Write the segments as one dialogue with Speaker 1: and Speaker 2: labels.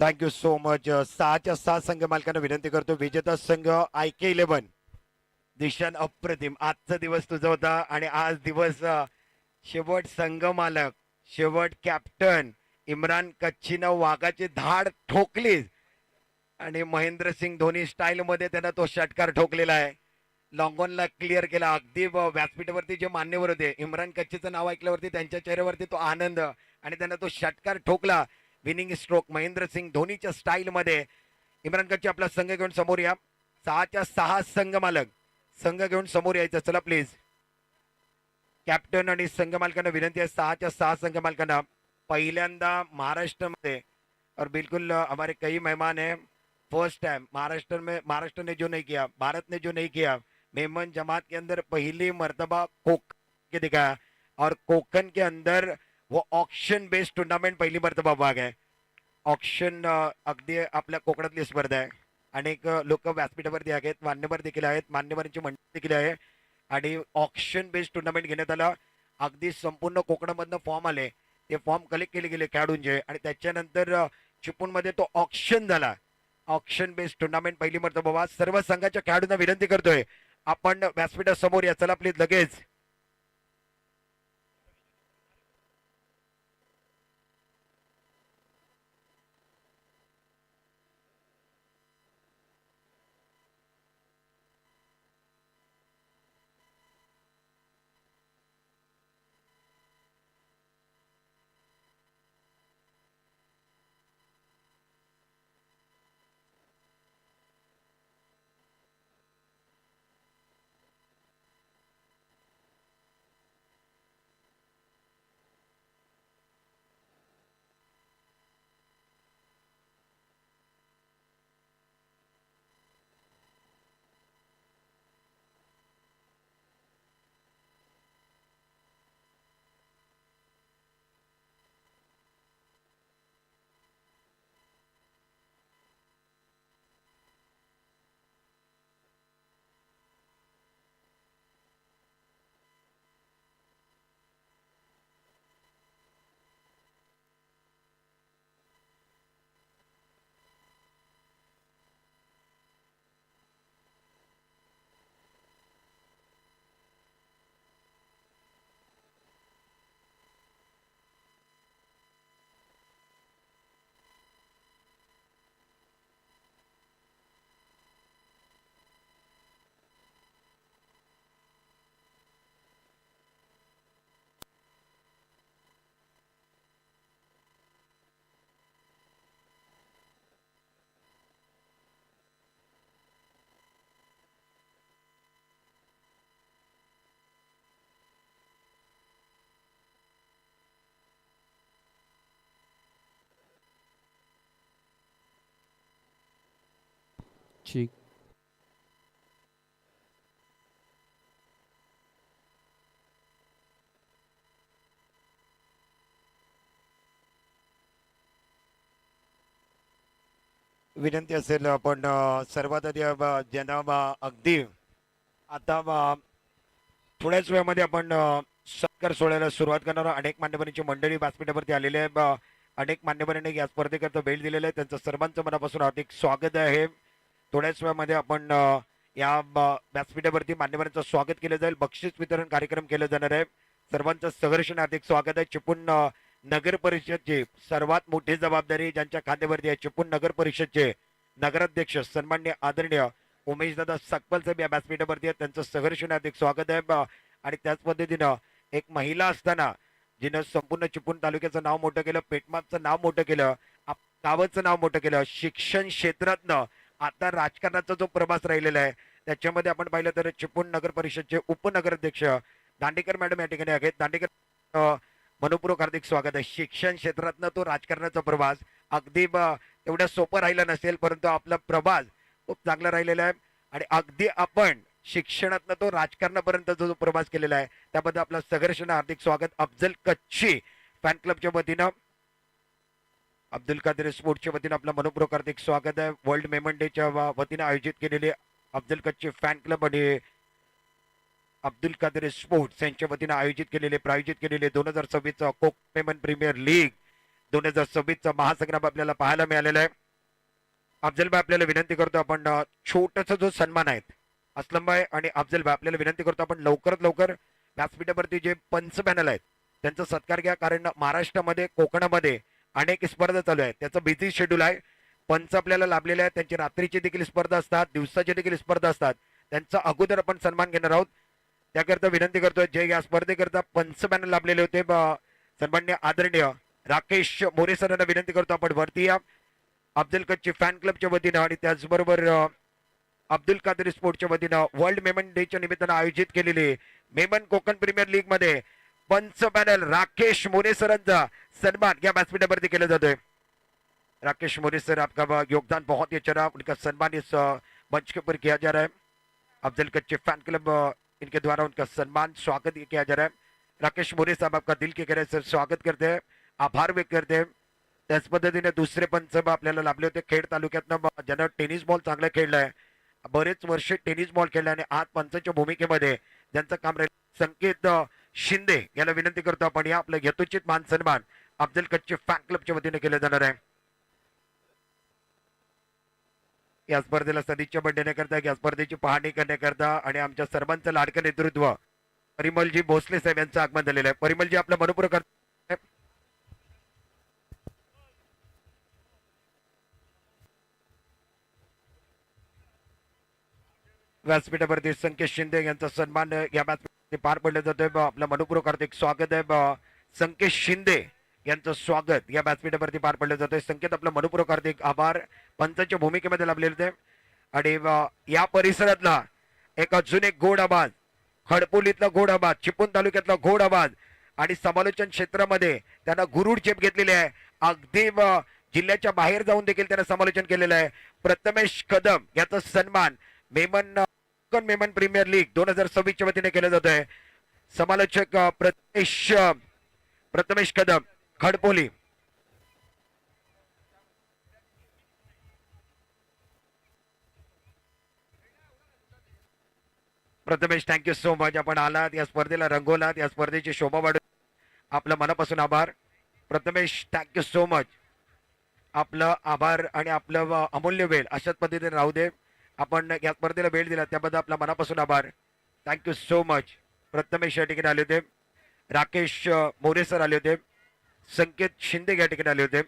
Speaker 1: Thank you so much. 6च्या 6 संघ मालकांना विनंती करतो, विजेता संघ IK11. दिशान अप्रतिम, आजचा दिवस तुझा होता आणि आज दिवस शेवट संघ मालक, शेवट कॅप्टन इम्रान कच्छीनं वाघाची धाड ठोकली आणि महेंद्रसिंग धोनी स्टाईल मध्ये त्यानं तो षटकार ठोकलेला आहे. लॉंगॉनला क्लिअर केला. अगदी व्यासपीठावरती जे मान्यवर होते, इम्रान कच्छीचं नाव ऐकल्यावरती त्यांच्या चेहऱ्यावरती तो आनंद आणि त्यानं तो षटकार ठोकला. विनिंग स्ट्रोक महेंद्रसिंग धोनीच्या स्टाईल मध्ये. इम्रान कच्छी आपला संघ घेऊन समोर या. 6च्या 6 संघ मालक संघ घेऊन समोर यायचं, चला प्लीज. कॅप्टन आणि संघ मालकांना विनंती आहे, 6च्या 6 संघ मालकांना. पहिल्यांदा महाराष्ट्र में और बिल्कुल हमारे कई मेहमान हैं. फर्स्ट टाइम महाराष्ट्र ने जो नहीं किया, भारत ने जो नहीं किया, मेहमान जमात के अंदर पहली मर्तबा कोकन के दिखाया. और कोकन के अंदर वो ऑक्शन बेस्ड टूर्नामेंट पहिली मर्तबा भाग आहे. ऑक्शन अगदी आपल्या कोकणातली स्पर्धा आहे. अनेक लोक व्यासपीठावरती आहेत, मान्यवर देखील आहेत, मान्यवरांची मंडळी देखील आहे. आणि ऑक्शन बेस्ड टुर्नामेंट घेण्यात आला. अगदी संपूर्ण कोकणामधनं फॉर्म आले, ते फॉर्म कलेक्ट केले गेले खेळाडूंचे आणि त्याच्यानंतर चिपळूणमध्ये तो ऑक्शन झाला. ऑक्शन बेस्ड टुर्नामेंट पहिली मर्तबा. सर्व संघाच्या खेळाडूंना विनंती करतोय, आपण व्यासपीठासमोर या, चला प्लीज लगेच.
Speaker 2: ठीक.
Speaker 1: विनंती असेल, आपण सर्वात आधी ज्यांना अगदी आता थोड्याच वेळामध्ये आपण सत्कार सोहळ्याला सुरुवात करणार. अनेक मान्यवरांची मंडळी व्यासपीठावरती आलेली आहे. अनेक मान्यवरांनी या स्पर्धेकरता भेट दिलेली आहे, त्यांचं सर्वांचं मनापासून हार्दिक स्वागत आहे. थोड्याच वेळामध्ये आपण या व्यासपीठावरती मान्यवरांचं स्वागत केलं जाईल. बक्षीस वितरण कार्यक्रम केला जाणार आहे. सर्वांचं सहर्षण हार्दिक स्वागत आहे. चिपळूण नगर परिषदची सर्वात मोठी जबाबदारी ज्यांच्या खात्यावरती आहे, चिपळूण नगर परिषदचे नगराध्यक्ष सन्मान्य आदरणीय उमेशदादा सकपाल साहेब या व्यासपीठावरती आहेत. त्यांचं सहर्षण हार्दिक स्वागत आहे. आणि त्याच पद्धतीनं एक महिला असताना जिनं संपूर्ण चिपळूण तालुक्याचं नाव मोठं केलं, पेटमातचं नाव मोठं केलं, गावाचं नाव मोठं केलं, शिक्षण क्षेत्रातनं आता राजकारणाचा जो प्रवास राहिलेला आहे त्याच्यामध्ये आपण पाहिलं तर चिपळूण नगर परिषदचे उपनगराध्यक्ष दांडेकर मॅडम या ठिकाणी आहेत. दांडेकर मनपूर्वक हार्दिक स्वागत आहे. शिक्षण क्षेत्रातनं तो राजकारणाचा प्रवास अगदी तेवढ्या सोपं राहिला नसेल, परंतु आपला प्रवास खूप चांगला राहिलेला आहे. आणि अगदी आपण शिक्षणातनं तो राजकारणापर्यंत जो प्रवास केलेला आहे त्याबद्दल आपला सहर्षण हार्दिक स्वागत. अफजल कच्छी फॅन क्लबच्या वतीनं, अब्दुल कादर स्पोर्टच्या वतीनं आपलं मनपूर्वक हार्दिक स्वागत आहे. वर्ल्ड मेमन डेच्या वतीनं आयोजित केलेले अफजल कच्छी फॅन क्लब आणि अब्दुल कादर स्पोर्ट्स यांच्या वतीनं आयोजित केलेले प्रायोजित केलेले 2026 कोक मेमन प्रीमियर लीग 2026चा महासंग्राम आपल्याला पाहायला मिळालेला आहे. अफजलभाई आपल्याला विनंती करतो आपण छोटासा जो सन्मान आहे असलमभाई आणि अफजलभाई आपल्याला विनंती करतो आपण लवकरात लवकर व्यासपीठावरती जे पंच पॅनल आहेत त्यांचा सत्कार घ्या, कारण महाराष्ट्रामध्ये कोकणामध्ये अनेक स्पर्धा चालू आहेत. त्याचं बिझी शेड्यूल आहे. पंच आपल्याला लाभलेले आहेत, त्यांची रात्रीची देखील स्पर्धा असतात, दिवसाची देखील स्पर्धा असतात. त्यांचा अगोदर आपण सन्मान घेणार आहोत. त्याकरता विनंती करतोय जे या स्पर्धेकरता पंच पॅनल लाभलेले होते सन्मान्य आदरणीय राकेश मोरे सरांना विनंती करतो आपण वरती या. अफजल कच्ची फॅन क्लबच्या वतीनं आणि त्याचबरोबर अब्दुल कादरी स्पोर्टच्या वतीनं वर्ल्ड मेमन डेच्या निमित्तानं आयोजित केलेली मेमन कोकण प्रीमियर लीग मध्ये पंच पॅनल राकेश मोरे सरांचा सन्मान या व्यासपीठावरती केला जातोय. राकेश मोरे सर, आपका योगदान बहुत ही अच्छा रहा, उनका सम्मान इस मंच के ऊपर किया जा रहा है. अफजल कच्चे फैन क्लब इनके द्वारा उनका सम्मान स्वागत किया जा रहा है. राकेश मोरे साहब आपका दिल के गहरे से स्वागत करते हैं, आभार व्यक्त करते हैं. त्याच पद्धतीने दुसरे पंच आपल्याला लाभले होते खेड तालुक्यातनं, ज्यानं टेनिस बॉल चांगला खेळलाय, बरेच वर्ष टेनिस बॉल खेळला आणि आज पंचाच्या भूमिकेमध्ये ज्यांचं काम राहील संकेत शिंदे याला विनंती करतो आपण या आपलं यथोचित मान सन्मान अफजल कच्चे फॅन क्लबच्या वतीने केले जाणार आहे. या स्पर्धेला सदिच्छा देण्याकरता, या स्पर्धेची पाहणी करण्याकरता आणि आमच्या सर्वांचं लाडकं नेतृत्व परिमलजी भोसले साहेब यांचं आगमन झालेलं आहे. परिमलजी आपलं मनपूर्वक व्यासपीठावरती संकेत शिंदे यांचा सन्मान या व्यासपीठावरती पार पडला जातोय. आपलं मनपूर्वक हार्दिक स्वागत आहे. संकेत शिंदे यांचं स्वागत या व्यासपीठावरती पार पडलं जातोय. संकेत आपलं मनपूर्वक हार्दिक आभार. पंचांच्या भूमिकेमध्ये लाभलेले होते आणि या परिसरातला एक अजून एक गोड आवाज, खडपोलीतला गोड आवाज, चिपळूण तालुक्यातला गोड आवाज आणि समालोचन क्षेत्रामध्ये त्यांना गुरुड चेप घेतलेली आहे. अगदी जिल्ह्याच्या बाहेर जाऊन देखील त्यांना समालोचन केलेलं आहे. प्रथमेश कदम याचा सन्मान मेमन प्रीमियर लीग 2026 च्या वतीने केलं जात आहे. समालोचक Prathamesh Kadam Khadpoli. Prathamesh, thank you so much. आपण आलात, या स्पर्धेला रंगवलात, या स्पर्धेची शोभा वाढवली, आपलं मनापासून आभार. Prathamesh, thank you so much. आपलं आभार आणि आपलं अमूल्य वेळ अशाच पद्धतीने राहू दे. आपण या स्पर्धेला वेळ दिला त्याबद्दल आपला मनापासून आभार. Thank you so much. प्रथमेश या ठिकाणी आले होते, राकेश मोरे सर आले होते, संकेत शिंदे या ठिकाणी आले होते.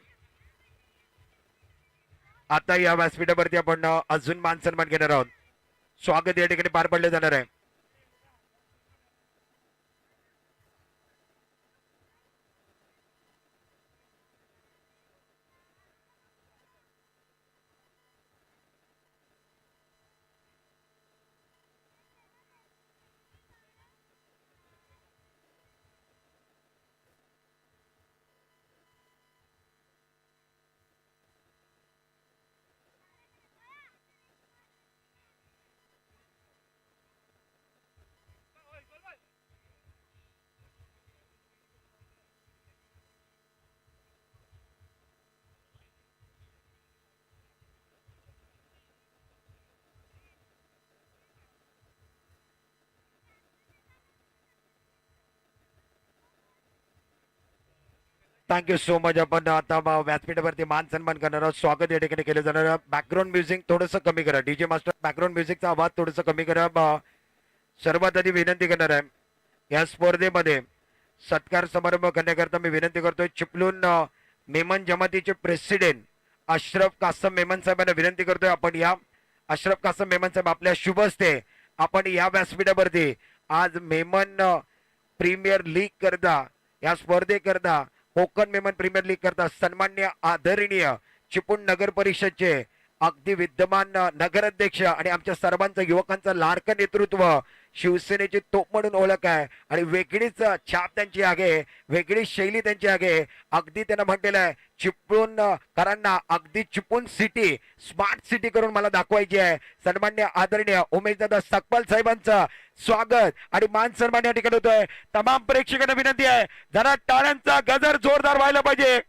Speaker 1: आता या व्यासपीठावरती आपण अजून मान सन्मान घेणार आहोत. स्वागत या ठिकाणी पार पडले जाणार आहे. Thank you so much. आपण आता व्यासपीठावरती मान सन्मान करणार आहोत. स्वागत या ठिकाणी केलं जाणार. बॅकग्राऊंड म्युझिक थोडंसं कमी करा. डीजे मास्टर, बॅकग्राऊंड म्युझिकचा आवाज थोडंसं कमी करा. सर्वात आधी विनंती करणार आहे या स्पर्धेमध्ये सत्कार समारंभ करण्याकरता मी विनंती करतोय चिपळूण मेमन जमातीचे प्रेसिडेंट अशरफ कासम मेमन साहेबांना विनंती करतोय आपण या. अशरफ कासम मेमन साहेब, आपल्या शुभ हस्ते आपण या व्यासपीठावरती आज मेमन प्रीमियर लीग करता, या स्पर्धेकरता कोकण मेमन प्रीमियर लीग करता सन्मान्य आदरणीय चिपळूण नगर परिषदचे अगदी विद्यमान नगराध्यक्ष आणि आमच्या सर्वांचं युवकांचं लाडकं नेतृत्व, शिवसेनेची तोप म्हणून ओळख आहे आणि वेगळीच छाप त्यांची आहे, वेगळी शैली त्यांची आहे. अगदी त्यांना म्हटलेलं आहे चिपळूणकरांना अगदी चिपळूण सिटी स्मार्ट सिटी करून मला दाखवायची आहे. सन्मान्य आदरणीय उमेशदादा सकपाल साहेबांचं स्वागत आणि मान सन्मान या ठिकाणी होतोय. तमाम प्रेक्षकांना विनंती आहे जरा टाळ्यांचा गजर जोरदार व्हायला पाहिजे.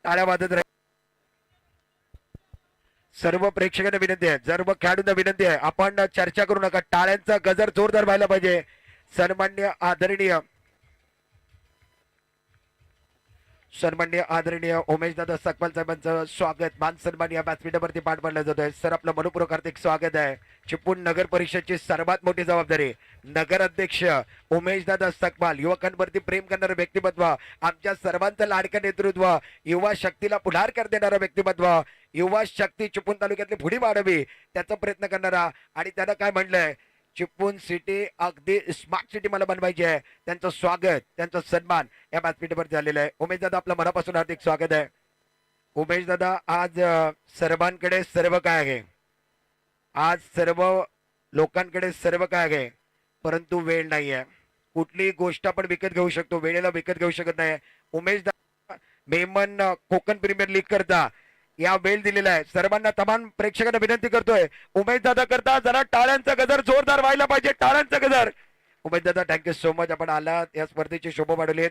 Speaker 1: टाळ्या वाजत राहील. सर्व प्रेक्षकांना विनंती आहे, सर्व खेळाडूंना विनंती आहे, आपण चर्चा करू नका. टाळ्यांचा गजर जोरदार व्हायला पाहिजे. सन्मान्य आदरणीय सन्माननीय आदरणीय उमेश दादा सकपाल साहेबांचं स्वागत मान सन्मान या व्यासपीठावरती पार पाडलं जात आहे. सर आपलं मनपूर्वक हार्दिक स्वागत आहे. चिपळूण नगर परिषदची सर्वात मोठी जबाबदारी नगर अध्यक्ष उमेश दादा सकपाल, युवकांवरती प्रेम करणारं व्यक्तिमत्व, आमच्या सर्वांचं लाडकं नेतृत्व, युवा शक्तीला पुढाकार देणारं व्यक्तिमत्व, युवा शक्ती चिपळूण तालुक्यातली पुढे वाढवी त्याचा प्रयत्न करणारा, आणि त्यानं काय म्हणलंय, चिपळूण सिटी अगदी स्मार्ट सिटी मला बनवायची आहे. त्यांचं स्वागत, त्यांचा सन्मान या व्यासपीठावर झालेला आहे. उमेश दादा आपलं मनापासून हार्दिक स्वागत आहे. उमेश दादा आज सर्वांकडे सर्व काय आहे, आज सर्व लोकांकडे सर्व काय आहे, परंतु वेळ नाही आहे. कुठलीही गोष्ट आपण विकत घेऊ शकतो, वेळेला विकत घेऊ शकत नाही. उमेश दादा मेमन कोकण प्रीमियर लीग करता या वेळ दिलेला आहे. सर्वांना तमाम प्रेक्षकांना विनंती करतोय, उमेश दादा करता जरा टाळ्यांचा गजर जोरदार व्हायला पाहिजे, टाळ्यांचा गजर. उमेश दादा थँक्यू सो मच, आपण आलात, या स्पर्धेची शोभा वाढवली.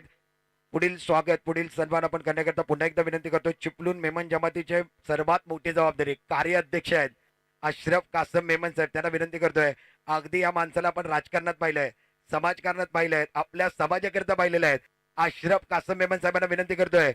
Speaker 1: पुढील स्वागत, पुढील सन्मान आपण करण्याकरता पुन्हा एकदा विनंती करतो. चिपळूण मेमन जमातीचे सर्वात मोठी जबाबदारी कार्याध्यक्ष आहेत अशरफ कासम मेमन साहेब, त्यांना विनंती करतोय. अगदी या माणसाला आपण राजकारणात पाहिलंय, समाजकारणात पाहिलंय, आपल्या समाजाकरिता पाहिलेलं आहे. अशरफ कासम मेमन साहेबांना विनंती करतोय,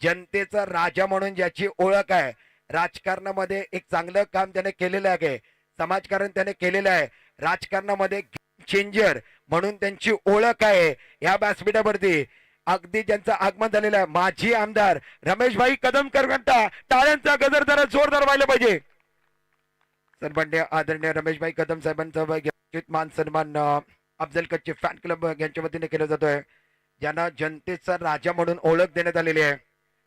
Speaker 1: जनतेचा राजा म्हणून ज्याची ओळख आहे, राजकारणामध्ये एक चांगलं काम त्याने केलेलं आहे, समाजकारण त्याने केलेलं आहे, राजकारणामध्ये चेंजर म्हणून त्यांची ओळख आहे. या व्यासपीठावरती अगदी ज्यांचं आगमन झालेलं आहे, माजी आमदार रमेशभाई कदमकर करता टाळ्यांचा गजर जरा जोरदार व्हायला पाहिजे. सन्माननीय आदरणीय रमेशभाई कदम साहेबांचा मान सन्मान अफजल कच्ची फॅन क्लब यांच्या वतीने केला जातोय. ज्यांना जनतेचा राजा म्हणून ओळख देण्यात आलेली आहे,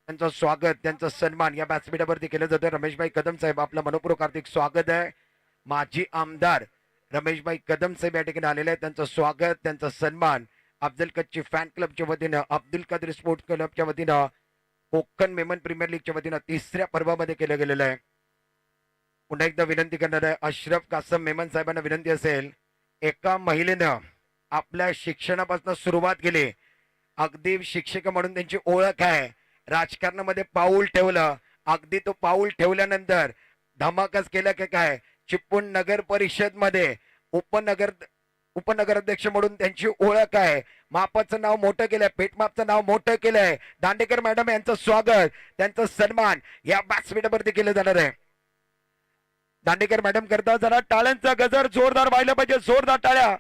Speaker 1: त्यांचं स्वागत, त्यांचा सन्मान या व्यासपीठावरती केलं जातं. रमेशभाई कदम साहेब आपलं मनपूर्वक हार्दिक स्वागत आहे. माजी आमदार रमेशभाई कदम साहेब या ठिकाणी आलेले आहेत, त्यांचं स्वागत, त्यांचा सन्मान अफजल कच्ची फॅन क्लबच्या वतीनं, अब्दुल कादर स्पोर्ट्स क्लबच्या वतीनं, कोकण मेमन प्रीमियर लीगच्या वतीनं तिसऱ्या पर्वामध्ये केलं गेलेलं आहे. पुन्हा एकदा विनंती करणार आहे, अशरफ कासम मेमन साहेबांना विनंती असेल, एका महिलेनं आपल्या शिक्षणापासून सुरुवात केली, अगदी शिक्षक म्हणून त्यांची ओळख आहे, राजकारणामध्ये पाऊल ठेवलं, अगदी तो पाऊल ठेवल्यानंतर धमाकाच केला की काय, चिपळूण नगर परिषद मध्ये उपनगराध्यक्ष म्हणून त्यांची ओळख आहे, मापाचं नाव मोठं केलंय, पेटमापचं नाव मोठं केलंय. दांडेकर मॅडम यांचं स्वागत, त्यांचं सन्मान या व्यासपीठावरती केलं जाणार आहे. दांडेकर मॅडम करता जरा टाळ्यांचा गजर जोरदार व्हायला पाहिजे, जोरदार टाळ्या.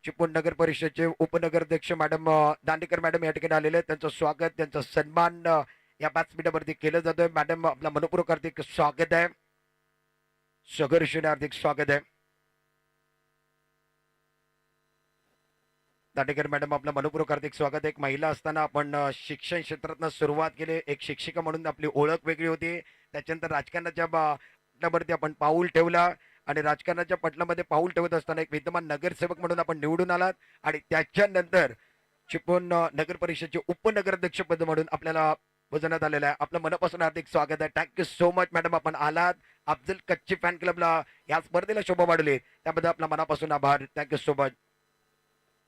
Speaker 1: चिपळूण नगर परिषदचे उपनगराध्यक्ष मॅडम दांडेकर मॅडम या ठिकाणी आलेले आहेत, त्यांचं स्वागत, त्यांचं सन्मान या व्यासपीठावरती केलं जातोय. मॅडम आपला मनपूर्वक हार्दिक स्वागत आहे, सगर्षणे हार्दिक स्वागत आहे. दांडेकर मॅडम आपला मनपूर्वक हार्दिक स्वागत आहे. एक महिला असताना आपण शिक्षण क्षेत्रातनं सुरुवात केली, एक शिक्षिका म्हणून आपली ओळख वेगळी होती, त्याच्यानंतर राजकारणाच्या पटलावरती आपण पाऊल ठेवला, आणि राजकारणाच्या पटलामध्ये पाऊल ठेवत असताना एक विद्यमान नगरसेवक म्हणून आपण निवडून आलात, आणि त्याच्यानंतर चिपळूण नगर परिषदचे उपनगराध्यक्ष पद म्हणून आपल्याला वजनात आलेलं आहे. आपलं मनापासून हार्दिक स्वागत आहे. थँक्यू सो मच मॅडम, आपण आलात, अफजल कच्ची फॅन क्लबला या स्पर्धेला शोभा वाढवली, त्याबद्दल आपला मनापासून आभार. Thank you so much.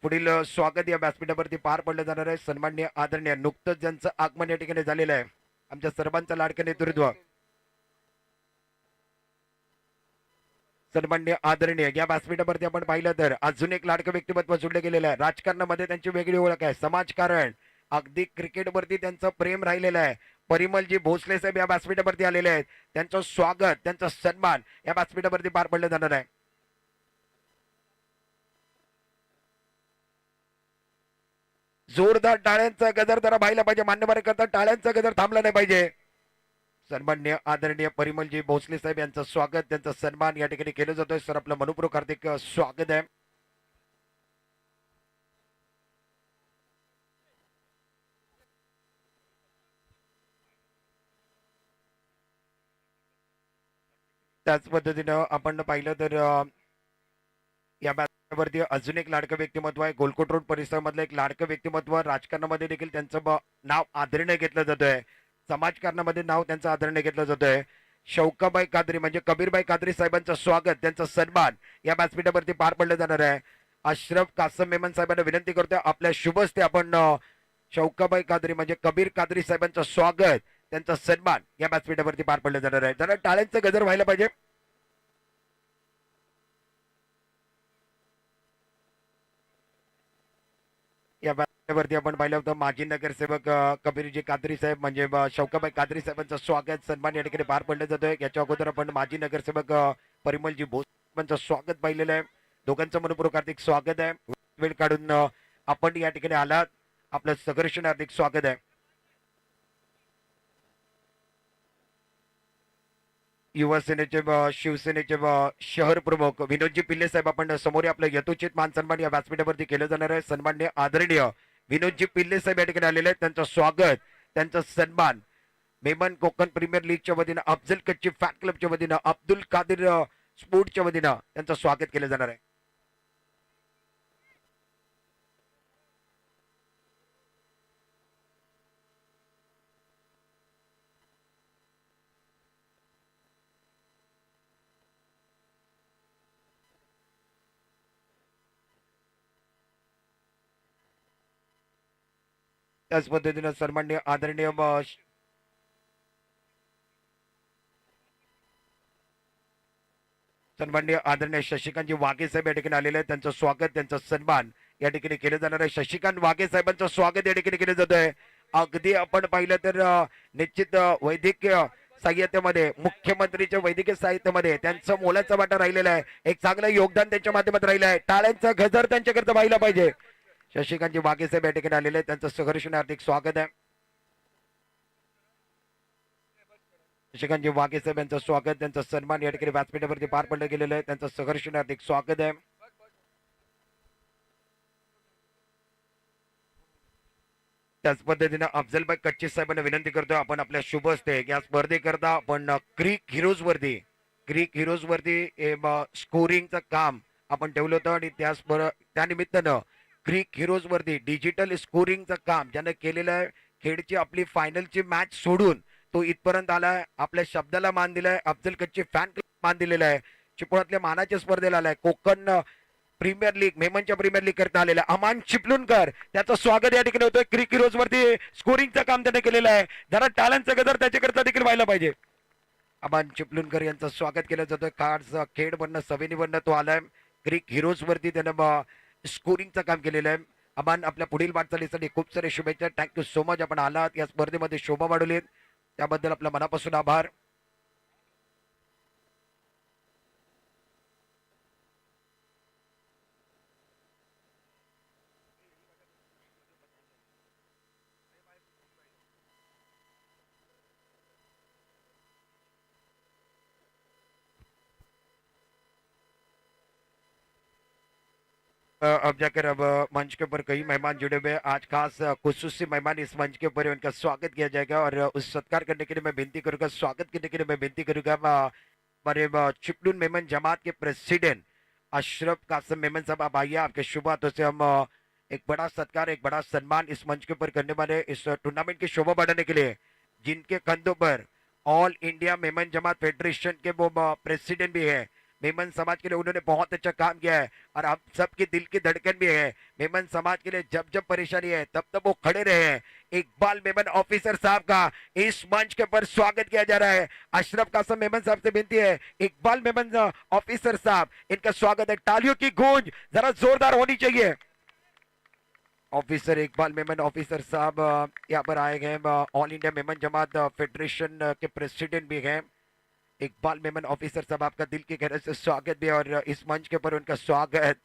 Speaker 1: पुढील स्वागत या व्यासपीठावरती पार पडलं जाणार आहे. सन्माननीय आदरणीय नुकतंच ज्यांचं आगमन या ठिकाणी झालेलं आहे, आमच्या सर्वांचं लाडकं नेतृत्व, सन्माननीय आदरणीय या व्यासपीठावरती आपण पाहिलं तर अजून एक लाडकं व्यक्तिमत्व जोडलं गेलेलं आहे. राजकारणामध्ये त्यांची वेगळी ओळख आहे, समाजकारण, अगदी क्रिकेटवरती त्यांचं प्रेम राहिलेलं आहे. परिमलजी भोसले साहेब या व्यासपीठावरती आलेले आहेत, त्यांचं स्वागत, त्यांचा सन्मान या व्यासपीठावरती पार पडलं जाणार आहे. जोरदार टाळ्यांचा गजर जरा व्हायला पाहिजे, मान्यवर करता टाळ्यांचा गजर थांबला नाही पाहिजे. सन्माननीय आदरणीय परिमलजी भोसले साहेब यांचं स्वागत, त्यांचा सन्मान या ठिकाणी केलं जातोय. सर आपलं मनपूर्वक हार्दिक स्वागत आहे. त्याच पद्धतीनं आपण पाहिलं तर या वरती अजून एक लाडकं व्यक्तिमत्व आहे, गोलकोट रोड परिसरामधलं एक लाडकं व्यक्तिमत्व, राजकारणामध्ये देखील त्यांचं नाव आदरणीय घेतलं जातोय, समाजकारणामध्ये नाव त्यांचं आदरणीय घेतलं जातोय. शौकाबाई कादरी म्हणजे कबीरबाई कादरी साहेबांचं स्वागत, त्यांचा सन्मान या व्यासपीठावरती पार पडलं जाणार आहे. अशरफ कासम मेमन साहेबांना विनंती करतोय, आपल्या शुभ हस्ते आपण शौकाबाई कादरी म्हणजे कबीर कादरी साहेबांचं स्वागत, त्यांचा सन्मान या व्यासपीठावरती पार पडलं जाणार आहे. जरा टाळ्यांचं गजर व्हायला पाहिजे. या वरती आपण पाहिलं होतं माजी नगरसेवक कबीरजी कादरी साहेब म्हणजे शौकाबाई कादरी साहेबांचं स्वागत सन्मान या ठिकाणी पार पडलं जातोय. याच्या अगोदर आपण माजी नगरसेवक परिमलजी भोस साहेबांचं स्वागत पाहिलेलं आहे. दोघांचं मनपूर्वक हार्दिक स्वागत आहे. वेळ काढून आपण या ठिकाणी आलात, आपलं सहर्ष हार्दिक स्वागत आहे. युवा सेनेचे शिवसेनेचे शहर प्रमुख विनोदजी पिल्ले साहेब आपण समोर आपलं यथोचित मान सन्मान या व्यासपीठावरती केलं जाणार आहे. सन्माननीय आदरणीय विनोदजी पिल्ले साहेब या ठिकाणी आलेले आहेत. त्यांचं स्वागत, त्यांचा सन्मान मेमन कोकण प्रीमियर लीगच्या वतीनं, अफजल कच्ची फॅन क्लबच्या वतीनं, अब्दुल कादिर स्पोर्टच्या वतीनं त्यांचं स्वागत केलं जाणार आहे. त्याच पद्धतीनं सन्माननीय आदरणीय सन्माननीय आदरणीय शशिकांतजी वाघे साहेब या ठिकाणी आलेले आहेत. त्यांचं स्वागत, त्यांचं सन्मान या ठिकाणी केलं जाणार आहे. शशिकांत वाघे साहेबांचं स्वागत या ठिकाणी केलं जात आहे. अगदी आपण पाहिलं तर निश्चित वैद्यकीय साहित्यामध्ये, मुख्यमंत्रीच्या वैद्यकीय साहित्यामध्ये त्यांचं मोलाचा वाटा राहिलेला आहे. एक चांगलं योगदान त्यांच्या माध्यमातून राहिलं आहे. टाळ्यांचा गजर त्यांच्याकरता व्हायला पाहिजे. शशिकांतजी वाघे साहेब या ठिकाणी आलेले आहेत. त्यांचं सहर्ष हार्दिक स्वागत आहे. शशिकांतजी वाघे साहेब यांचं स्वागत, त्यांचा सन्मान या ठिकाणी व्यासपीठावरती पार पडलं गेलेलं आहे. त्यांचं सहर्ष हार्दिक स्वागत आहे. त्याच पद्धतीने अफजलभाई कच्ची साहेबांना विनंती करतोय आपण आपल्या शुभ हस्ते या स्पर्धेकरता आपण क्रिक हिरोज वरती स्कोरिंगचं काम आपण ठेवलं होतं आणि त्या निमित्तानं क्रिक हिरोज वरती डिजिटल स्कोरिंगचं काम ज्यानं केलेलं आहे. खेळची आपली फायनलची मॅच सोडून तो इथपर्यंत आलाय. आपल्या शब्दाला मान दिलाय. अफजल कच्ची फॅन क्लब मान दिलेला आहे. चिपळातल्या मानाच्या स्पर्धेला आलाय. कोकण प्रीमियर लीग, मेमनच्या प्रीमियर लीग करता आलेला अमान चिपलूणकर, त्याचं स्वागत या ठिकाणी होतोय. क्रिक हिरोज वरती स्कोरिंगचं काम त्याने केलेलं आहे. जरा टॅलेंटचा गजर त्याच्याकरता देखील व्हायला पाहिजे. अमान चिपलूणकर यांचं स्वागत केलं जातं. खास खेड बनणं सवेनीवरनं तो आलाय. क्रिक हिरोज वरती त्यानं स्कोरिंगचं काम केलेलं आहे. अमान, आपल्या पुढील वाटचालीसाठी खूप सारे शुभेच्छा. Thank you so much. आपण आलात, या स्पर्धेमध्ये शोभा वाढवलीत, त्याबद्दल आपल्या मनापासून आभार. अब जाकर अब मंच के ऊपर कई मेहमान जुड़े हुए हैं. आज खास खुसूसी मेहमान इस मंच के ऊपर उनका स्वागत किया जाएगा और उस सत्कार करने के लिए मैं विनती करूंगा, स्वागत करने के लिए मैं विनती करूंगा हमारे चिपलून मेमन जमात के प्रेसिडेंट अशरफ कासम मेमन साहब, आप आइए. आपके शुभ हाथों से हम एक बड़ा सत्कार, एक बड़ा सम्मान इस मंच के ऊपर करने वाले, इस टूर्नामेंट की शोभा बढ़ाने के लिए जिनके कंधों पर ऑल इंडिया मेमन जमात फेडरेशन के वो प्रेसिडेंट भी है. मेमन समाज के लिए उन्होंने बहुत अच्छा काम किया है और आप सबके दिल की धड़कन भी है. मेमन समाज के लिए जब जब परेशानी है तब तब वो खड़े रहे हैं. इकबाल मेमन ऑफिसर साहब का इस मंच के ऊपर स्वागत किया जा रहा है. अशरफ कासम मेमन साहब से विनती है, इकबाल मेमन ऑफिसर साहब, इनका स्वागत है. तालियों की गूंज जरा जोरदार होनी चाहिए. ऑफिसर इकबाल मेमन ऑफिसर साहब यहाँ पर आए गए. ऑल इंडिया मेमन जमात फेडरेशन के प्रेसिडेंट भी हैं. इकबाल मेमन ऑफिसर साहब, आपका दिल की गहराई से स्वागत भी, और इस मंच के ऊपर उनका स्वागत.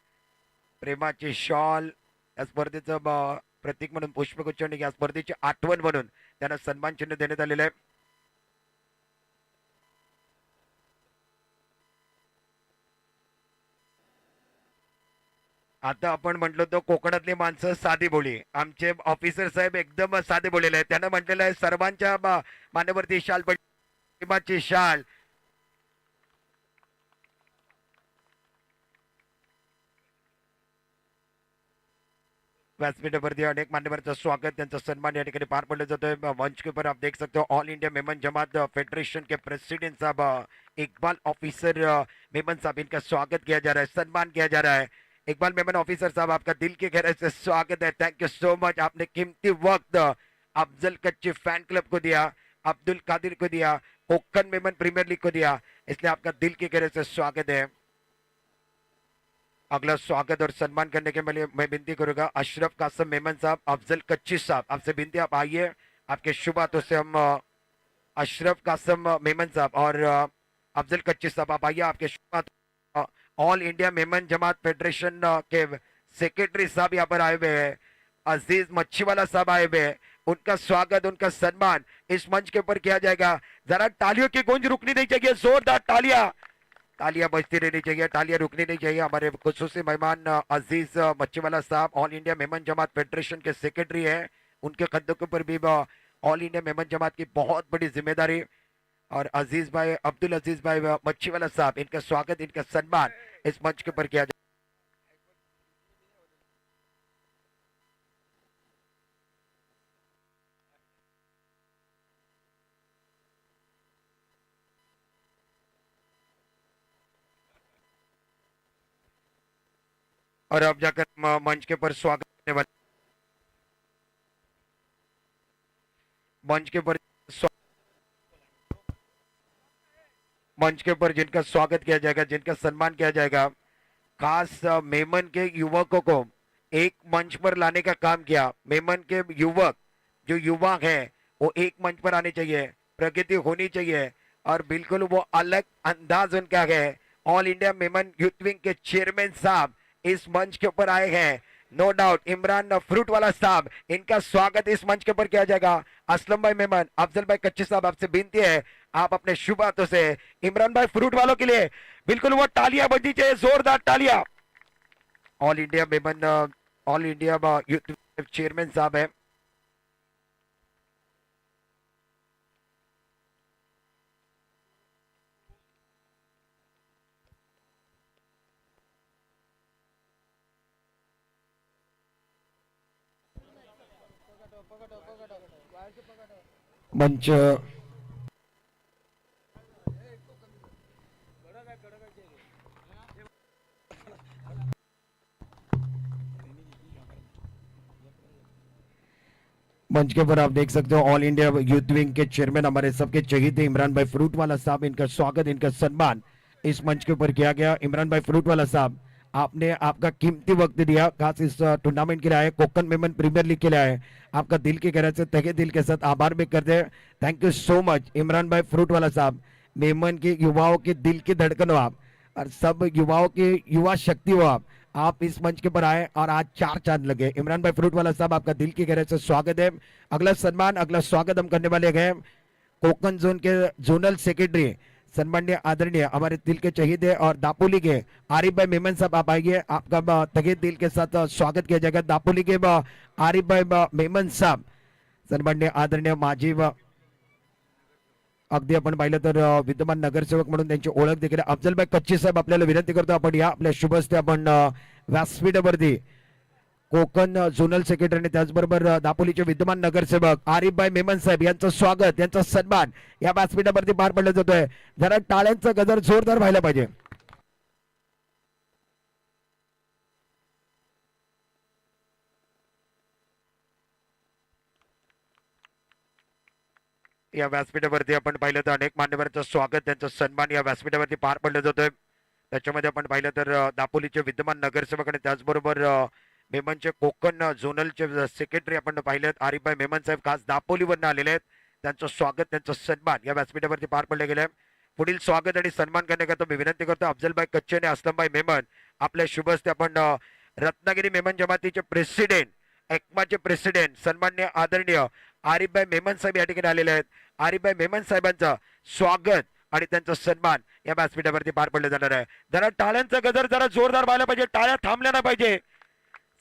Speaker 1: प्रेमाची शॉल या स्पर्धेचं प्रतीक म्हणून पुष्पगुच्छ आणि या स्पर्धेची आठवण म्हणून त्यांना सन्मान चिन्ह देण्यात आलेलं आहे. आता आपण म्हटलं तर कोकणातली माणसं साधी बोली, आमचे ऑफिसर साहेब एकदम साधे बोललेले आहेत. त्यांना म्हटलेलं आहे सर्वांच्या मानेवरती शाल पडली, प्रेमाची शाल. व्यासपीठावरती अनेक मान्यवरांचं स्वागत, त्यांचा सन्मान या ठिकाणी पार पडला जातोय. मंच के ऊपर आप देख सकते हो ऑल इंडिया मेमन जमात फेडरेशन के प्रेसिडेंट साहब इकबाल ऑफिसर मेमन साहब, इनका स्वागत किया जा रहा है, सम्मान किया जा रहा है. इकबाल मेमन ऑफिसर साहब, आपका दिल की गहराई से स्वागत है. Thank you so much. आपने कीमती वक्त अफजल कच्ची फैन क्लब को दिया, अब्दुल कादिर को दिया, कोकन मेमन प्रीमियर लीग को दिया, इसलिए आपका दिल की गहराई से स्वागत है. अगला स्वागत और सम्मान करने के लिए मैं विनती करूंगा अशरफ कासम मेमन साहब, अफजल कच्ची साहब, आपसे विनती आप आइए। आपके शुभ हाथों से हम अशरफ कासम मेमन साहब और अफजल कच्ची साहब आप आइए। आपके शुभ हाथों ऑल इंडिया मेमन जमात फेडरेशन के सेक्रेटरी साहब यहाँ पर आए हुए हैं, अजीज मच्छीवाला साहब आए हुए हैं। उनका स्वागत, उनका सम्मान इस मंच के ऊपर किया जाएगा। जरा तालियों की गूंज रुकनी नहीं चाहिए, जोरदार तालियां, तालियां बजती रहनी चाहिए, तालियां रुकनी नहीं चाहिए। हमारे खुसूसी मेहमान अजीज मच्छीवाला साहब ऑल इंडिया मेमन जमात फेडरेशन के सेक्रेटरी है, उनके कदों के ऊपर भी ऑल इंडिया मेमन जमात की बहुत बड़ी जिम्मेदारी। और अजीज भाई, अब्दुल अजीज भाई मच्छीवाला साहब, इनका स्वागत, इनका सम्मान इस मंच के ऊपर किया जाए। और अब जाकर मंच के ऊपर स्वागत करने वाले, मंच के ऊपर मंच के ऊपर जिनका स्वागत किया जाएगा, जिनका सम्मान किया जाएगा, खास मेमन के युवकों को एक मंच पर लाने का काम किया। मेमन के युवक, जो युवा है, वो एक मंच पर आने चाहिए, प्रगति होनी चाहिए और बिल्कुल वो अलग अंदाज उनका है। All India Memon youth wing के चेयरमैन साहब इस मंच के ऊपर आए हैं, नो डाउट इमरान फ्रूट वाला साहब, इनका स्वागत इस मंच के ऊपर किया जाएगा। असलम भाई मेमन, अफजल भाई कच्ची साहब, आपसे विनती है आप अपने शुभ हाथों से इमरान भाई फ्रूट वालों के लिए बिल्कुल वो तालियां बजनी चाहिए, जोरदार तालियां। All India Memon, all India youth chairman साहब है। मंच मंच के ऊपर आप देख सकते हो ऑल इंडिया यूथ विंग के चेयरमैन, हमारे सबके चहेते इमरान भाई फ्रूट वाला साहब, इनका स्वागत, इनका सम्मान इस मंच के ऊपर किया गया। इमरान भाई फ्रूट वाला साहब, आपने आपका कीमती वक्त दिया, खास इस टूर्नामेंट के लिए आए, कोकन मेमन प्रीमियर लीग के लिए आए, आपका दिल के गहराई से तहे दिल के साथ आभार भी करते हैं। Thank you so much Imran भाई फ्रूट वाला साहब, मेमन के युवाओं के दिल की धड़कन हो आप, और सब युवाओं की युवा शक्ति हो आप इस मंच के पर आए और आज चार चांद लगे। इमरान भाई फ्रूट वाला साहब, आपका दिल की गहराई से स्वागत है। अगला सम्मान, अगला स्वागत हम करने वाले हैं कोकन जोन के जोनल सेक्रेटरी सम्मान्य आदरणीय हमारे दिल के शहीद है और दापोली के आरिफ भाई मेमन साहब, आप आइए, आपका तहे दिल के साथ स्वागत किया जाएगा। दापोली के आरिफ भाई मेमन साहब, सन्मान्य आदरणीय माजी अगदी आपण पाहिलं तर विद्यमान नगरसेवक म्हणून त्यांची ओळख देखील अफजलभाई कच्ची साहेब, आपल्याला विनंती करतो आपण या आपल्या शुभ हस्ते आपण व्यासपीठावरती कोकण झोनल सेक्रेटरी आणि त्याचबरोबर दापोलीचे विद्यमान नगरसेवक आरिफभाई मेमन साहेब यांचं स्वागत, यांचा सन्मान या व्यासपीठावरती पार पडला जातोय। जरा टाळ्यांचा गजर जोरदार व्हायला पाहिजे। या व्यासपीठावरती आपण पाहिलं तर अनेक मान्यवरांचं स्वागत, त्यांचं सन्मान या व्यासपीठावरती पार पडलं जातोय। त्याच्यामध्ये आपण पाहिलं तर दापोलीचे विद्यमान नगरसेवक आणि त्याचबरोबर मेमनचे कोकण झोनलचे सेक्रेटरी आपण पाहिलेत आरिफभाई मेमन साहेब, खास दापोलीवरून आलेले आहेत, त्यांचं स्वागत, त्यांचं सन्मान या व्यासपीठावरती पार पडले गेले। पुढील स्वागत आणि सन्मान करण्याकरता मी विनंती करतो अफजलभाई कच्चे आणि असलमभाई मेमन, आपल्या शुभ हस्ते आपण रत्नागिरी मेमन जमातीचे प्रेसिडेंट, एकमाचे प्रेसिडेंट सन्मान्य आदरणीय आरिफभाई मेमन साहेब या ठिकाणी आलेले आहेत। आरिफभाई मेमन साहेबांचं स्वागत आणि त्यांचा सन्मान या व्यासपीठावरती पार पडले जाणार आहे। जरा टाळ्यांचा गजर जरा जोरदार व्हायला पाहिजे, टाळ्या थांबल्या नाही पाहिजे।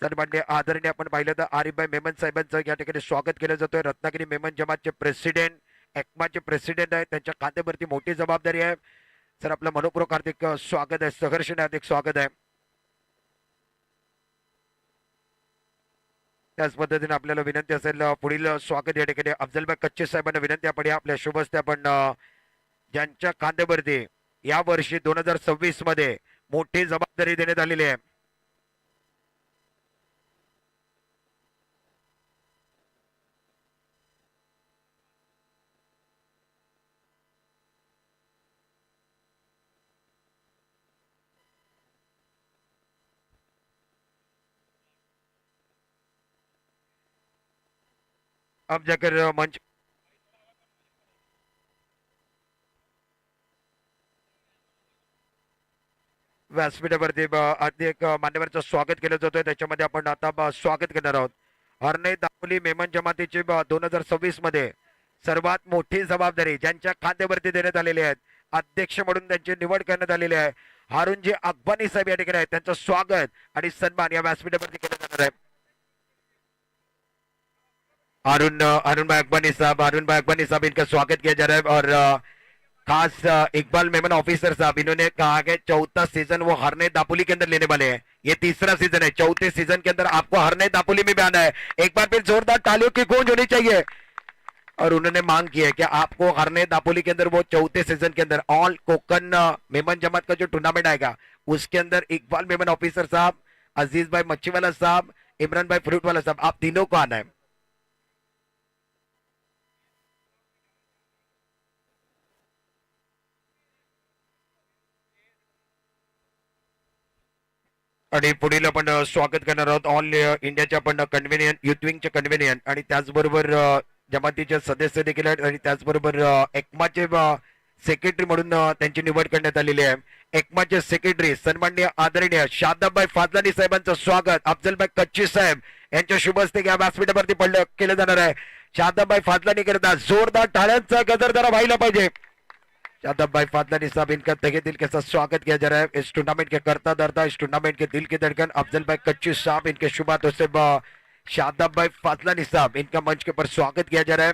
Speaker 1: सन्मान्य आदरणीय आपण पाहिलं तर आरिफभाई मेमन साहेबांचं या ठिकाणी स्वागत केलं जातोय। रत्नागिरी मेमन जमातचे प्रेसिडेंट, एकमाचे प्रेसिडेंट आहेत, त्यांच्या खात्यावरती मोठी जबाबदारी आहे। सर आपलं मनोपूर्वक हार्दिक स्वागत आहे, सहर्षाने हार्दिक स्वागत आहे। त्याच पद्धतीने आपल्याला विनंती असेल पुढील स्वागत या ठिकाणी अफजलभाई कच्चे साहेबांना विनंती आपण या आपल्या शुभ हस्ते आपण ज्यांच्या खांद्यावरती या वर्षी 2026 मध्ये मोठी जबाबदारी देण्यात आलेली आहे, अब जाकर मंच व्यासपीठावरती आधी एक मान्यवरांचं स्वागत केलं जातोय. त्याच्यामध्ये आपण आता स्वागत करणार आहोत. हरणे दापोली मेमन जमातीची 2026 मध्ये सर्वात मोठी जबाबदारी ज्यांच्या खात्यावरती देण्यात आलेली आहे, अध्यक्ष म्हणून त्यांची निवड करण्यात आलेली आहे. हारुणजी अकबानी साहेब या ठिकाणी आहेत. त्यांचं स्वागत आणि सन्मान या व्यासपीठावरती केलं जाणार आहे. अरुण भाई अकबानी साहब इनका स्वागत किया जा रहा है और खास इकबाल मेमन ऑफिसर साहब इन्होंने कहा कि चौथा सीजन वो हरने दापोली के अंदर लेने वाले हैं. ये तीसरा सीजन है. चौथे सीजन के अंदर आपको हरने दापोली में भी आना है. एक बार फिर जोरदार तालियों की गूंज होनी चाहिए. और उन्होंने मांग की है कि आपको हरने दापोली के अंदर वो चौथे सीजन के अंदर ऑल कोकन मेमन जमात का जो टूर्नामेंट आएगा उसके अंदर इकबाल मेमन ऑफिसर साहब, अजीज भाई मच्छीवाला साहब, इमरान भाई फ्रूट वाला साहब, आप तीनों को आना है. आणि पुढील आपण स्वागत करणार आहोत ऑल इंडियाच्या आपण कन्व्हेनियन युथ विंगचे कन्व्हेनियन आणि त्याचबरोबर जमातीचे सदस्य देखील आहेत आणि त्याचबरोबर एकमाचे सेक्रेटरी म्हणून त्यांची निवड करण्यात आलेली आहे. एकमाचे सेक्रेटरी सन्माननीय आदरणीय शादाबभाई फाजलानी साहेबांचं स्वागत अफजलभाई कच्ची साहेब यांच्या शुभ हस्ते या व्यासपीठावरती केलं जाणार आहे. शादाबभाई फाजलानी करता जोरदार टाळ्यांचा गजर जरा व्हायला पाहिजे. शादाब भाई फादलानी साहब इनका तहे दिल के साथ स्वागत किया जा रहा है. इस टूर्नामेंट के करता धरता, इस टूर्नामेंट के दिल की धड़कन अफजल भाई कच्ची साहब इनके शुभ हाथों से शादाब भाई फादलानी साहब इनका मंच के ऊपर स्वागत किया जा रहा है.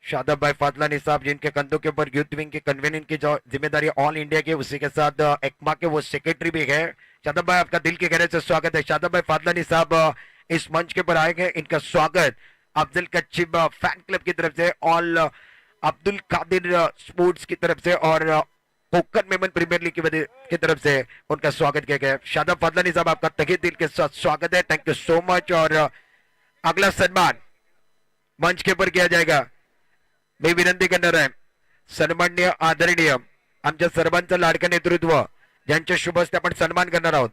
Speaker 1: शादाब भाई फादलानी साहब जिनके कंधों के ऊपर यूथ विंग के कन्वीनिंग की जो जिम्मेदारी ऑल इंडिया की, उसी के साथ एकमा के वो सेक्रेटरी भी है. शादाब भाई आपका दिल के गहरे से स्वागत है. शादाब भाई फादलानी साहब इस मंच के ऊपर आएंगे. इनका स्वागत अफजल कच्ची फैन क्लब की तरफ से, ऑल अब्दुल कादिर स्पोर्ट्स की तरफ से और कोकन मेमन प्रीमियर लीग की तरफ से उनका स्वागत किया गया. शादाब फादलानी साहब आपका तहे दिल के साथ स्वागत है. Thank you so much. और अगला सम्मान मंच के ऊपर किया जाएगा. मी विनंती करणार आहे सन्माननीय आदरणीय आमच्या सर्वांचं लाडकं नेतृत्व ज्यांच्या शुभ हस्ते आपण सन्मान करणार आहोत.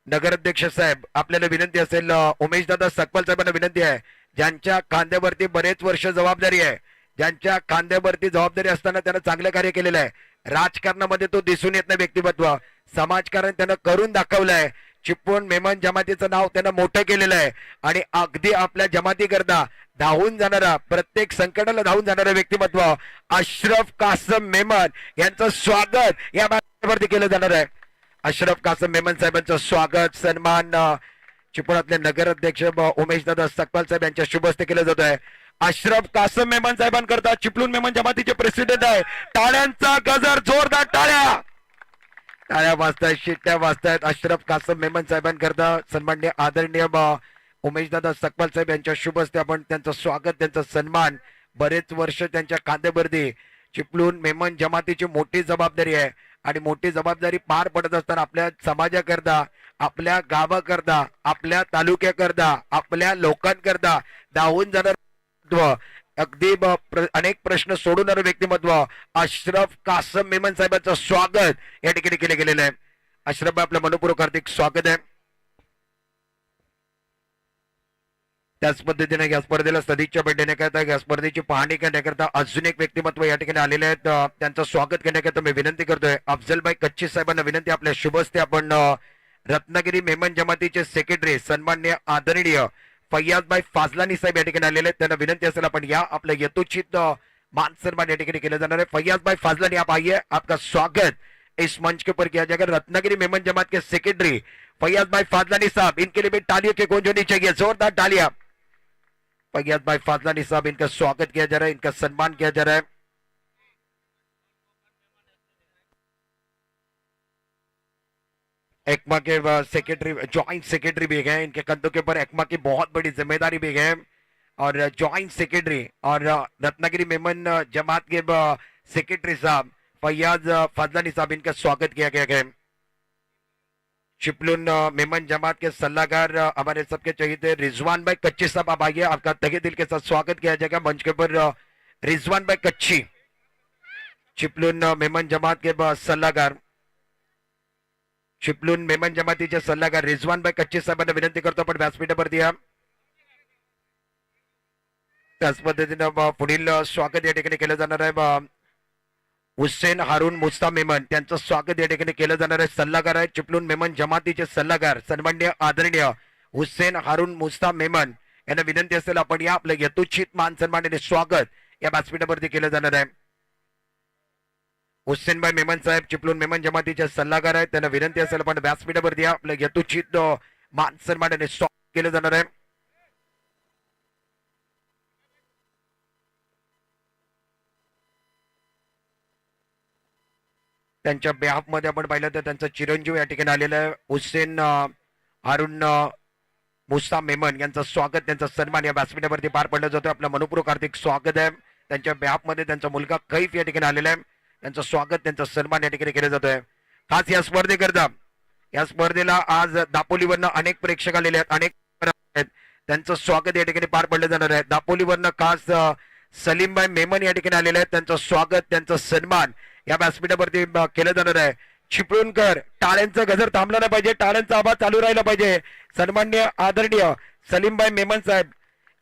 Speaker 1: नगराध्यक्ष साहेब आपल्याला विनंती असेल, उमेश दादा सकपाल साहेबांना विनंती आहे, ज्यांच्या खांद्यावरती बरेच वर्ष जबाबदारी आहे, ज्यांच्या खांद्यावरती जबाबदारी असताना त्यानं चांगलं कार्य केलेलं आहे. राजकारणामध्ये तो दिसून येत नाही व्यक्तिमत्व, समाजकारण त्यानं करून दाखवलंय. चिपळूण मेमन जमातीचं नाव त्यानं मोठं केलेलं आहे आणि अगदी आपल्या जमातीकरता धावून जाणारा, प्रत्येक संकटाला धावून जाणारा व्यक्तिमत्व अशरफ कासम मेमन यांचं स्वागत या वरती केलं जाणार आहे. अशरफ कासम मेमन साहेबांचं स्वागत सन्मान चिपळूणातले नगर अध्यक्ष उमेश दादा सकपाल साहेब यांच्या शुभ हस्ते केलं जात आहे. अशरफ कासम मेमन साहेबांकरता चिपळूण मेमन जमातीचे प्रेसिडेंट आहे. टाळ्यांचा गजर, जोरदार टाळ्या टाळ्या वाजतायत, शिट्ट्या वाजतायत. अशरफ कासम मेमन साहेबांकरता सन्माननीय आदरणीय उमेशदादा सकपाल साहेब यांच्या शुभ हस्ते आपण त्यांचं स्वागत, त्यांचा सन्मान. बरेच वर्ष त्यांच्या खांद्यावरती चिपळूण मेमन जमातीची मोठी जबाबदारी आहे आणि मोठी जबाबदारी पार पडत असताना आपल्या समाजाकरता, आपल्या गावाकरता, आपल्या तालुक्याकरता, आपल्या लोकांकरता धावून जाणार अगदी अनेक प्रश्न सोडवणारं व्यक्तिमत्व अशरफ कासम मेमन साहेबांचं स्वागत या ठिकाणी केले गेलेलं आहे. अशरफ भाई आपलं मनपूर्वक हार्दिक स्वागत आहे. त्याच पद्धतीने या स्पर्धेला सदिच्छा भेट देण्याकरता, या स्पर्धेची पाहणी करण्याकरता अजून एक व्यक्तिमत्व या ठिकाणी आलेले आहेत. त्यांचं स्वागत करण्याकरता मी विनंती करतोय अफजलभाई कच्ची साहेबांना विनंती, आपल्या शुभ हस्ते आपण रत्नागिरी मेमन जमातीचे सेक्रेटरी सन्माननीय आदरणीय फैयाजभाई फाजलानी साहेब या ठिकाणी आलेले आहेत. त्यांना विनंती असेल आपण या आपल्या यथोचित मान सन्मान या ठिकाणी केलं जाणार आहे. फैयाजभाई फाजलानी आप आइए, आपका स्वागत इस मंच के ऊपर किया जाएगा. रत्नागिरी मेमन जमात के सेक्रेटरी फैयाजभाई फाजलानी साहब, इनके लिए भी तालियों की गूंज होनी चाहिए, जोरदार तालियां. फैयाजभाई फाजलानी साहब, इनका स्वागत किया जा रहा है, इनका सम्मान किया जा रहा है. एकमा के सेक्रेटरी, ज्वाइंट सेक्रेटरी भी हैं, इनके कंधों के ऊपर एकमा की बहुत बड़ी जिम्मेदारी भी है. और ज्वाइंट सेक्रेटरी और रत्नागिरी मेमन जमात के सेक्रेटरी साहब फैयाज फाजलानी साहब, इनका स्वागत किया गया है. चिपळूण मेमन जमात के सलाहकार हमारे सबके चाहिए रिजवान भाई कच्ची साहब, आप आइए, आपका तहे दिल के साथ स्वागत किया जाएगा मंच के ऊपर. रिजवान भाई कच्ची चिपळूण मेमन जमात के सल्लागार, चिपळूण मेमन जमातीचे सल्लागार रिजवान भाई कच्ची साहेबांना विनंती करतो आपण व्यासपीठावरती या. त्याच पद्धतीनं पुढील स्वागत या ठिकाणी केलं जाणार आहे हुसेन हारून मुस्ता मेमन त्यांचं स्वागत या ठिकाणी केलं जाणार आहे. सल्लागार आहे चिपळूण मेमन जमातीचे सल्लागार सन्माननीय आदरणीय हुसेन हारून मुस्ता मेमन यांना विनंती असेल आपण या आपलं यथोचित मान सन्मानाने स्वागत या व्यासपीठावरती केलं जाणार आहे. हुसेनभाई मेमन साहेब चिपळूण मेमन जमातीचे सल्लागार आहेत त्यांना विनंती असेल आपण व्यासपीठावरती या आपलं यथोचित मान सन्मानाने स्वागत केलं जाणार आहे. त्यांच्या बेहाफ मध्ये आपण पाहिलं तर त्यांचा चिरंजीव या ठिकाणी आलेला आहे हुसेन हारून मुस्ता मेमन यांचं स्वागत त्यांचा सन्मान या व्यासपीठावरती पार पडला जातो. आपलं मनपूर्वक हार्दिक स्वागत आहे. त्यांच्या बेहाफ मध्ये त्यांचा मुलगा कैफ या ठिकाणी आलेला आहे. त्यांचं स्वागत त्यांचा सन्मान या ठिकाणी केला जातोय. खास या स्पर्धेकरता या स्पर्धेला आज दापोलीवरनं अनेक प्रेक्षक आलेले आहेत अनेक त्यांचं स्वागत या ठिकाणी पार पडलं जाणार आहे. दापोलीवरनं खास सलीमभाई मेमन या ठिकाणी आलेले आहेत त्यांचं स्वागत त्यांचा सन्मान या व्यासपीठावरती केलं जाणार आहे. चिपळूणकर टाळ्यांचा गजर थांबला नाही पाहिजे टाळ्यांचा आवाज चालू राहिला पाहिजे. सन्माननीय आदरणीय सलीमभाई मेमन साहेब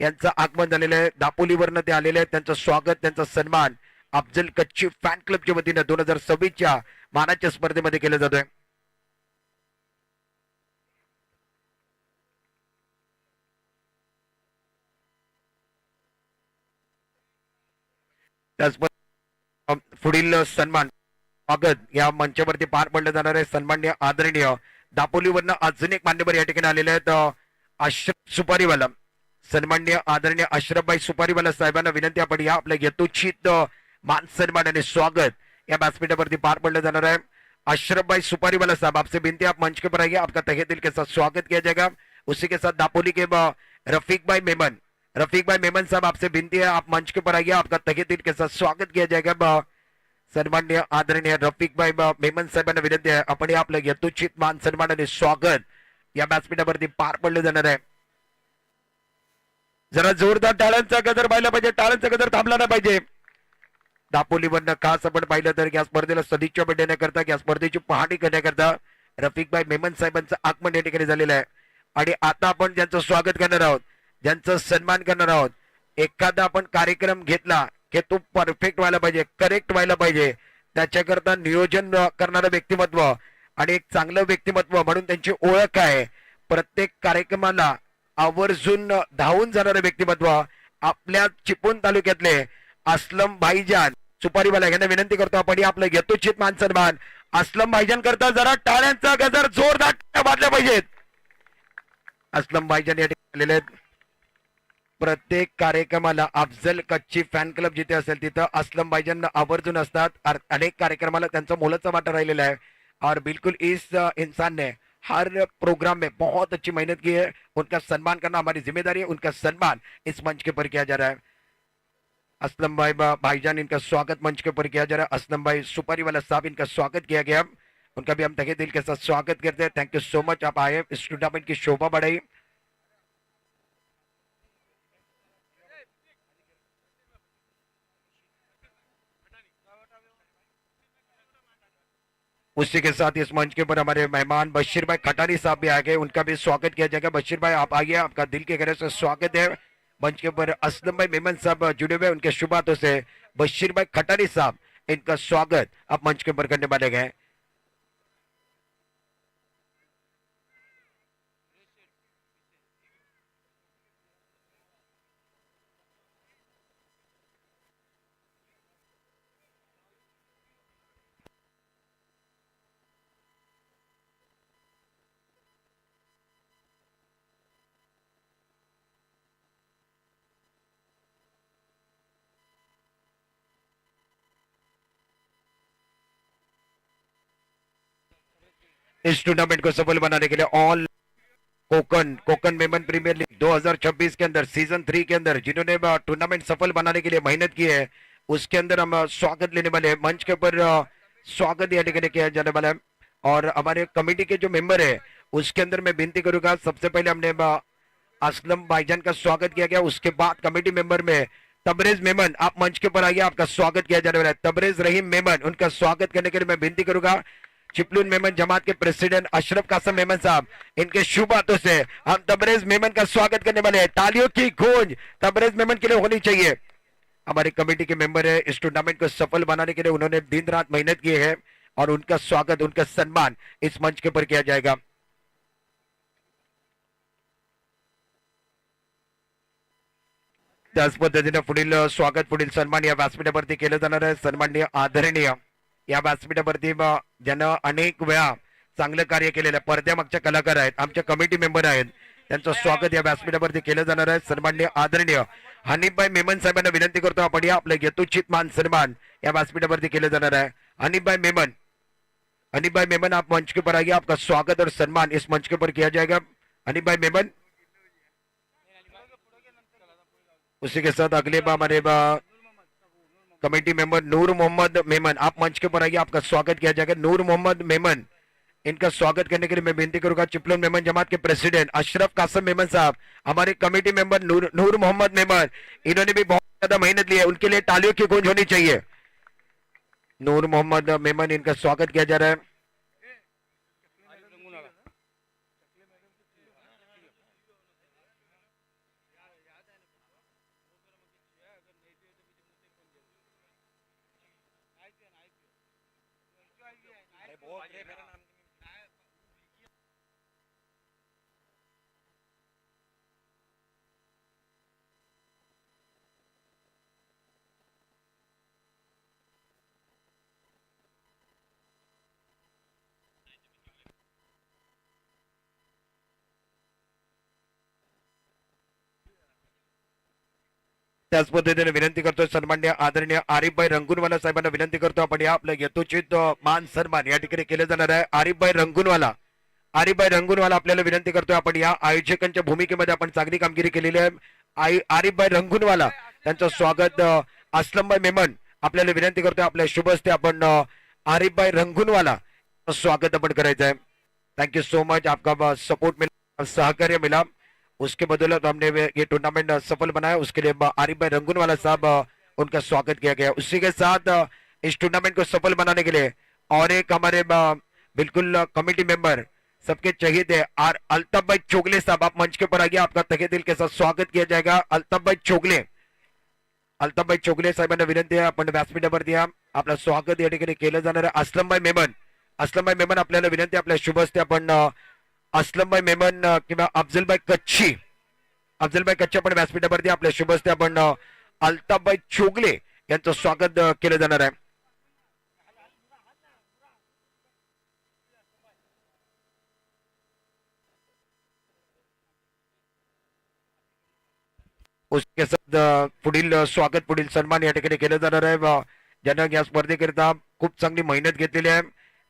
Speaker 1: यांचं आगमन झालेलं आहे. दापोलीवरनं ते आलेले आहेत त्यांचं स्वागत त्यांचा सन्मान अफजल कच्ची फॅन क्लबच्या वतीनं 2026च्या मानाच्या स्पर्धेमध्ये केलं जातोय. पुढील सन्मान स्वागत या मंचावरती पार पडलं जाणार आहे. सन्माननीय आदरणीय दापोलीवरनं अजून एक मान्यवर या ठिकाणी आलेले आहेत अशरफ सुपारीवाला सन्माननीय आदरणीय अशरफभाई सुपारीवाला साहेबांना विनंती आपण या आपल्या यथोचित मान सन्मानाने स्वागत या व्यासपीठावरती पार पडलं जाणार है. अशरफ भाई सुपारी वाला साहब आपसे विनती आप मंच के पर आइए आपका तहे दिल के साथ स्वागत किया जाएगा. उसी के साथ दापोली के रफीक भाई मेमन साहब आपसे विनती है आप मंच के पर आइए आपका तहे दिल के साथ स्वागत किया जाएगा. सन्माननीय आदरणीय रफीक भाई मेमन साहेबांना विनंती आहे आपण या आपलं यथोचित मान सन्मानाने स्वागत या व्यासपीठावरती पार पडलं जाणार आहे. जरा जोरदार टाळ्यांचा गजर पाहिला पाहिजे टाळ्यांचा गजर थांबला नाही पाहिजे. दापोलीवरनं खास आपण पाहिलं तर या स्पर्धेला सदिच्छा भेटण्याकरता या स्पर्धेची पाहणी करण्याकरता रफीकभाई मेमन साहेबांचं आगमन या ठिकाणी झालेलं आहे. आणि आता आपण ज्यांचं स्वागत करणार आहोत ज्यांचं सन्मान करणार आहोत एखादा आपण कार्यक्रम घेतला की तो परफेक्ट व्हायला पाहिजे करेक्ट व्हायला पाहिजे त्याच्याकरता नियोजन करणारं व्यक्तिमत्व आणि एक चांगलं व्यक्तिमत्व म्हणून त्यांची ओळख आहे. प्रत्येक कार्यक्रमाला आवर्जून धावून जाणारं व्यक्तिमत्व आपल्या चिपळूण तालुक्यातले असलम भाईजान सुपारीवाला यांना विनंती करतो आपण आपलं यथोचित मान सन्मान असलम भाईजान करता जरा टाळ्यांचा गजर जोरदार वाजल्या पाहिजेत. असलम भाईजान या ठिकाणी आलेले आहेत. प्रत्येक कार्यक्रमाला अफजल कच्ची फॅन क्लब जिथे असेल तिथं असलम भाईजान आवर्जून असतात. अनेक कार्यक्रमाला त्यांचा मोलाचा वाटा राहिलेला है और बिल्कुल इस इंसान ने हर प्रोग्राम में बहुत अच्छी मेहनत की है. उनका सम्मान करना हमारी जिम्मेदारी है. उनका सम्मान इस मंच के ऊपर किया जा रहा है. असलम भाई भाईजान इनका स्वागत मंच के ऊपर किया जा रहा है. असलम भाई सुपारी वाला साहब इनका स्वागत किया गया. उनका भी हम तहे दिल के साथ स्वागत करते हैं. थैंक यू सो मच आप आए इस टूर्नामेंट की शोभा बढ़ाई. उसी के साथ इस मंच के ऊपर हमारे मेहमान बशीर भाई खटारी साहब भी आ गए उनका भी स्वागत किया जाएगा. बशीर भाई आप आइए आपका दिल के गहरे से स्वागत है. मंच के ऊपर असलम भाई मेमन साहब जुड़े हुए उनके शुभ हाथों से बशीर भाई खटारी साहब इनका स्वागत अब मंच के ऊपर करने वाले गए. इस टूर्नामेंट को सफल बनाने के लिए all Konkan Memon premier league 2026 के अंदर सीजन 3 के अंदर जिन्होंने टूर्नामेंट सफल बनाने के लिए मेहनत की है उसके अंदर हम स्वागत लेने वाले हैं. मंच के ऊपर स्वागत या ठिकाणी किया जाने वाला है. और हमारे कमेटी के जो मेंबर है उसके अंदर मैं विनती करूंगा सबसे पहले हमने असलम भाईजान का स्वागत किया गया. उसके बाद कमेटी मेंबर में तबरेज मेमन आप मंच के ऊपर आइए आपका स्वागत किया जाने वाला है. तबरेज रहीम मेमन उनका स्वागत करने के लिए मैं विनती करूंगा. चिपलून मेमन जमात के प्रेसिडेंट अशरफ कासम मेमन साहब, इनके शुभ हाथों से हम तबरेज मेमन का स्वागत करने वाले हैं। तालियों की गूंज तबरेज मेमन के लिए होनी चाहिए। हमारी कमेटी के मेंबर है, इस टूर्नामेंट को सफल बनाने के लिए उन्होंने दिन रात मेहनत की है और उनका स्वागत, उनका सम्मान इस मंच के ऊपर किया जाएगा। त्याच पद्धतीने पुढील स्वागत, पुढील सन्मान या व्यासपीठावरती केलं जाणार आहे। सन्माननीय आदरणीय या व्यासपीठावरती ज्यांना अनेक वेळा चांगलं कार्य केलेलं पडद्यामागच्या कलाकार आहेत, आमच्या कमिटी मेंबर आहेत, त्यांचं स्वागत या व्यासपीठावरती केलं जाणार आहे। सन्माननीय आदरणीय हनीफभाई मेमन साहेबांना विनंती करतो आपण या आपले यथोचित मान सन्मान या व्यासपीठावरती केलं जाणार आहे। हनीफभाई मेमन, हनीफभाई मेमन आप मंच के ऊपर आइए, आपका स्वागत और सम्मान इस मंच के ऊपर किया जाएगा। हनीफभाई मेमन, उसी के साथ अगले हमारे कमेटी मेंबर नूर मोहम्मद मेमन, आप मंच के ऊपर आइए, आपका स्वागत किया जाएगा। नूर मोहम्मद मेमन, इनका स्वागत करने के लिए मैं विनती करूंगा चिपलून मेमन जमात के प्रेसिडेंट अशरफ कासम मेमन साहब, हमारे कमेटी मेंबर नूर मोहम्मद मेमन, इन्होंने भी बहुत ज्यादा मेहनत ली है, उनके लिए तालियों की गूंज होनी चाहिए। नूर मोहम्मद मेमन, इनका स्वागत किया जा रहा है। त्याच पद्धतीने विनंती करतो सन्माननीय आदरणीय आरिफभाई रंगूनवाला साहेबांना विनंती करतो आपण या आपलं यथोचित मान सन्मान या ठिकाणी केले जाणार आहे। आरिफभाई रंगूनवाला, आरिफभाई रंगूनवाला आपल्याला विनंती करतोय आपण या आयोजकांच्या भूमिकेमध्ये आपण चांगली कामगिरी केलेली आहे। आरिफभाई रंगूनवाला, त्यांचं स्वागत। असलमभाई मेमन, आपल्याला विनंती करतोय आपल्या शुभ हस्ते आपण आरिफभाई रंगूनवाला स्वागत आपण करायचं आहे। थैंक यू सो मच, आपका सपोर्ट मिला, सहकार्य मिला, उसके बदौलत हमने ये टूर्नामेंट सफल बनाया। उसके लिए आरिफ भाई रंगूनवाला साहब, उनका स्वागत किया गया। उसी के साथ इस टूर्नामेंट को सफल बनाने के लिए और एक हमारे बिल्कुल कमेटी मेंबर सबके चहेते अल्ताफ भाई चोगले साहब, आप मंच के ऊपर आइए, आपका तहे दिल के साथ स्वागत किया जाएगा। अल्ताफ भाई चोगले, अल्ताफ भाई चोगले साहेबांना विनंती आहे आपण व्यासपीठावर द्या, आपलं स्वागत या ठिकाणी केलं जाणार आहे। असलम भाई मेमन, असलम भाई मेमन, आपल्याला विनंती आपल्या शुभ हस्ते आपण असलमभाई मेमन किंवा अफजलभाई कच्ची, अफजलभाई कच्ची आपण व्यासपीठावरती आपल्या शुभ हस्ते आपण अल्ताफभाई चोगले यांचं स्वागत केलं जाणार आहे। उसके साथ पुढील स्वागत, पुढील सन्मान या ठिकाणी केलं जाणार आहे। ज्यांना या स्पर्धेकरिता खूप चांगली मेहनत घेतलेली आहे,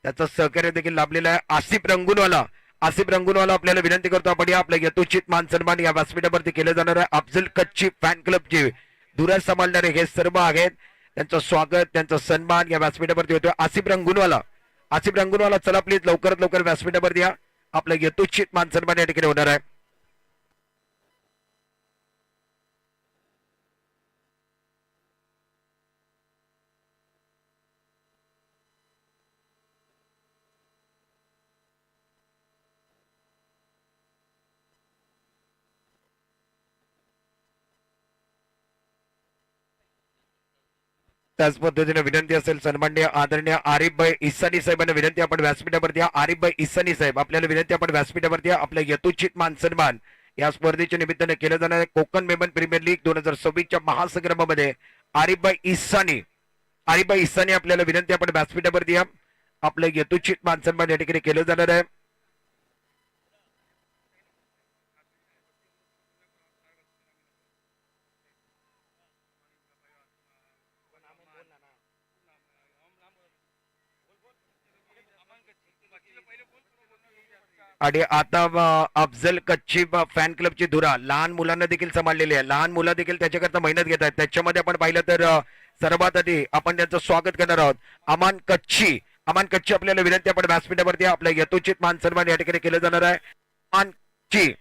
Speaker 1: त्याचं सहकार्य देखील लाभलेलं आहे। आसिफ रंगूनवाला, आसिफ रंगूनवाला, आपल्याला विनंती करतो आपण या आपल्या यथोचित मान सन्मान या व्यासपीठावरती केलं जाणार आहे। अफजल कच्ची फॅन क्लबचे धुरा सांभाळणारे हे सर्व आहेत, त्यांचं स्वागत, त्यांचा सन्मान या व्यासपीठावरती होतोय। आसिफ रंगूनवाला, आसिफ रंगूनवाला, चला प्लीज लवकरात लवकर व्यासपीठावरती या, आपलं यथोचित मान सन्मान या ठिकाणी होणार आहे। त्याच पद्धतीने विनंती असेल सन्माननीय आदरणीय आरिफभाई इसानी साहेबांना विनंती, आपण व्यासपीठावरती आरिफभाई इसानी साहेब, आपल्याला विनंती आपण व्यासपीठावरती आपल्या यथोचित मान सन्मान या स्पर्धेच्या निमित्ताने केलं जाणार आहे। कोकण मेमन प्रीमियर लीग 2026च्या महासंग्रामामध्ये आरिफभाई इसानी, आरिफभाई इसानी, आपल्याला विनंती आपण व्यासपीठावरती आपलं यथोचित मान सन्मान या ठिकाणी केलं जाणार आहे। आणि आता अफजल कच्ची फॅन क्लबची धुरा लहान मुलांना देखील सांभाळलेली आहे, लहान मुलं देखील त्याच्याकरता मेहनत घेत आहेत। त्याच्यामध्ये आपण पाहिलं तर सर्वात आधी आपण त्यांचं स्वागत करणार आहोत अमान कच्ची, अमान कच्ची, आपल्याला विनंती आपण व्यासपीठावरती आपल्या यथोचित मान सन्मान या ठिकाणी केलं जाणार आहे। अमान कच्ची,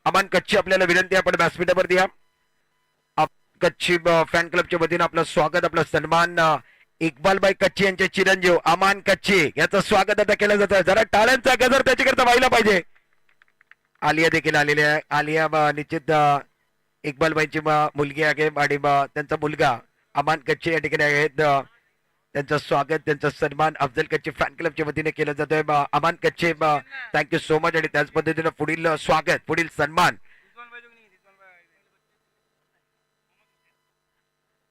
Speaker 1: अमान कच्ची, आपल्याला विनंती आपण व्यासपीठावरती कच्ची फॅन क्लबच्या वतीने आपलं स्वागत, आपलं सन्मान इक्बालबाई कच्ची यांचे चिरंजीव अमान कच्ची याचं स्वागत आता केलं जातं. जरा टाळ्यांचा गजर त्याच्याकरता व्हायला पाहिजे. आलिया देखील आलेली आहे. आलिया निश्चित इक्बालबाईंची मुलगी आहे आणि त्यांचा मुलगा अमान कच्ची या ठिकाणी आहेत. त्यांचं स्वागत त्यांचा सन्मान अफजल कच्ची फॅन क्लबच्या वतीने केलं जातोय. अमान कच्चे थँक्यू सो मच. आणि त्याच पद्धतीने पुढील स्वागत पुढील सन्मान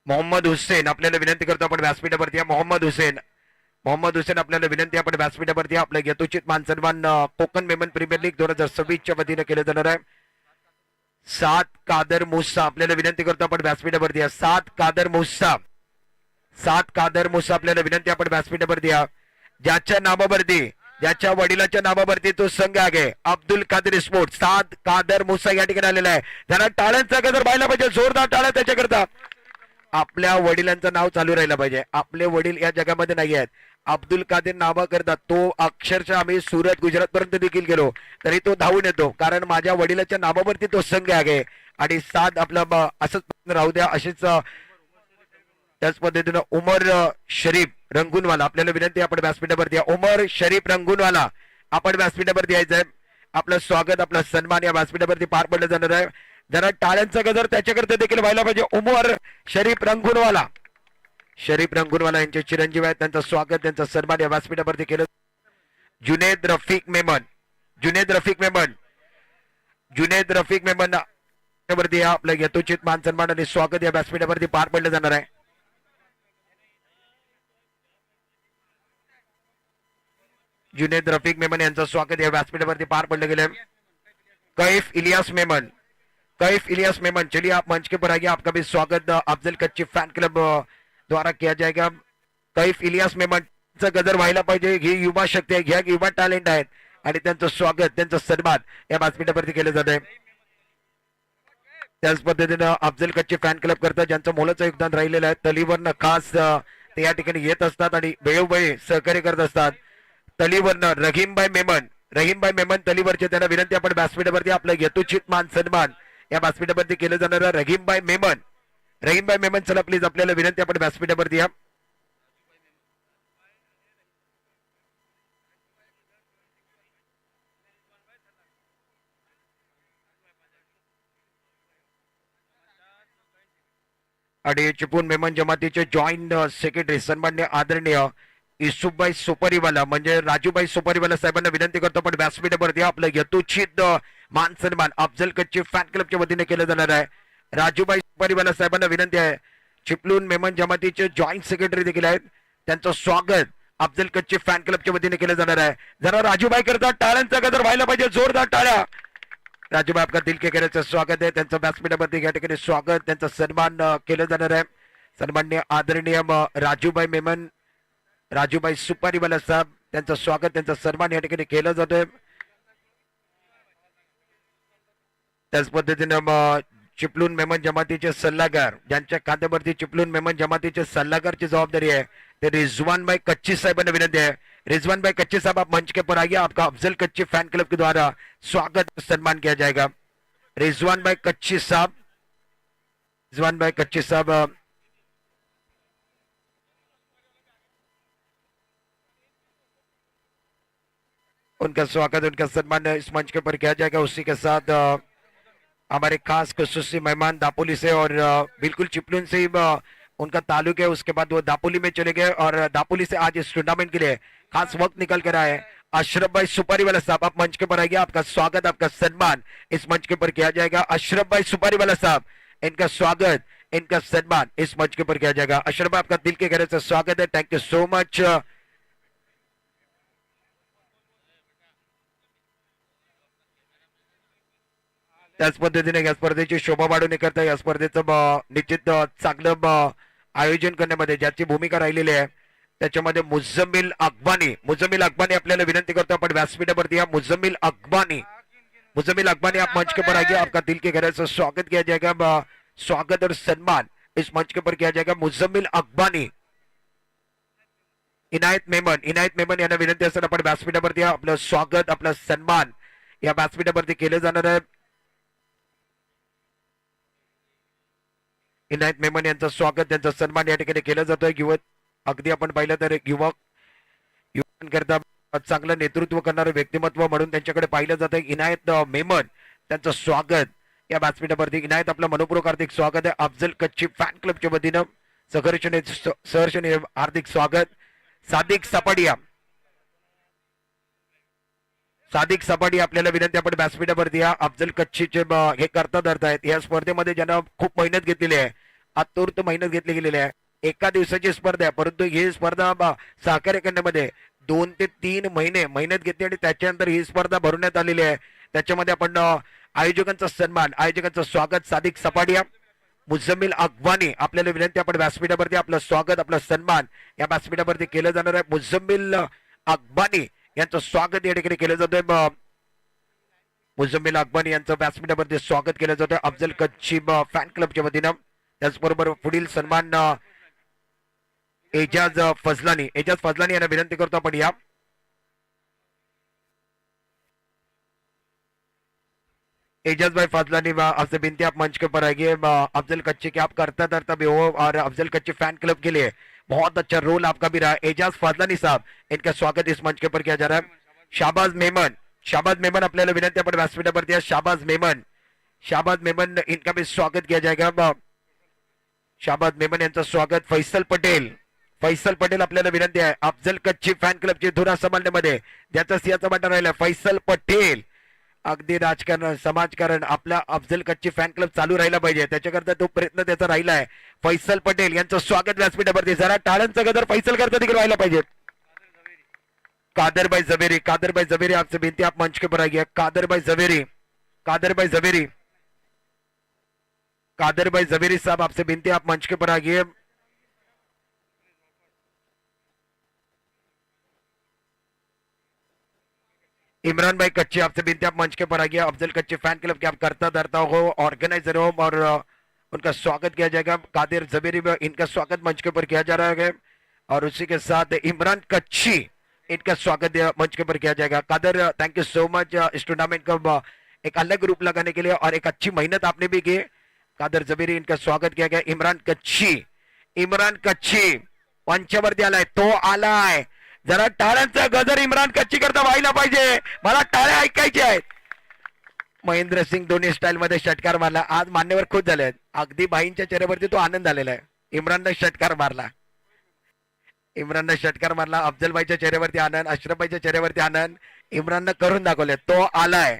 Speaker 1: मोहम्मद हुसेन आपल्याला विनंती करतो आपण व्यासपीठावरती. मोहम्मद हुसेन आपल्याला विनंती आपण व्यासपीठावरती. आपलं यथोचित मान सन्मान कोकण मेमन प्रीमियर लीग 2026 च्या वतीने केलं जाणार आहे. सात कादर मुसा आपल्याला विनंती करतो आपण व्यासपीठावरती. सात कादर मुसा आपल्याला विनंती आपण व्यासपीठावरती. ज्याच्या नावावरती ज्याच्या वडिलाच्या नावावरती तो संघ आहे अब्दुल कादर स्पोर्ट सात कादर मुसा या ठिकाणी आलेला आहे. त्यांना टाळ्यांचा गजर व्हायला पाहिजे. जोरदार टाळ्या त्याच्याकरता. आपल्या वडिलांचं नाव चालू राहिलं पाहिजे. आपले वडील या जगामध्ये नाही आहेत. अब्दुल कादर नावा करता तो अक्षरशः आम्ही सुरत गुजरात पर्यंत देखील गेलो तरी तो धावून येतो. कारण माझ्या वडिलाच्या नावावरती तो संघ आहे. आणि सात आपला असंच राहू द्या. अशीच त्याच पद्धतीनं उमर शरीफ रंगूनवाला आपल्याला विनंती आपण व्यासपीठावरती. उमर शरीफ रंगूनवाला आपण व्यासपीठावरती यायचंय. आपलं स्वागत आपला सन्मान या व्यासपीठावरती पार पडलं जाणार आहे. जरा टाळ्यांचा गजर त्याच्याकरता देखील व्हायला पाहिजे. उमर शरीफ रंगूनवाला यांचे चिरंजीव आहेत. त्यांचं स्वागत त्यांचं सन्मान या व्यासपीठावरती केलं. जुनेद रफिक मेमन वरती आपलं यथोचित मान सन्मान आणि स्वागत या व्यासपीठावरती पार पडलं जाणार आहे. जुनेद रफिक मेमन यांचं स्वागत या व्यासपीठावरती पार पडलं गेलं. कैफ इलियास मेमन चलिए आप मंच के पर आइए. आपका भी स्वागत अफजल कच्ची फैन क्लब द्वारा किया जाएगा. कैफ इलियास मेमन गजर व्हायला पाहिजे. ही युवा शक्ती आहे. ह्या युवा टॅलेंट आहेत आणि त्यांचं स्वागत त्यांचं सन्मान या व्यासपीठावरती केलं जात आहे. त्याच पद्धतीनं अफजल कच्ची फॅन क्लब करता ज्यांचं मोलाचं योगदान राहिलेलं आहे. तलीवरनं खास ते या ठिकाणी येत असतात आणि वेळोवेळी सहकार्य करत असतात. तलीवरनं रहीमबाई मेमन तलीवरचे त्यांना विनंती आपण व्यासपीठावरती आपलं यथोचित मान सन्मान या व्यासपीठावरती केलं जाणार. रहीमबाई मेमन चला प्लीज आपल्याला विनंती आपण व्यासपीठावरती या. आणि चिपळूण मेमन जमातीचे जॉईंट सेक्रेटरी सन्मान्य आदरणीय युसुफभाई सुपारीवाला म्हणजे राजूभाई सुपारीवाला साहेबांना विनंती करतो आपण व्यासपीठावरती आपलं यथोचित मान सन्मान अफजल कच्ची फॅन क्लबच्या वतीने केलं जाणार आहे. राजूभाई सुपारीवाला साहेबांना विनंती आहे. चिपळूण मेमन जमातीचे जॉईंट सेक्रेटरी देखील आहेत. त्यांचं स्वागत अफजल कच्ची फॅन क्लबच्या वतीने केलं जाणार आहे. जरा राजूभाई करता टाळ्यांचा गजर व्हायला पाहिजे. जोरदार टाळ्या. राजूभाई आपका दिल के करायचं स्वागत आहे. त्यांचं व्यासपीठावरती या ठिकाणी स्वागत त्यांचा सन्मान केलं जाणार आहे. सन्मान्य आदरणीय राजूभाई सुपारीवाला साहेब त्यांचं स्वागत त्यांचं सन्मान या ठिकाणी केलं जातोय. त्याच पद्धतीनं चिपळूण मेमन जमातीचे सल्लागार ज्यांच्या खात्यावरती चिपळूण मेमन जमातीचे सल्लागारची जबाबदारी है ते रिजवान भाई कच्ची साहब विनंती है. रिजवान भाई कच्ची साहब आप मंच के पर आइए. आपका अफजल कच्ची फैन क्लब के द्वारा स्वागत सम्मान किया जाएगा. रिजवान भाई कच्ची साहब उनका स्वागत उनका सम्मान इस मंच के ऊपर किया जाएगा. उसी के साथ हमारे खास खसूसी मेहमान दापोली से और बिल्कुल चिपलून से ही उनका ताल्लुक है. उसके बाद वो दापोली में चले गए और दापोली से आज इस टूर्नामेंट के लिए खास वक्त निकल कर आए. अशरफ भाई सुपारी वाला साहब आप मंच के ऊपर आइए. आपका स्वागत आपका सम्मान इस मंच के ऊपर किया जाएगा. अशरफ भाई सुपारी वाला साहब इनका स्वागत इनका सम्मान इस मंच के ऊपर किया जाएगा. अशरफ भाई आपका दिल के गहरे से स्वागत है. Thank you so much. त्याच पद्धतीने या स्पर्धेची शोभा वाढवण्याकरता या स्पर्धेचं निश्चित चांगलं आयोजन करण्यामध्ये ज्याची भूमिका राहिलेली आहे त्याच्यामध्ये मुझम्मिल अकबानी आपल्याला विनंती करतो आपण व्यासपीठावरती. मुझम्मिल अकबानी आप मंच के ऊपर आइए. आपका दिल के गहरे से स्वागत किया जाएगा. स्वागत और सम्मान इस मंच के ऊपर किया जाएगा. मुझम्मिल अकबानी. इनायत मेमन यांना विनंती असेल आपण व्यासपीठावरती आपलं स्वागत आपलं सन्मान या व्यासपीठावरती केलं जाणार आहे. इनायत मेमन यांचं स्वागत त्यांचा सन्मान या ठिकाणी केलं जातोय. युवक अगदी आपण पाहिलं तर युवकांकरता चांगलं नेतृत्व करणारं व्यक्तिमत्व म्हणून त्यांच्याकडे पाहिलं जातं. इनायत मेमन त्यांचं स्वागत या व्यासपीठावरती. इनायत आपलं मनपूर्वक हार्दिक स्वागत आहे. अफजल कच्ची फॅन क्लबच्या वतीनं सहर्ष हार्दिक स्वागत. सादिक सपाटी आपल्याला विनंती, आपण व्यासपीठावरती या. अफजल कच्चीचे हे करता धरतायत. या स्पर्धेमध्ये ज्यांना खूप मेहनत घेतलेली आहे, आतुरत मेहनत घेतली गेलेली आहे. एका दिवसाची स्पर्धा आहे, परंतु ही स्पर्धा सहकार्य करण्यामध्ये 2 ते 3 महिने मेहनत घेतली आणि त्याच्यानंतर ही स्पर्धा भरवण्यात आलेली आहे. त्याच्यामध्ये आपण आयोजकांचा सन्मान, आयोजकांचं स्वागत. सादिक सपाडिया, मुझम्मिल अगवानी आपल्याला विनंती, आपण व्यासपीठावरती आपलं स्वागत, आपलं सन्मान या व्यासपीठावरती केलं जाणार आहे. मुझम्मिल अगवानी यांचं स्वागत या ठिकाणी केलं जातंय. मुझम्मिल अगवानी यांचं व्यासपीठावरती स्वागत केलं जातं अफजल कच्ची फॅन क्लबच्या वतीनं. त्याचबरोबर पुढील सन्मान एजाज फजलानी यांना विनंती करतो आपण या. एजाज भाई फजलानी आपसे विनती, आप मंच के ऊपर आइए. अफजल कच्ची के आप करता धरता भी हो और अफजल कच्ची फैन क्लब के लिए बहुत अच्छा रोल आपका भी रहा. एजाज फजलानी साहब, इनका स्वागत इस मंच के ऊपर किया जा रहा है. शाहबाज मेमन आपल्याला विनंती, आपण व्यासपीठावरती या. शाहबाज मेमन इनका भी स्वागत किया जाएगा. शाहबाज मेमन यांचं स्वागत. फैसल पटेल आपल्याला विनंती आहे. अफजल कच्ची फॅन क्लबची धुरा सांभाळण्यामध्ये ज्याचा सिंहाचा वाटा राहिला फैसल पटेल. अगदी राजकारण, समाजकारण आपला अफजल कच्ची फॅन क्लब चालू राहिला पाहिजे, त्याच्याकरता तो प्रयत्न त्याचा राहिला आहे. फैसल पटेल यांचं स्वागत व्यासपीठावरती. जरा टाळ्यांचा गजर फैसल करता देखील व्हायला पाहिजे. कादर भाई जवेरी आपसे विनती, आप मंच के ऊपर आइए. कादर भाई जवेरी साहब, आपसे विनती, आप मंच के ऊपर आइए. इमरान भाई कच्ची, आपसे विनती, आप मंच के ऊपर आइए. अफजल कच्ची फैन क्लब के आप करता धरता हो, ऑर्गेनाइजर हो, और उनका स्वागत किया जाएगा. कादिर जबेरी, इनका स्वागत मंच के ऊपर किया जा रहा है. और उसी के साथ इमरान कच्ची, इनका स्वागत मंच के ऊपर किया जाएगा. Kadar, thank you so much इस टूर्नामेंट का एक अलग ग्रुप लगाने के लिए, और एक अच्छी मेहनत आपने भी की. कादर जबेरी, इनका स्वागत किया गया. इमरान कच्ची मंचावरती आलाय, तो आलाय. जरा टाळ्यांचा गजर इम्रान कच्ची करता व्हायला पाहिजे. मला टाळ्या ऐकायच्या आहेत. महेंद्र सिंग धोनी स्टाईल मध्ये षटकार मारला. आज मान्यवर खुश झाले आहेत. अगदी बाईंच्या चेहऱ्यावरती तो आनंद आलेला आहे. इम्रानने षटकार मारला. अफजल भाईच्या चेहऱ्यावरती आनंद, अशरफ भाईच्या चेहऱ्यावरती आनंद. इम्रानने करून दाखवले, तो आलाय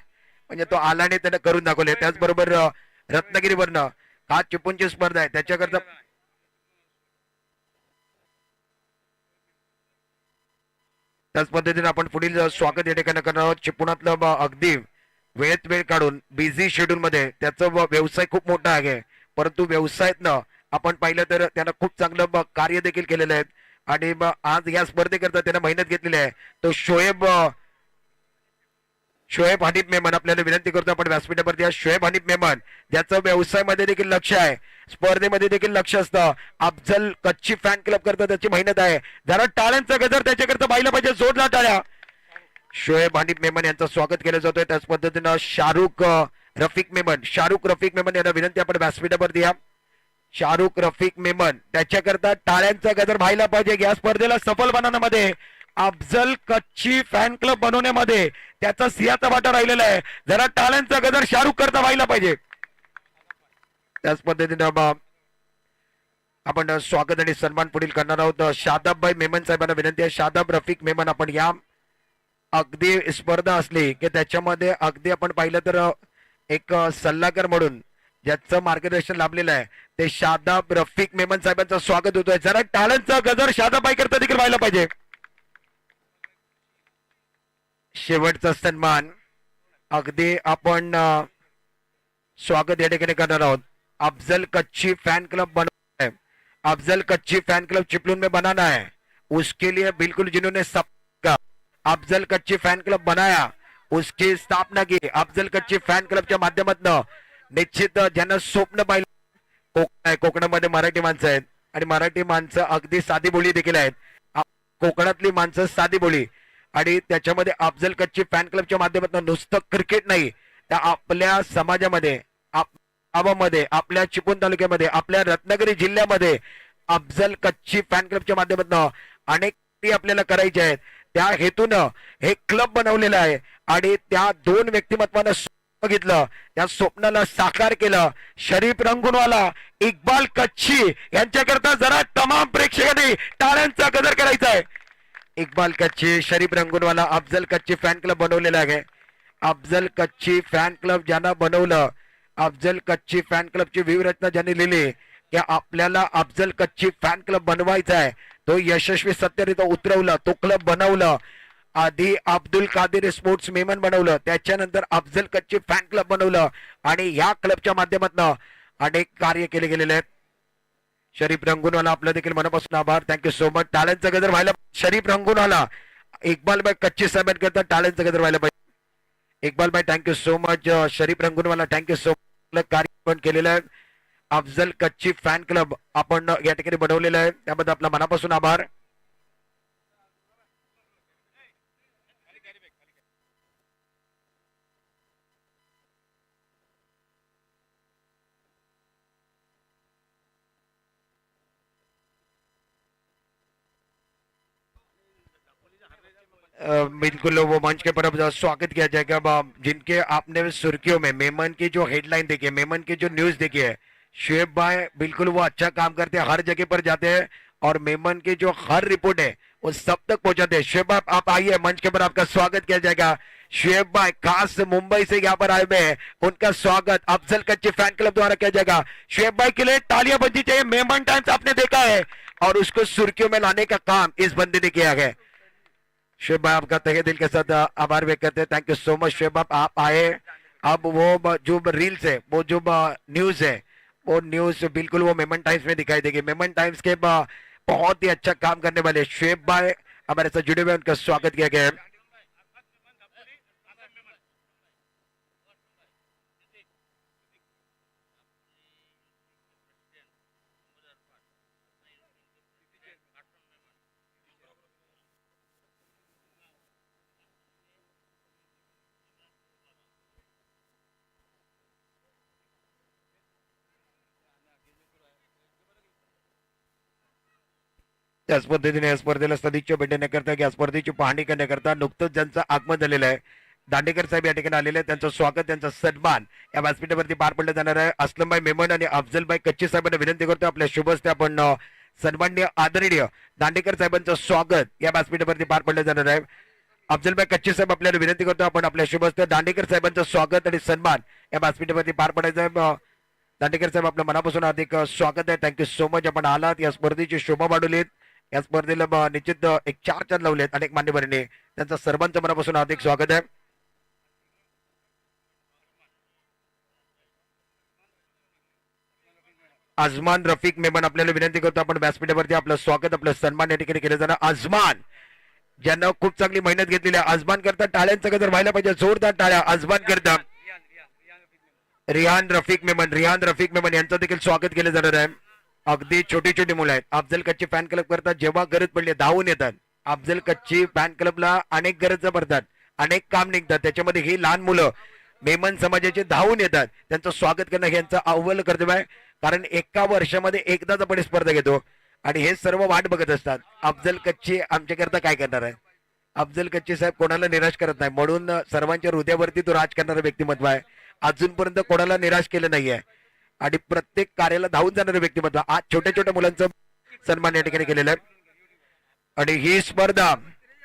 Speaker 1: म्हणजे तो आलाने त्याने करून दाखवले. त्याचबरोबर रत्नागिरीवरनं हा चिपळूणची स्पर्धा आहे, त्याच्याकरता त्याच पद्धतीने आपण पुढील स्वागत या ठिकाणी करणार आहोत. चिपळूणातलं अगदी वेळेत वेळ काढून बिझी शेड्यूल मध्ये त्याचा व्यवसाय खूप मोठा आहे, परंतु व्यवसायातनं आपण पाहिलं तर त्यांना खूप चांगलं कार्य देखील केलेलं आहे. आणि आज या स्पर्धेकरता त्याने मेहनत घेतलेली आहे. तो शोएब हनीफ मेमन आपल्याला विनंती करतो, आपण व्यासपीठावरती या. शोएब हनीफ मेमन, ज्याचं व्यवसायामध्ये देखील लक्ष आहे, स्पर्धेमध्ये देखील लक्ष असतं. अफजल कच्ची फॅन क्लब करता त्याची मेहनत आहे. जरा टाळ्यांचा गजर त्याच्याकरता पाहिलं पाहिजे. जोडला टाळ्या. शोएब हनीफ मेमन यांचं स्वागत केलं जातोय. त्याच पद्धतीनं शाहरुख रफिक मेमन यांना विनंती, आपण व्यासपीठावरती या. शाहरुख रफिक मेमन, त्याच्याकरता टाळ्यांचा गजर व्हायला पाहिजे. या स्पर्धेला सफल बनवण्यामध्ये, अफजल कच्ची फॅन क्लब बनवण्यामध्ये त्याचा सिंहाचा वाटा राहिलेला आहे. जरा टाळ्यांचा गजर शाहरुख करता व्हायला पाहिजे. त्याच पद्धतीनं आपण स्वागत आणि सन्मान पुढील करणार आहोत. शादाब भाई मेमन साहेबांना विनंती आहे. शादाब रफिक मेमन, आपण या. अगदी स्पर्धा असली की त्याच्यामध्ये अगदी आपण पाहिलं तर एक सल्लागार म्हणून ज्याचं मार्गदर्शन लाभलेलं आहे ते शादाब रफिक मेमन साहेबांचं स्वागत होतोय. जरा टाळ्यांचा गजर शादाब भाई करता देखील व्हायला पाहिजे. शेवटचा सन्मान अगदी आपण स्वागत या ठिकाणी करणार आहोत. Afzal Kachchi fan club banana है, अफजल कच्ची फैन क्लब चिपलून में बनाना है, उसके लिए बिल्कुल जिन्होंने अफजल कच्ची फैन क्लब बनाया, उसकी स्थापना की, अफजल कच्ची फैन क्लबच्या माध्यमातून निश्चित ज्यांना स्वप्न पाहिलं, कोकणामध्ये मराठी माणसं आहेत आणि मराठी माणसं अगदी साधी बोली देखील आहेत. कोकणातली माणसं साधी बोली, आणि त्याच्यामध्ये अफजल कच्ची फॅन क्लबच्या माध्यमातून नुसतं क्रिकेट नाही, त्या आपल्या समाजामध्ये, गावामध्ये, आपल्या चिपळूण तालुक्यामध्ये, आपल्या रत्नागिरी जिल्ह्यामध्ये अफजल कच्ची फॅन क्लबच्या माध्यमातून अनेक आपल्याला करायचे आहेत. त्या हेतूनं हे क्लब बनवलेलं आहे आणि त्या दोन व्यक्तिमत्वानं बघितलं, त्या स्वप्नाला साकार केलं. शरीफ रंगूनवाला, इक्बाल कच्ची यांच्याकरता जरा तमाम प्रेक्षकांनी टाळ्यांचा गजर करायचा आहे. इक्बाल कच्ची, शरीफ रंगूनवाला, अफजल कच्ची फॅन क्लब बनवलेला आहे. अफजल कच्ची फॅन क्लब ज्यांना बनवलं, अफजल कच्ची फॅन क्लबची व्यूहरचना ज्यांनी लिहिली की आपल्याला अफजल कच्ची फॅन क्लब बनवायचा आहे, तो यशस्वी सत्यारित्या उतरवला, तो क्लब बनवलं. आधी अब्दुल कादिर स्पोर्ट्स मेमन बनवलं, त्याच्यानंतर अफजल कच्ची फॅन क्लब बनवलं आणि या क्लबच्या माध्यमातून अनेक कार्य केले गेलेले आहेत. शरीफ रंगूनवाला आपलं देखील मनापासून आभार. Thank you so much. टाळ्यांचा गजर व्हायला. शरीफ रंगूनवाला, इक्बाल भाई कच्ची साहेबांकरता टाळ्यांचा गजर व्हायला पाहिजे. इक्बाल भाई thank you so much. Sharif Rangoonwala thank you so much. कार्य पण केलेलं आहे. अफजल कच्ची फॅन क्लब आपण या ठिकाणी बनवलेलं आहे, त्याबद्दल आपला मनापासून आभार. बिल्कुल वो मंच के पर स्वागत किया जाएगा जिनके आपने सुर्खियों में मेमन की जो हेडलाइन देखी है, मेमन की जो न्यूज देखी है. शुएब भाई बिल्कुल वो अच्छा काम करते हैं, हर जगह पर जाते हैं और मेमन की जो हर रिपोर्ट है वो सब तक पहुंचाते हैं. शुएब भाई आप आइए, मंच के पर आपका स्वागत किया जाएगा. शुएब भाई खास मुंबई से यहाँ पर आए हुए हैं, उनका स्वागत अफजल कच्ची फैन क्लब द्वारा किया जाएगा. शुएब भाई के लिए तालियां बजनी चाहिए. मेमन टाइम्स आपने देखा है और उसको सुर्खियों में लाने का काम इस बंदे ने किया है. शुएब भाई आपका तहे दिल के साथ आभार व्यक्त करते हैं. Thank you so much Shoaib भाई, आप आए. अब वो जो रील्स है, वो जो न्यूज है, वो न्यूज बिल्कुल वो मेमन टाइम्स में दिखाई देगी. मेमन टाइम्स के बहुत ही अच्छा काम करने वाले शुएब भाई हमारे साथ जुड़े हुए, उनका स्वागत किया गया है. त्याच पद्धतीने या स्पर्धेला सदिच्छा भेटण्याकरता, या स्पर्धेची पाहणी करण्याकरता नुकतंच ज्यांचं आगमन झालेलं आहे, दांडेकर साहेब या ठिकाणी आलेले आहेत. त्यांचं स्वागत, त्यांचा सन्मान या व्यासपीठावरती पार पडला जाणार आहे. असलमभाई मेमन आणि अफजलभाई कच्ची साहेबांना विनंती करतो आपल्या शुभ हस्ते आपण सन्माननीय आदरणीय दांडेकर साहेबांचं स्वागत या व्यासपीठावरती पार पडलं जाणार आहे. अफजलभाई कच्ची साहेब आपल्याला विनंती करतो आपण आपल्या शुभ हस्ते दांडेकर साहेबांचं स्वागत आणि सन्मान या व्यासपीठावरती पार पडायचं आहे. दांडेकर साहेब आपल्या मनापासून अधिक स्वागत आहे. Thank you so much. आपण आलात, या स्पर्धेची शोभा वाढवलीत, या स्पर्धेला निश्चित एक 4 चांद लावलेत अनेक मान्यवरांनी, त्यांचं सर्वांचं मनापासून हार्दिक स्वागत आहे. आजमान रफिक मेमन आपल्याला विनंती करतो आपण व्यासपीठावरती आपलं स्वागत, आपलं सन्मान या ठिकाणी केलं जाणार. आजमान ज्यांना खूप चांगली मेहनत घेतलेली आहे, आजमान करता टाळ्यांचा गजर व्हायला पाहिजे, जोरदार टाळ्या आजमान करता. रिहान रफिक मेमन, रिहान रफिक मेमन यांचं देखील स्वागत केलं जाणार आहे. अगदी छोटी छोटी मुलं आहेत. अफजल कच्ची फॅन क्लब करता जेव्हा गरज पडली धावून येतात. अफजल कच्ची फॅन क्लबला अनेक गरजा पडतात, अनेक काम निघतात, त्याच्यामध्ये ही लहान मुलं मेमन समाजाचे धावून येतात. त्यांचं स्वागत करणं हे यांचं अव्वल कर्तव्य आहे, कारण एका वर्षामध्ये एकदाच आपण स्पर्धा घेतो आणि हे सर्व वाट बघत असतात. अफजल कच्ची आमच्याकरता काय करणार आहे. अफजल कच्ची साहेब कोणाला निराश करत नाही, म्हणून सर्वांच्या हृदयावरती तो राज करणारा व्यक्तिमत्व आहे. अजूनपर्यंत कोणाला निराश केलं नाहीये आणि प्रत्येक कार्याला धावून जाणारे व्यक्तिमत्व. आज छोट्या छोट्या मुलांचं सन्मान या ठिकाणी केलेलं आहे. आणि ही स्पर्धा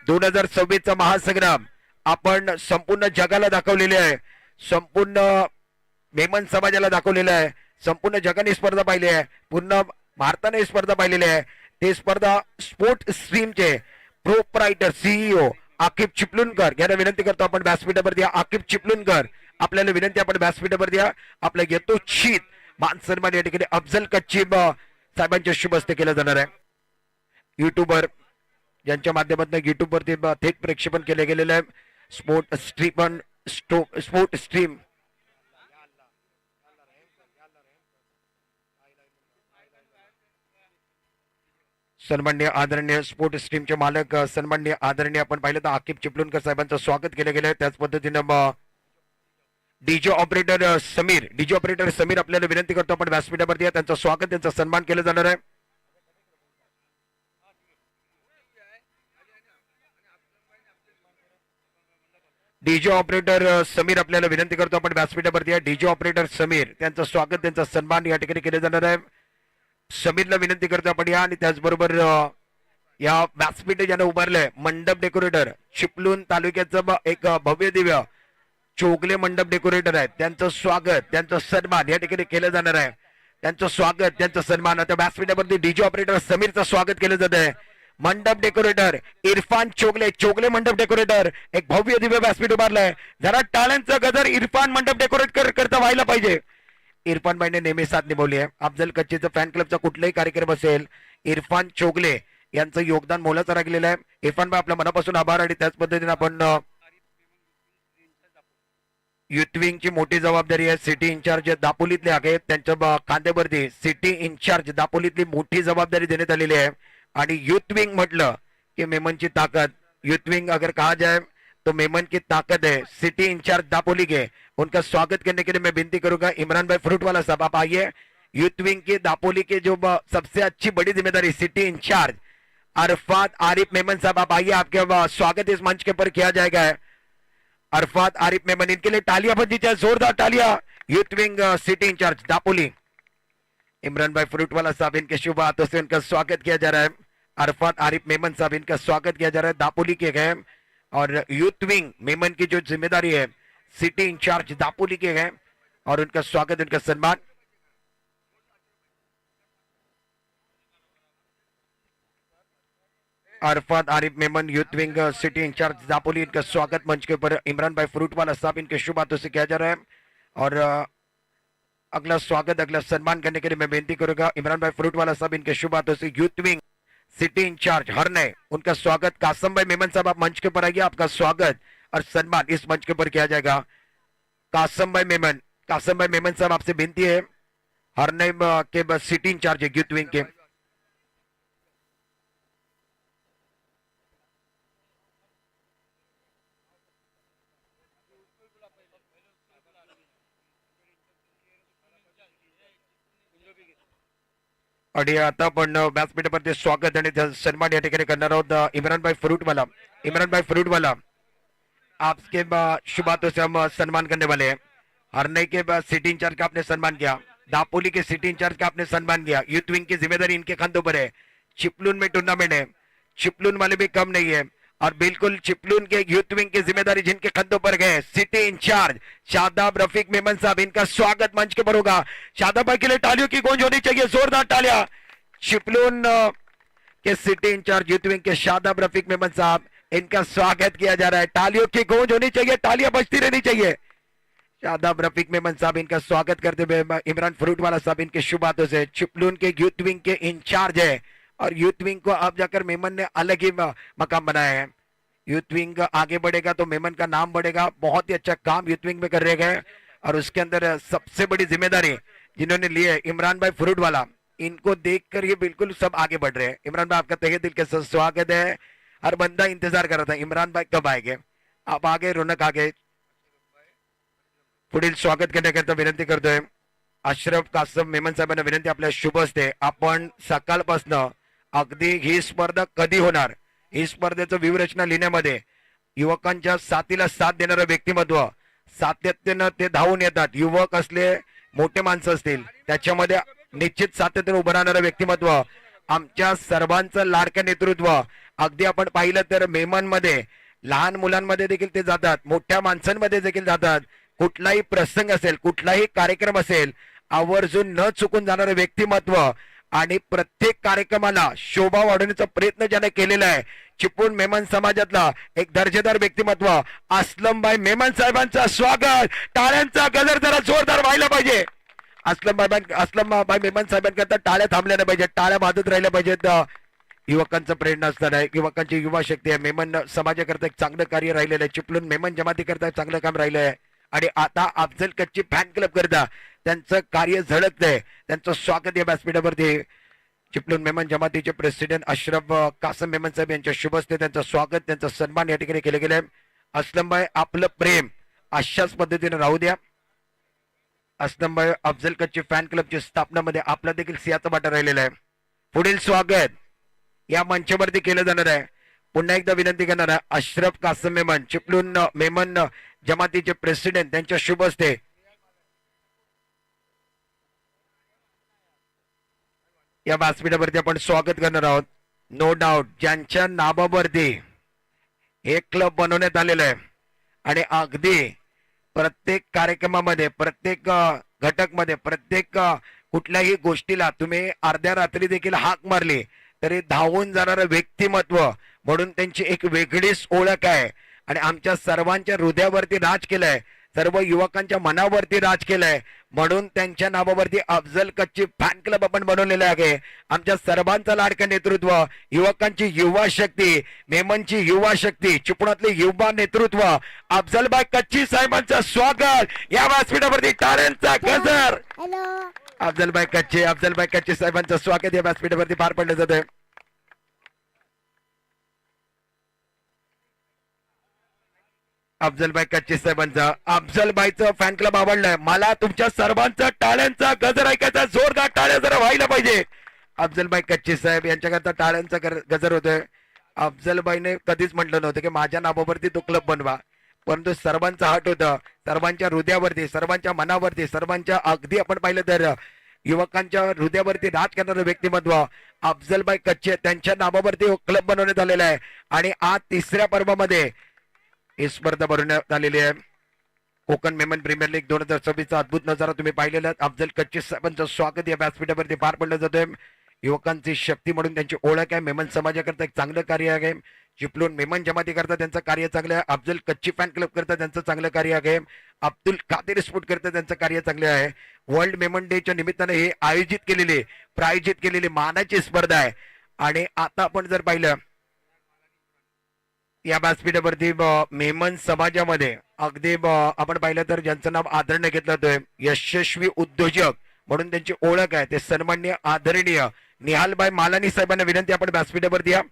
Speaker 1: 2026 चा महासंग्राम आपण संपूर्ण जगाला दाखवलेली आहे, संपूर्ण मेमन समाजाला दाखवलेलं आहे, संपूर्ण जगाने स्पर्धा पाहिली आहे, पूर्ण भारताने स्पर्धा पाहिलेली आहे. ते स्पर्धा स्पोर्ट स्ट्रीमचे प्रोप्रायटर सीईओ आकिब चिपळूणकर यांना विनंती करतो आपण व्यासपीठावरती. आकिब चिपळूणकर आपल्याला विनंती, आपण व्यासपीठावरती आपल्या यथोचित मान सन्मान या ठिकाणी अफजल कच्ची साहेबांच्या शुभ हस्ते केलं जाणार आहे. युट्यूबर ज्यांच्या माध्यमातून युट्यूबवरती थेट प्रक्षेपण केले गेलेलं आहे. स्पोर्ट स्ट्रीम सन्माननीय आदरणीय स्पोर्ट स्ट्रीमचे मालक सन्माननीय आदरणीय आपण पाहिलं तर आकिब चिपळूणकर साहेबांचं स्वागत केलं गेलं आहे. त्याच पद्धतीनं डीजे ऑपरेटर समीर आपल्याला विनंती करतो आपण व्यासपीठावरती त्यांचं स्वागत, त्यांचा सन्मान केलं जाणार आहे. डीजे ऑपरेटर समीर आपल्याला विनंती करतो आपण व्यासपीठावरती डीजे ऑपरेटर समीर त्यांचं स्वागत त्यांचा सन्मान या ठिकाणी केले जाणार आहे. समीरला विनंती करतो आपण या आणि त्याचबरोबर या व्यासपीठ ज्यानं उभारलंय मंडप डेकोरेटर चिपळूण तालुक्याचं एक भव्य दिव्य चोगले मंडप डेकोरेटर आहेत त्यांचं स्वागत त्यांचं सन्मान या ठिकाणी केलं जाणार आहे. त्यांचं स्वागत त्यांचं सन्मान आता व्यासपीठावरती डीजे ऑपरेटर समीरचं स्वागत केलं जात आहे. मंडप डेकोरेटर इरफान चोगले चोगले मंडप डेकोरेटर एक भव्य दिव्य व्यासपीठ उभारलंय. जरा टाळ्यांचा गजर इरफान मंडप डेकोरेट करता व्हायला पाहिजे. इरफान भाईने नेहमी साथ निभवली आहे. अफजल कच्चीचं फॅन क्लबचा कुठलाही कार्यक्रम असेल इरफान चोगले यांचं योगदान मोलाचं राहिलेलं आहे. इरफान भाई आपल्या मनापासून आभार आणि त्याच पद्धतीने आपण युथ विंगची मोठी जबाबदारी आहे. सिटी इन्चार्ज दापोलीतले आहेत त्यांच्या खांद्यावरती सिटी इन्चार्ज दापोलीतली मोठी जबाबदारी देण्यात आलेली आहे. आणि युथ विंग म्हटलं की मेमन की ताकत युथ विंग अगर कहा जाए तो मेमन की ताकत है. सिटी इंचार्ज दापोली के उनका स्वागत करने के लिए मैं विनती करूंगा इमरान भाई फ्रूट वाला साहब आप आइए. युथ विंग के दापोली के जो सबसे अच्छी बड़ी जिम्मेदारी सिटी इंचार्ज अरफात आरिफ मेमन साहब आप आइए. आपके स्वागत इस मंच के ऊपर किया जाएगा. अरफात आरिफ मेमन इनके लिए तालियां बजीजिए जोरदार तालियां. Youth wing city incharge Dapoli Imran भाई फ्रूट वाला साहब इनके शुभ हाथों से उनका स्वागत किया जा रहा है. अरफात आरिफ मेमन साहब इनका स्वागत किया जा रहा है दापोली के हैं और यूथ विंग मेमन की जो जिम्मेदारी है सिटी इंचार्ज दापोली के हैं और उनका स्वागत उनका सन्मान. Arafat Arif Memon youth wing city incharge Dapoli इनका स्वागत मंच के ऊपर इमरान भाई फ्रूट वाला साहब इनके शुभ हाथों से किया जा रहा है. और अगला स्वागत अगला सम्मान करने के लिए मैं बेनती करूंगा इमरान भाई फ्रूट वाला साहब इनके शुभ हाथों से यूथ विंग सिटी इंचार्ज हरने उनका स्वागत. कासम भाई मेमन साहब आप मंच के ऊपर आइए. आपका स्वागत और सम्मान इस मंच के ऊपर किया जाएगा. कासम भाई मेमन साहब आपसे बेनती है हरने के सिटी इंचार्ज है यूथ विंग के. आणि आता आपण व्यासपीठावरती स्वागत आणि सन्मान या ठिकाणी करणार आहोत इमरान भाई फ्रूट वाला आपके शुभ हाथों से हम सम्मान करने वाले हैं. हरने के सिटी इंचार्ज का आपने सम्मान किया. दापोली के सिटी इंचार्ज का आपने सम्मान किया. यूथ विंग की जिम्मेदारी इनके कंधों पर है. चिपलून में टूर्नामेंट है. चिपलून वाले भी कम नहीं है और बिल्कुल चिपलून के यूथ विंग की जिम्मेदारी जिनके कंधों पर गए सिटी इंचार्ज शादाब रफीक मेमन साहब इनका स्वागत मंच के पर होगा. शादाब भाई के लिए तालियों की गूंज होनी चाहिए. जोरदार तालियां. चिपलून के सिटी इंचार्ज यूथ विंग के शादाब रफीक मेमन साहब इनका स्वागत किया जा रहा है. तालियों की गूंज होनी चाहिए. तालियां बजती रहनी चाहिए. शादाब रफीक मेमन साहब इनका स्वागत करते हुए इमरान फ्रूट वाला साहब इनके शुभ हाथों से चिपलून के यूथ विंग के इंचार्ज है और यूथ विंग को अब जाकर मेमन ने अलग ही मकाम बनाया है. यूथ विंग आगे बढ़ेगा तो मेमन का नाम बढ़ेगा. बहुत ही अच्छा काम यूथ विंग में कर रहे गए और उसके अंदर सबसे बड़ी जिम्मेदारी जिन्होंने ली है इमरान भाई फ्रूट वाला. इनको देखकर ये बिल्कुल सब आगे बढ़ रहे हैं. इमरान भाई आपका तहे दिल के साथ स्वागत है. हर बंदा इंतजार कर रहा था इमरान भाई कब आएंगे. आप आगे रौनक आगे पुढील स्वागत करण्याकरता विनंती करतोय अशरफ कासम मेमन साहेबांना विनंती आपल्या शुभ असते. आपण सकाळपासून अगदी ही स्पर्धा कधी होणार ही स्पर्धेचं व्यूहरचना लिहिण्यामध्ये युवकांच्या साथीला साथ देणारं व्यक्तिमत्व सातत्यानं ते धावून येतात. युवक असले मोठे माणसं असतील त्याच्यामध्ये निश्चित सातत्याने उभं राहणारं व्यक्तिमत्व आमच्या सर्वांचं लाडकं नेतृत्व. अगदी आपण पाहिलं तर मेमनमध्ये लहान मुलांमध्ये देखील ते जातात. मोठ्या माणसांमध्ये देखील जातात. कुठलाही प्रसंग असेल कुठलाही कार्यक्रम असेल आवर्जून न चुकून जाणारं व्यक्तिमत्व आणि प्रत्येक कार्यक्रमाला शोभा वाढवण्याचा प्रयत्न ज्याने केलेला आहे चिपळूण मेमन समाजातला एक दर्जेदार व्यक्तिमत्व असलमभाई मेमन साहेबांचं स्वागत. टाळ्यांचा गजर जरा जोरदार व्हायला पाहिजे. असलमभाई मेमन साहेबांकरता टाळ्या थांबल्या नाही पाहिजेत. टाळ्या वाजत राहिल्या पाहिजेत. युवकांचं प्रेरणा असणार आहे. युवकांची युवा शक्ती आहे. मेमन समाजाकरता एक चांगलं कार्य राहिलेलं आहे. चिपळूण मेमन जमाती करता चांगलं काम राहिलं आहे आणि आता अफजल कच्ची फॅन क्लब करता त्यांचं कार्य झळकतंय. त्यांचं स्वागत या व्यासपीठावरती चिपळूण मेमन जमातीचे प्रेसिडेंट अशरफ कासम मेमन साहेब यांच्या शुभ हस्ते त्यांचं स्वागत त्यांचा सन्मान या ठिकाणी केले गेले. असलमभाई आपलं प्रेम अशाच पद्धतीने राहू द्या. असलमभाई अफजल कच्ची फॅन क्लबची स्थापनामध्ये आपला देखील सिंहाचा वाटा राहिलेला आहे. पुढील स्वागत या मंचावरती केलं जाणार आहे. पुन्हा एकदा विनंती करणार आहे, अशरफ कासम मेमन चिपळूण मेमन जमातीचे प्रेसिडेंट त्यांच्या शुभ हस्ते या व्यासपीठावरती आपण स्वागत करणार आहोत. नो डाऊट ज्यांच्या नावावरती हे क्लब बनवण्यात आलेलं आहे आणि अगदी प्रत्येक कार्यक्रमामध्ये प्रत्येक घटकमध्ये प्रत्येक कुठल्याही गोष्टीला तुम्ही अर्ध्या रात्री देखील हाक मारली तरी धावून जाणारं व्यक्तिमत्व म्हणून त्यांची एक वेगळीच ओळख आहे आणि आमच्या सर्वांच्या हृदयावरती राज केलंय, सर्व युवकांच्या मनावरती राज केलंय म्हणून त्यांच्या नावावरती अफजल कच्ची फॅन क्लब आपण बनवलेला आहे. आमच्या सर्वांचं लाडकं नेतृत्व, युवकांची युवा शक्ती, मेमनची युवा शक्ती, चिपळूणातले युवा नेतृत्व, अफजलबाई कच्ची साहेबांचं स्वागत या व्यासपीठावरती टाळ्यांचा गजर. अफजलबाई कच्ची साहेबांचं स्वागत या व्यासपीठावरती पार पडलं जातंय. अफजलबाई कच्ची साहेबांचा अफजलबाईचं फॅन क्लब आवडलंय. मला तुमच्या सर्वांचा टाळ्यांचा गजर ऐकायचा, जोरदार टाळ्या जरा व्हायला पाहिजे. अफजलबाई कच्ची साहेब यांच्याकरता टाळ्यांचा गजर होतोय. अफजलबाईने कधीच म्हटलं नव्हतं की माझ्या नावावरती तो क्लब बनवा, परंतु सर्वांचा हट होतं, सर्वांच्या हृदयावरती, सर्वांच्या मनावरती, सर्वांच्या अगदी आपण पाहिलं तर युवकांच्या हृदयावरती राज करणारं व्यक्तिमत्व अफजलबाई कच्चे त्यांच्या नावावरती क्लब बनवण्यात आलेला आहे. आणि आज तिसऱ्या पर्वामध्ये ही स्पर्धा भरवण्यात आलेली आहे. कोकण मेमन प्रीमियर लीग 2026 चा अद्भुत नजारा तुम्ही पाहिलेला आहे. अफजल कच्ची साहेबांचं स्वागत या व्यासपीठावरती पार पडलं जातंय. युवकांची शक्ती म्हणून त्यांची ओळख आहे. मेमन समाजाकरता एक चांगलं कार्य आहे. चिपळूण मेमन जमाती करता त्यांचं कार्य चांगलं आहे. अफजल कच्ची फॅन क्लब करता त्यांचं चांगलं कार्य आहे. अब्दुल कादिर स्पोर्ट करता त्यांचं कार्य चांगले आहे. वर्ल्ड मेमन डेच्या निमित्ताने हे प्रायोजित केलेली मानाची स्पर्धा आहे. आणि आता आपण जर पाहिलं या व्यासपीठावरती मेमन समाजामध्ये अगदी आपण पाहिलं तर ज्यांचं नाव आदरणीय घेतलं जातंय, यशस्वी उद्योजक म्हणून त्यांची ओळख आहे, ते सन्माननीय आदरणीय निहालबाई मालानी साहेबांना विनंती आपण व्यासपीठावरती या.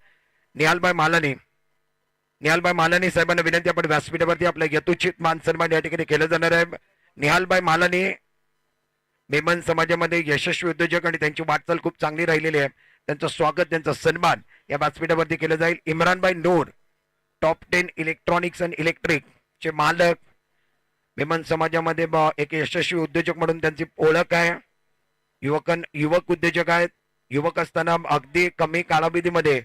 Speaker 1: निहालबाई मालानी साहेबांना विनंती आपण व्यासपीठावरती आपल्या यथोचित मान सन्मान या ठिकाणी केलं जाणार आहे. निहालबाई मालानी मेमन समाजामध्ये यशस्वी उद्योजक आणि त्यांची वाटचाल खूप चांगली राहिलेली आहे. त्यांचं स्वागत, त्यांचा सन्मान या व्यासपीठावरती केलं जाईल. इम्रानबाई Noor top 10 electronics and electric चे मालक, मेमन समाजामध्ये एक यशस्वी उद्योजक म्हणून त्यांची ओळख आहे. युवक उद्योजक आहेत. युवक असताना अगदी कमी कालावधीमध्ये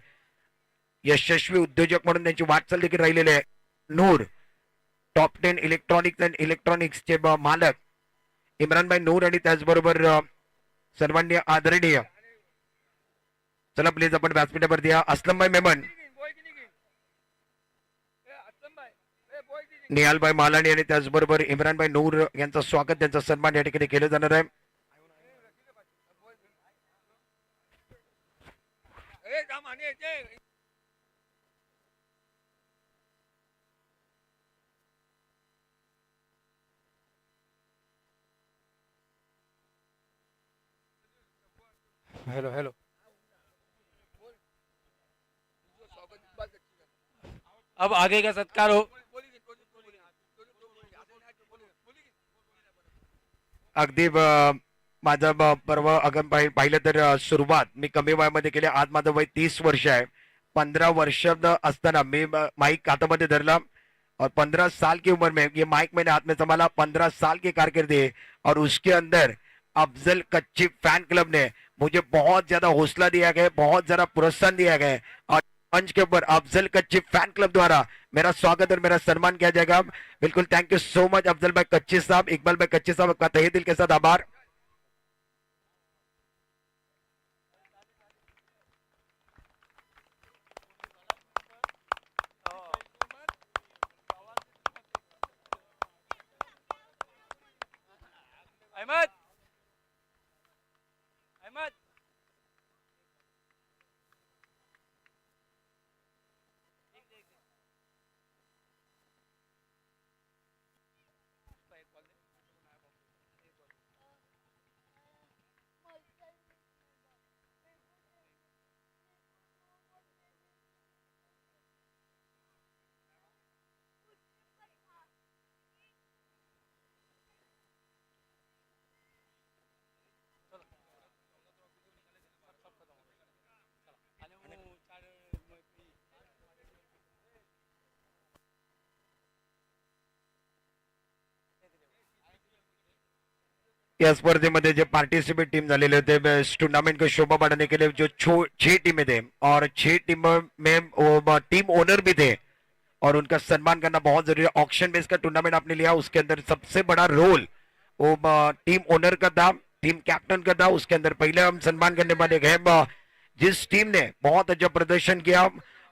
Speaker 1: यशस्वी उद्योजक म्हणून त्यांची वाटचाल देखील राहिलेली आहे. Noor top 10 electronics and electronics चे मालक इम्रानबाई नूर आणि त्याचबरोबर सर्वांनी आदरणीय, चला प्लीज आपण व्यासपीठावरती या. असलमबाई मेमन, निहालबाई मालानी आणि त्याचबरोबर इम्रानबाई नूर यांचं स्वागत, त्यांचा सन्मान या ठिकाणी केलं जाणार आहे.
Speaker 2: हेलो हेलो, अब आगे का सत्कार हो.
Speaker 1: अगदी माझं पर्व अगं पाहिलं तर सुरुवात मी कमी वयामध्ये केली. आज माझं वय 30 वर्ष आहे. 15 वर्ष असताना मी माइक हातामध्ये धरला और 15 साल की उम्र में ये माइक मैंने हाथ में संभाला. 15 साल की कारकिर्दी और उसके अंदर अफजल कच्ची फैन क्लब ने मुझे बहुत ज्यादा हौसला दिया गया, बहुत ज्यादा प्रोत्साहन दिया गया और मंच के ऊपर अफजल कच्ची फैन क्लब द्वारा मेरा स्वागत और मेरा सम्मान किया जाएगा. बिल्कुल, thank you so much Afzal भाई कच्ची साहब, इकबाल भाई कच्ची साहब का तहे दिल के साथ आभार.
Speaker 2: अहमद अहमद
Speaker 1: या स्पर्धेमध्ये जे पार्टिसिपेट टीम झालेले होते इस टूर्नामेंट को शोभा बढ़ाने के लिए जो 6 टीमें थे और 6 टीमों में टीम ओनर भी थे और उनका सम्मान करना बहुत जरूरी है। ऑक्शन बेस का टूर्नामेंट आपने लिया, उसके अंदर सबसे बड़ा रोल वो टीम ओनर का था, टीम कैप्टन का था। उसके अंदर पहले हम सम्मान करने वाले हैं जिस टीम ने बहुत अच्छा प्रदर्शन किया,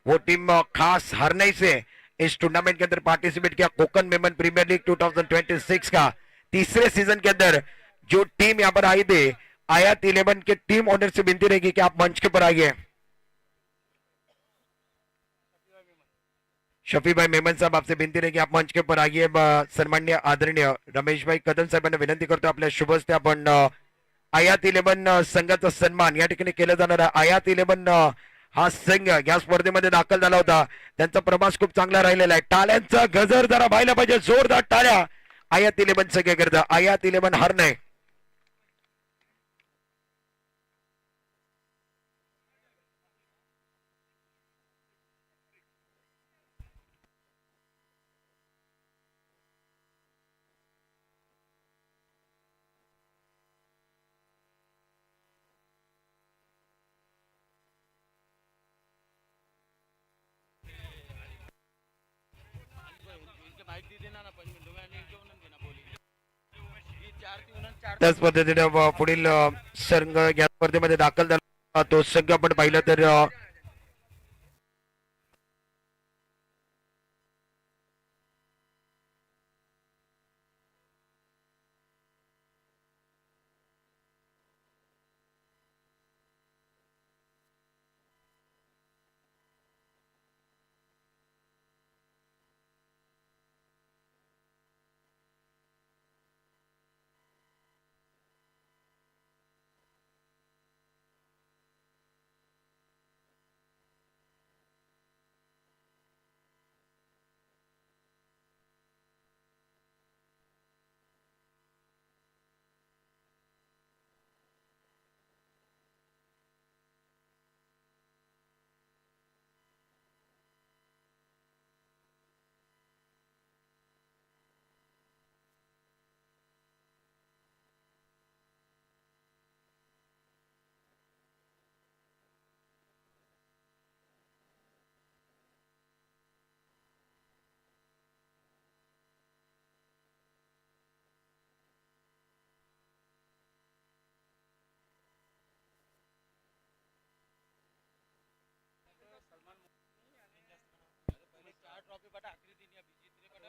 Speaker 1: वो टीम खास हरनई से इस टूर्नामेंट के अंदर पार्टिसिपेट किया। कोकन मेमन प्रीमियर लीग 2026 का तीसरे सीजन के अंदर जो टीम यहाँ पर आई थी आयात 11 के टीम ओनर से विनती रहेगी कि आप मंच के ऊपर आइए। शफी भाई मेमन साहब आपसे विनती रहेगी आप मंच के ऊपर आइए। सन्मान्य आदरणीय रमेश भाई कदम साहेबांना विनंती करतो आपल्या शुभ हस्ते आपण आयात 11 संघाचा सन्मान या ठिकाणी केला जाणार आहे। आयात 11 हा संघ या स्पर्धेमध्ये दाखल झाला होता, त्यांचा प्रवास खूप चांगला राहिलेला आहे। टाळ्यांचा गजर जरा व्हायला पाहिजे, जोरदार टाळ्या आयात 11 संघ करता। आयात 11 हरणे त्याच पद्धतीने पुढील संघ या स्पर्धेमध्ये दाखल झाला तो संघ आपण पाहिलं तर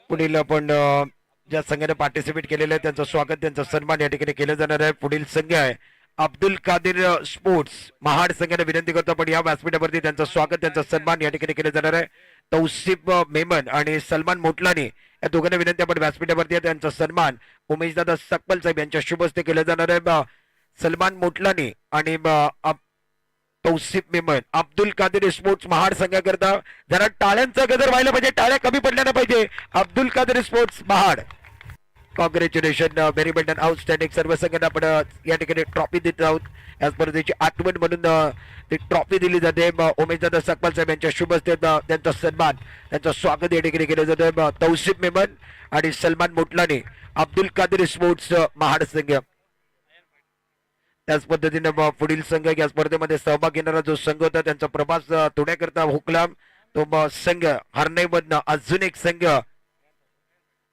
Speaker 1: पुढील आपण ज्या संघाने पार्टिसिपेट केलेलं आहे त्यांचं स्वागत त्यांचा सन्मान या ठिकाणी केलं जाणार आहे। पुढील संघ आहे अब्दुल कादिर स्पोर्ट्स महाड संघाने विनंती करतो आपण या व्यासपीठावरती त्यांचं स्वागत त्यांचा सन्मान या ठिकाणी केलं जाणार आहे। तौसिफ मेमन आणि सलमान मोटलानी या दोघांना विनंती आपण व्यासपीठावरती त्यांचा सन्मान उमेशदादा सकपल साहेब यांच्या शुभ हस्ते केलं जाणार आहे। सलमान मोटलानी आणि तौसिफ मेमन अब्दुल कादिर स्पोर्ट्स महाड संघाकरता जरा टाळ्यांचा गजर व्हायला पाहिजे, टाळ्या कमी पडल्या नाही पाहिजे। Abdul Kadir sports Mahad congratulation, very well done, outstanding. सर्व संघांना आपण या ठिकाणी ट्रॉफी देत आहोत। या स्पर्धेची आठवण म्हणून ती ट्रॉफी दिली जाते। उमेशदादा सकपाल साहेब यांच्या शुभ हस्ते त्यांचा सन्मान त्यांचं स्वागत या ठिकाणी केलं जातं। तौसिफ मेमन आणि सलमान मोटलानी अब्दुल कादिर स्पोर्ट्स महाड संघ त्याच पद्धतीने पुढील संघ या स्पर्धेमध्ये सहभाग घेणारा जो संघ होता त्यांचा प्रवास थोड्याकरता हुकला तो संघ हरनेमधनं अजून एक संघ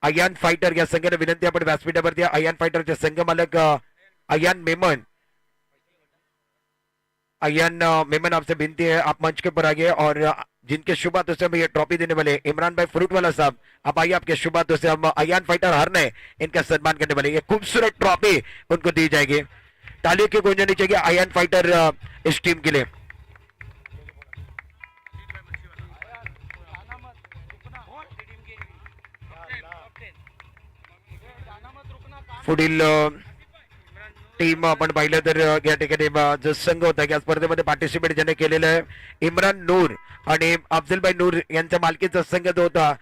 Speaker 1: अयान फाइटर या संघाने विनंती आपण व्यासपीठावरती अयान फाइटरचे संघ मालक अयान मेमन आपसे विनती है आप मंच के ऊपर आइए और जिनके शुभ हाथों से हमें ये ट्रॉफी देने वाले इमरान भाई फ्रूट वाला साहब आप आइए, आपके शुभ हाथों से हम अयान फाइटर हरने इनका सम्मान करने वाले ये खूबसूरत ट्रॉफी उनको दी जाएगी। तालियों की गूंजनी चाहिए अयान फाइटर इस टीम के लिए। पुढील टीम आपण पाहिलं तर या ठिकाणी जो संघ होता या स्पर्धेमध्ये पार्टिसिपेट ज्याने केलेलं आहे इम्रान नूर आणि अफजलभाई नूर यांच्या मालकीचा संघ जो होता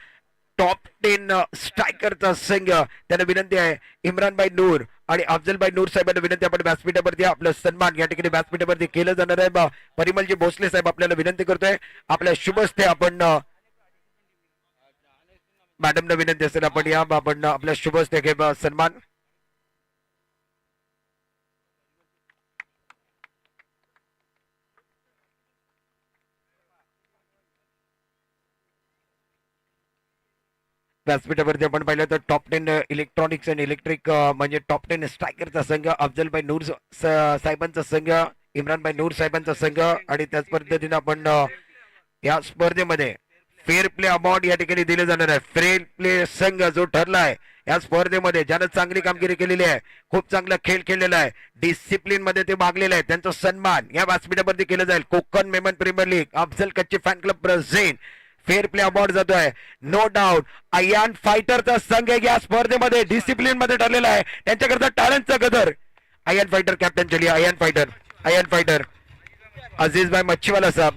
Speaker 1: टॉप 10 स्ट्रायकरचा संघ, त्यांना विनंती आहे इम्रानभाई नूर आणि अफजलभाई नूर साहेबांना विनंती आपण व्यासपीठावरती आपलं सन्मान या ठिकाणी व्यासपीठावरती केलं जाणार आहे। परिमलजी भोसले साहेब आपल्याला विनंती करतोय आपल्या शुभ हस्ते आपण मॅडमना विनंती असेल आपण या आपण आपल्या शुभ हस्ते घे सन्मान। व्यासपीठावरती आपण पाहिलं तर टॉप 10 इलेक्ट्रॉनिक्स आणि इलेक्ट्रिक म्हणजे टॉप 10 स्ट्रायकरचा संघ, अफजलभाई नूर साहेबांचा संघ, इम्रानभाई नूर साहेबांचा संघ आणि त्याच पद्धतीने आपण या स्पर्धेमध्ये फेअर प्ले अवॉर्ड या ठिकाणी दिले जाणार आहे. फेअर प्ले संघ जो ठरलाय या स्पर्धेमध्ये ज्यानं चांगली कामगिरी केलेली आहे, खूप चांगला खेळ खेळलेला आहे, डिसिप्लिन मध्ये ते भागलेले आहे, त्यांचा सन्मान या व्यासपीठावरती केला जाईल. Konkan Memon premier league Afzal Kacche fan club present fair play award जातोय. नो डाऊट अयान फायटरचा संघ या स्पर्धेमध्ये डिसिप्लिन मध्ये ठरलेला आहे, त्यांच्याकरता टाळ्यांचा गजर. अयान फाइटर कैप्टन चलिए. अयान फाइटर अजीज भाई मच्छीवाला साहब,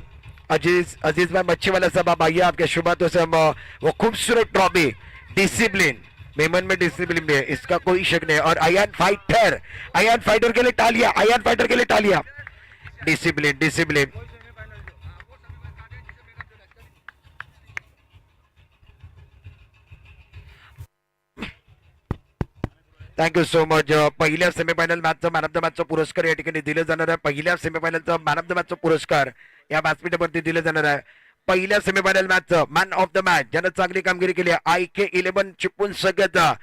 Speaker 1: अजीज भाई मच्छीवाला साहब, आप आइए, आपके शुभ हाथों से हम वो खूबसूरत ट्रॉफी, डिसिप्लिन मेमन में डिसिप्लिन में इसका कोई शक नहीं. और अयान फाइटर के लिए तालियां, अयान फाइटर के लिए तालियां. डिसिप्लिन. Thank you so much. पहिल्या सेमीफायनल मॅचचा मॅन ऑफ द मॅचचा पुरस्कार या ठिकाणी दिले जाणार आहे. पहिल्या सेमीफायनलचा मॅन ऑफ द मॅचचा पुरस्कार या व्यासपीठावरती दिले जाणार आहे. पहिल्या सेमीफायनल मॅचचं मॅन ऑफ द मॅच ज्यानं चांगली कामगिरी केली आहे, IK11 चिपळूण संघाचा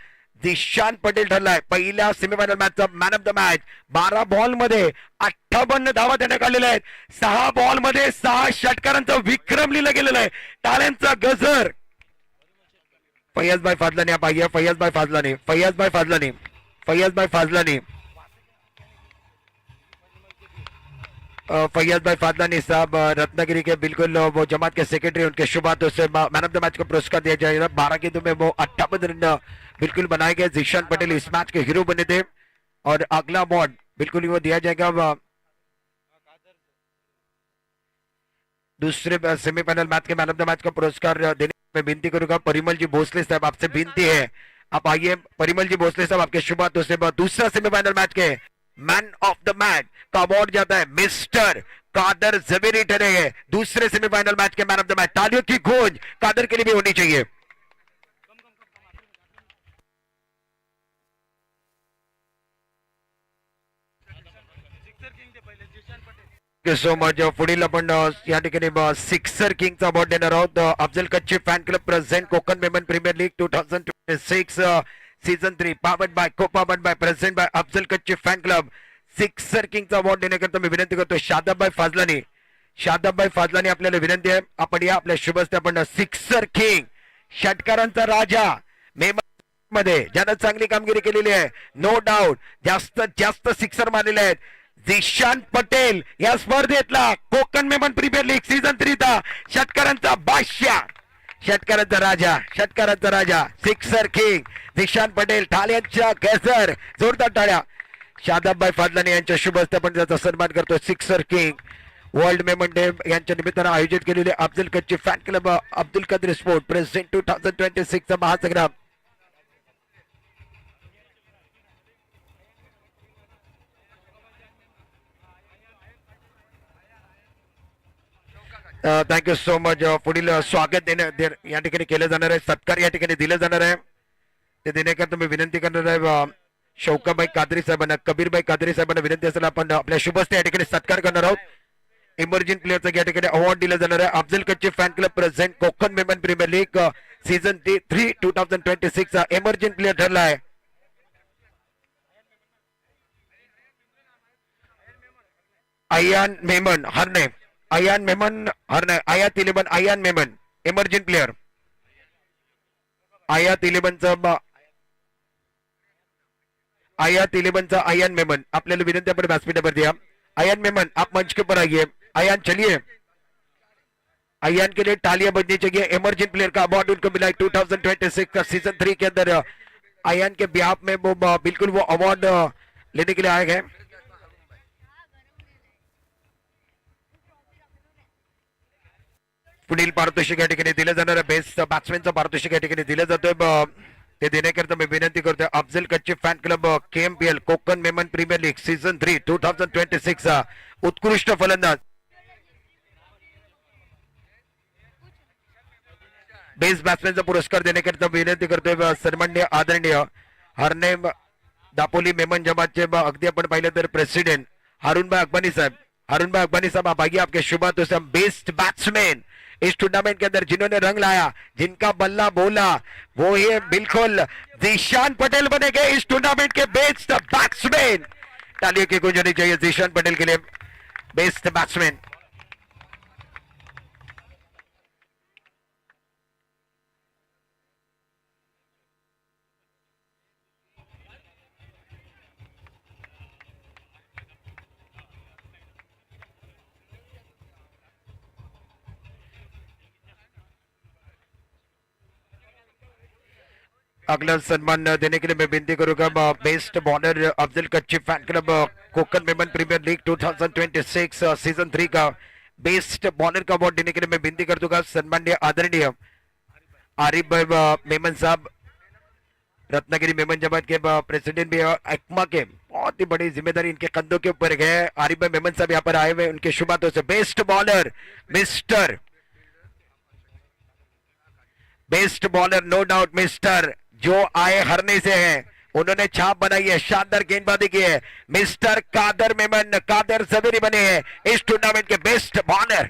Speaker 1: दिशान पटेल ठरलाय पहिल्या सेमीफायनल मॅचचा man of the match. 12 ball मध्ये 58 धावा देण्यात आलेल्या आहेत. 6 बॉल मध्ये 6 षटकारांचा विक्रम लिहिला गेलेला आहे. टाळ्यांचा गजर. फैयाजभाई फाजलानी आप आइए. फैयाजभाई फाजलानी साहब रत्नागिरी के बिल्कुल वो जमात के सेक्रेटरी, उनके शुभ हाथों से मैन ऑफ द मैच का पुरस्कार दिया जाएगा. 12 गेंदों में वो 58 रन बिल्कुल बनाए गए. जीशान पटेल इस मैच के हीरो बने थे और अगला अवार्ड बिल्कुल वो दिया जाएगा दूसरे सेमीफाइनल मैच के मैन ऑफ द मैच का पुरस्कार देने में विनती करूंगा. परिमल जी भोसले साहब, आपसे विनती है, आप आइए. परिमल जी भोसले साहब, आपके शुभ हाथों से दूसरा सेमीफाइनल मैच के मैन ऑफ द मैच का अवार्ड जाता है मिस्टर कादर जवेरी ठहरे हैं दूसरे सेमीफाइनल मैच के मैन ऑफ द मैच. तालियों की गूंज कादर के लिए भी होनी चाहिए. So much. पुढील आपण या ठिकाणी सिक्सर किंगचा अवॉर्ड देणार आहोत. Afzal Kacche fan club present Konkan Memon premier league 2026 season 3 powered by present by Afzal Kacche fan club. Sixer किंगचा अवॉर्ड देण्याकरता मी विनंती करतो शादाबभाई फाजलानी आपल्याला विनंती आहे, आपण या आपल्या शुभस्ते आपण सिक्सर किंग षटकारांचा राजा मेमन मध्ये ज्यानं चांगली कामगिरी केलेली आहे, नो डाऊट जास्त सिक्सर मारलेले आहेत, दिशान पटेल या स्पर्धेतला Konkan Memon premier league season 3 चा षटकारांचा बादशाह, षटकारांचा राजा सिक्सर किंग दिशान पटेल. टाळ्यांच्या गजर, जोरदार टाळ्या. शादाबभाई फाजलानी यांच्या शुभ हस्ते आपण त्याचा सन्मान करतो. Sixer king world Memon day यांच्या निमित्तानं आयोजित केलेले अफजल कच्चे फॅन क्लब अब्दुल कदर स्पोर्ट प्रेझेंट 2026 चा महासंग्राम. Thank you so much. पुढील स्वागत या ठिकाणी केलं जाणार आहे, सत्कार या ठिकाणी दिलं जाणार आहे. ते देण्याकरता मी विनंती करणार आहे शौकाबाई कादरी साहेबांना, कबीरभाई कादरी साहेबांना विनंती असेल आपण आपल्या शुभस्ते या ठिकाणी सत्कार करणार आहोत. इमर्जिंग प्लेअरचा या ठिकाणी अवॉर्ड दिला जाणार आहे. Afzal Kacche fan club present Konkan Memon premier league season 3 2026 चा इमर्जिंग प्लेअर ठरला आहे अयान मेमन हरणे. आयात 11 अयान मेमन इमर्जिंग प्लेअर. आयात 11 चा अयान मेमन. आपल्याला विनंती आपण व्यासपीठावर द्या. अयान मेमन आप मंच के ऊपर आइए. अयान चलिए. अयान के लिए तालियां बजनी चाहिए. इमर्जिंग प्लेयर का अवार्ड उनको मिला है 2026 का सीजन 3 के अंदर. अयान के बिहाफ में वो बिल्कुल वो अवार्ड लेने के लिए आए गए. पुढील पारितोषिक या ठिकाणी दिलं जाणार आहे. बेस्ट बॅट्समॅनचं पारितोषिक या ठिकाणी दिलं जातोय. ते देण्याकरता मी विनंती करतोय Afzal Kacche fan club KMPL Konkan Memon premier league season 3 2026 चा उत्कृष्ट फलंदाज बेस्ट बॅट्समॅनचा पुरस्कार देण्याकरता विनंती करतोय सन्माननीय आदरणीय हरणे दापोली मेमन जमातचे अगदी आपण पाहिलं तर प्रेसिडेंट हारूनभाई अकबानी साहेब. आप आइए, आपके शुभ हाथों से हम बेस्ट बैट्समैन इस टूर्नामेंट के अंदर जिन्होंने रंग लाया, जिनका बल्ला बोला, वो ये बिल्कुल जीशान पटेल बनेंगे इस टूर्नामेंट के बेस्ट बैट्समैन। तालियों की गूंज होनी चाहिए जीशान पटेल के लिए, बेस्ट बैट्समैन। अगला सम्मान देने के लिए मैं विनती करूंगा best bowler Afzal Kachchi fan club Konkan Memon premier league 2026 season 3 का बेस्ट बॉलर का अवार्ड देने के लिए मैं विनती कर दूंगा सम्मान्य आदरणीय आरिफ भाई मेमन साहब, रत्नागिरी मेमन जमात के प्रेसिडेंट भी एक्मा के, बहुत ही बड़ी जिम्मेदारी इनके कंधों के ऊपर है। आरिफ भाई मेमन साहब यहाँ पर आए हुए, उनके शुभ हाथों से best bowler best bowler no doubt mister, जो आए हरने से हैं, उन्होंने छाप बनाई है, शानदार गेंदबाजी की है। मिस्टर कादर मेमन, कादर जवेरी बने हैं इस टूर्नामेंट के best bowler.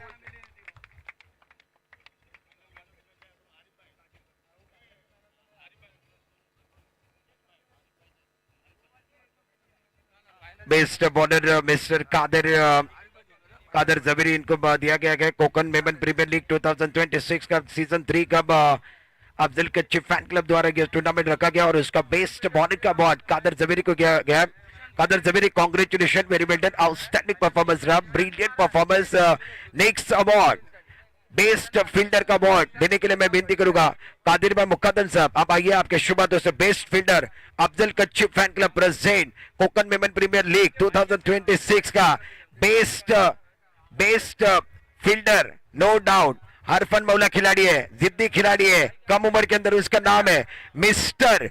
Speaker 1: Best bowler mister Kadar Javeri इनको दिया गया है। कोकन मेमन प्रीमियर लीग 2026 का सीजन 3 का अफजल कच्ची फैन क्लब द्वारा यह टूर्नामेंट रखा गया और उसका बेस्ट बॉलर का अवार्ड कादर जवेरी को दिया गया। कादर जवेरी, कांग्रेचुलेशन, वेरी वेल डन, आउटस्टैंडिंग परफॉर्मेंस रहा, brilliant performance. Next award best fielder का अवार्ड देने के लिए मैं विनती करूंगा कादिर भाई मुकद्दम साहब, आप आइए, आपके शुभ हाथों से best fielder Afzal Kachchi fan club present Konkan Memon premier league 2026 का बेस्ट फील्डर नो डाउट हरफन मौला खिलाड़ी है, जिद्दी खिलाड़ी है, कम उम्र के अंदर उसका नाम है मिस्टर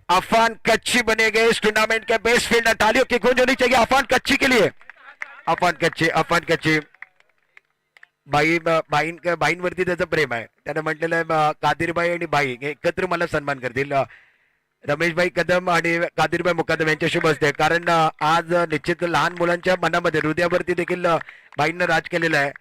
Speaker 1: अफान कच्ची बनेंगे इस टूर्नामेंट के बेस्ट फील्डर। तालियों की गूंज होनी चाहिए अफान कच्ची के लिए। अफान कच्ची बाईंवरती त्याचं प्रेम आहे, त्याने म्हटलेलं आहे कादिरबाई आणि बाई एकत्र मला सन्मान करतील। रमेशभाई कदम आणि कादिरभाई मुकद्दम यांच्या शुभ असते, कारण आज निश्चित लहान मुलांच्या मनामध्ये हृदयावरती देखील बाईंना राज केलेलं आहे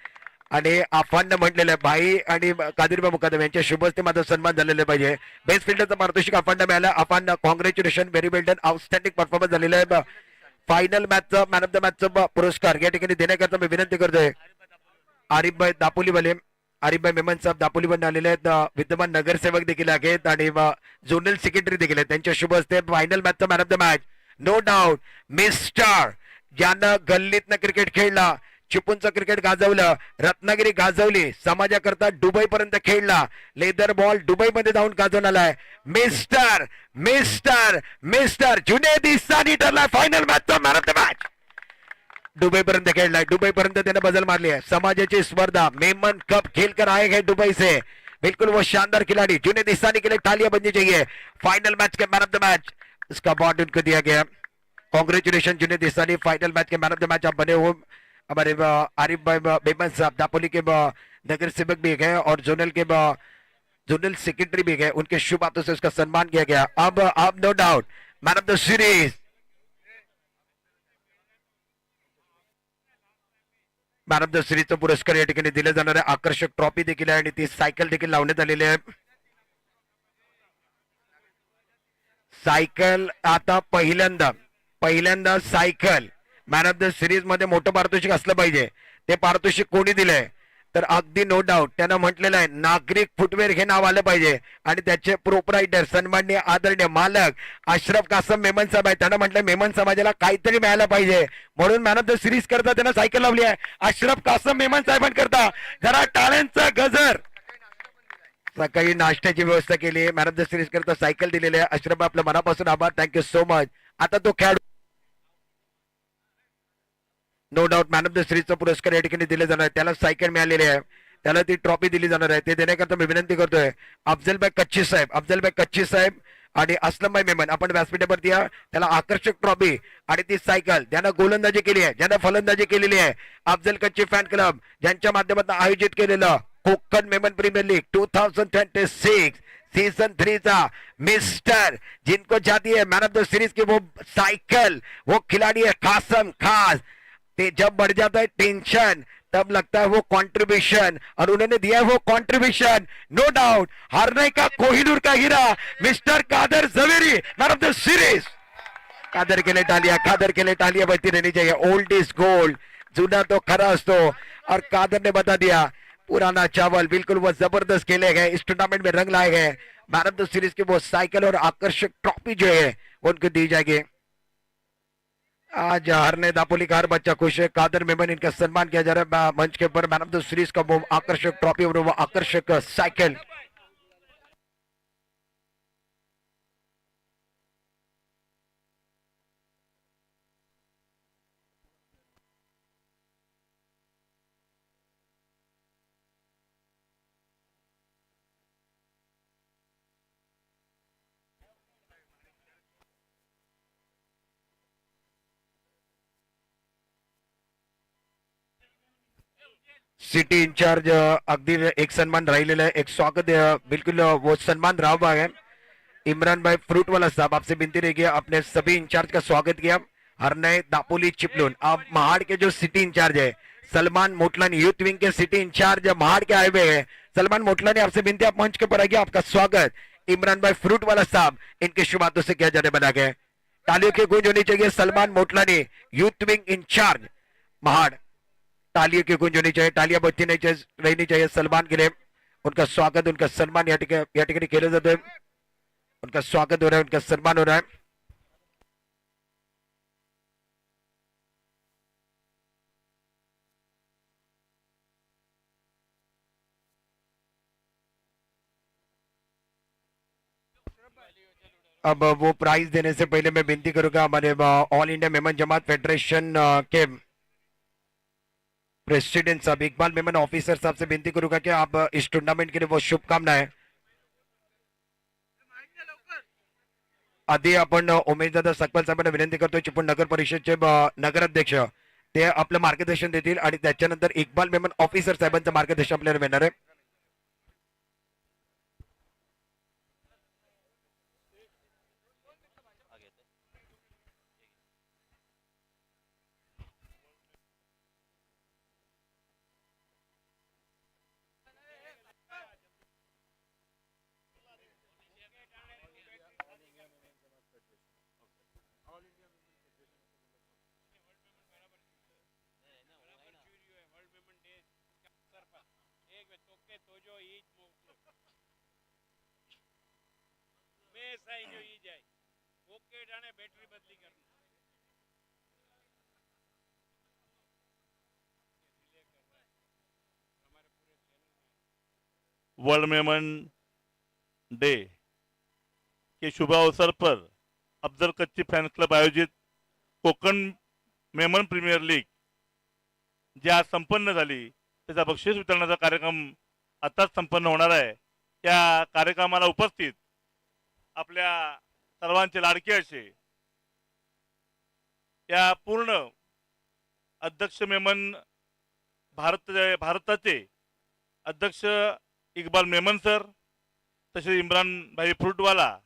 Speaker 1: आणि अफाननं म्हटलेलं आहे भाई आणि कादिरभाई मुकद्दम यांच्या शुभ हस्ते माझा सन्मान झालेला पाहिजे। बेस्ट फील्डरचा पारितोषिक अफानला मिळाला। Afaan congratulation, very well done, outstanding performance झालेला आहे। फायनल मॅचचा मॅन ऑफ द मॅचचा पुरस्कार या ठिकाणी देण्याकरता मी विनंती करतोय आरिफभाई दापोलीवाले, आरिफभाई मेमन साहेब दापोलीवरून आलेले आहेत, विद्यमान नगरसेवक देखील आहेत आणि झोनल सेक्रेटरी देखील आहेत, त्यांच्या शुभ हस्ते फायनल मॅचचा man of the match no doubt mister, ज्यानं गल्लीतनं क्रिकेट खेळला, चिपळूणचं क्रिकेट गाजवलं, रत्नागिरी गाजवली, समाजाकरता दुबई पर्यंत खेळला, लेदर बॉल दुबई मध्ये जाऊन गाजवून आलाय मिस्टर जुनेद इसानी ठरला फायनल मॅचचा man of the match. Dubai पर्यंत खेळलाय, दुबई पर्यंत त्याने बदल मारली है। समाजाची स्पर्धा मेमन कप खेलकर आए हैं दुबई से, बिल्कुल वो शानदार खिलाड़ी जुनेद इसानी के लिए तालियां बजनी चाहिए। फाइनल मैच के मैन ऑफ द मैच इसका अवार्ड उनको दिया गया। Congratulation Junaid Isani, final match के मैन ऑफ द मैच आप बने हो। हमारे आरिफ भाई बेमन साहब दापोली के नगर सेवक भी गए और जोनल सेक्रेटरी भी गए, उनके शुभ हाथों से उसका सम्मान किया गया। अब no doubt man of the series man of the सिरीजचा पुरस्कार या ठिकाणी दिला जाणार आहे। आकर्षक ट्रॉफी देखील आहे आणि ती सायकल देखील लावण्यात आलेली आहे। सायकल आता पहिल्यांदा cycle man of the series मध्ये मोठं पारितोषिक असलं पाहिजे, ते पारितोषिक कोणी दिलंय तर अगदी नो डाऊट त्यानं म्हटलेलं आहे नागरिक फुटवेअर हे नाव आलं पाहिजे आणि त्याचे प्रोप्रायटर सन्माननीय आदरणीय मालक अशरफ कासम मेमन साहेब आहे। त्यानं म्हटलं मेमन समाजाला काहीतरी मिळालं पाहिजे म्हणून मॅन ऑफ द सिरीज करता त्यांना सायकल लावली आहे। अशरफ कासम मेमन साहेबांकरता जरा टाळ्यांचा गजर। सकाळी नाश्त्याची व्यवस्था केली, मॅन ऑफ द सिरीज करता सायकल दिलेली आहे। अशरफ आपल्या मनापासून आभार, थँक्यू सो मच। आता तो खेळाडू no doubt man of the सिरीजचा पुरस्कार या ठिकाणी दिले जाणार आहे, त्याला सायकल मिळालेली आहे, त्याला ती ट्रॉफी दिली जाणार आहे। ते देण्याकरता मी विनंती करतोय अफजलभाई कच्ची साहेब आणि असलमभाई मेमन, आपण व्यासपीठावरती या। त्याला आकर्षक ट्रॉफी आणि ती सायकल, ज्यानं गोलंदाजी केली आहे, ज्यानं फलंदाजी केलेली आहे, अफजल कच्ची फॅन क्लब ज्यांच्या माध्यमातून आयोजित केलेलं Konkan Memon premier league 2026 season 3 का मिस्टर जिनको जाती है मैन ऑफ द सीरीज की वो साइकिल, वो खिलाड़ी है कासम खास जब बढ़ जाता है टेंशन तब लगता है वो कंट्रीब्यूशन, और उन्होंने दिया है वो कंट्रीब्यूशन। नो डाउट हारने का कोहिनूर का हीरा mister Kadar Javeri, man of the series. Kadar के लिए टालियां, कादर के लिए टालियां बजती रहनी चाहिए। ओल्ड इज गोल्ड, जुना तो खरा असतो, और कादर ने बता दिया पुराना चावल। बिल्कुल वो जबरदस्त खेले गए, इस टूर्नामेंट में रंग लाए गए। मैन ऑफ द सीरीज की वो साइकिल और आकर्षक ट्रॉफी जो है वो उनको दी जाएगी। आज हरने दापोली का हर बच्चा खुश है। कादर मेमन इनका सम्मान किया जा रहा है मंच के ऊपर। मैन ऑफ द सीरीज का वो आकर्षक ट्रॉफी और वो आकर्षक साइकिल। सिटी इंचार्ज अगदी एक सन्मान राहिलेला आहे, एक स्वागत बिल्कुल वो सन्मान रहा है। इमरान भाई फ्रूटवाला साहब आपसे विनती रहेगी अपने सभी इंचार्ज का स्वागत किया। हरनय दापोली चिपलून अब महाड़ के जो सिटी इंचार्ज है सलमान मोटलानी, यूथ विंग के सिटी इंचार्ज महाड़ के आए हुए हैं सलमान मोटलानी, आपसे विनती आप मंच के ऊपर आइए, आपका स्वागत। इमरान भाई फ्रूट वाला साहब इनके शुभ हाथों से किया जाने बना गया। तालियों की गूंज होनी चाहिए। Salman Motlani youth wing incharge Mahad, तालियों की गूंज होनी चाहिए, तालियां बजती नहीं चाहिए, रहनी चाहिए सलमान के लिए। उनका स्वागत, उनका सम्मान या ठिकाणी केलं जातं है। उनका स्वागत हो रहा है, उनका सम्मान हो रहा है। अब वो प्राइज देने से पहले मैं विनती करूंगा हमारे ऑल इंडिया मेमन जमात फेडरेशन के प्रेसिडेंट साहब इकबाल मेमन ऑफिसर साहब से विनती करूंगा कि आप इस टूर्नामेंट के लिए वो शुभकामनाएं आधी आपण उमेशदादा सकपाल साहेबांना विनंती करतोय, चिपळूण नगर परिषदचे नगराध्यक्ष ते आपलं मार्गदर्शन देतील, आणि त्याच्यानंतर इकबाल मेमन ऑफिसर साहेबांचं मार्गदर्शन आपल्याला मिळणार आहे।
Speaker 3: वर्ल्ड मेमन डे के शुभ अवसर पर अफजल कच्ची फॅन क्लब आयोजित कोकण मेमन प्रीमियर लीग जी आज संपन्न झाली त्याचा बक्षीस वितरणाचा कार्यक्रम आताच संपन्न होणार आहे। त्या कार्यक्रमाला उपस्थित आपल्या सर्वांचे लाडके असे या पूर्ण अध्यक्ष मेमन भारताचे अध्यक्ष इकबाल मेमन सर, तसेच इम्रान भाई फ्रूटवाला,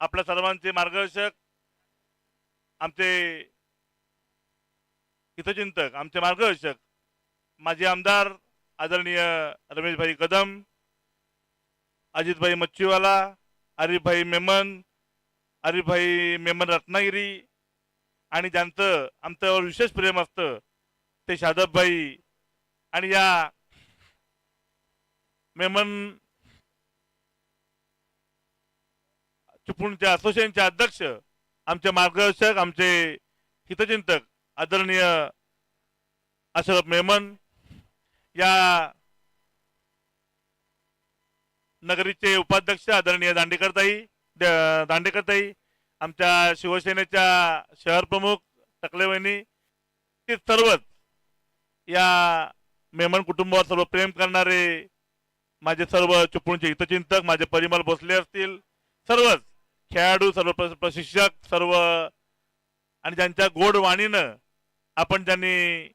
Speaker 3: आपल्या सर्वांचे मार्गदर्शक, आमचे हितचिंतक, आमचे मार्गदर्शक माजी आमदार आदरणीय रमेश भाई कदम, अजित भाई मच्छीवाला, आरिफ भाई मेमन रत्नागिरी, आणि ज्यांचं आमच्यावर विशेष प्रेम असतं ते शादब भाई, आणि या मेमन चिपळूणचे असोसिएशनचे अध्यक्ष, आमचे मार्गदर्शक, आमचे हितचिंतक आदरणीय अशरफ मेमन, या नगरीचे उपाध्यक्ष आदरणीय दांडेकरताई, आमच्या शिवसेनेच्या शहर प्रमुख टकलेवहिनी, ते सर्वच या मेमन कुटुंबावर सर्व प्रेम करणारे माझे सर्व चिपळूणचे हितचिंतक, माझे परिमल भोसले असतील, सर्वच खेळाडू, सर्व प्रशिक्षक, सर्व, आणि ज्यांच्या गोड वाणीनं आपण ज्यांनी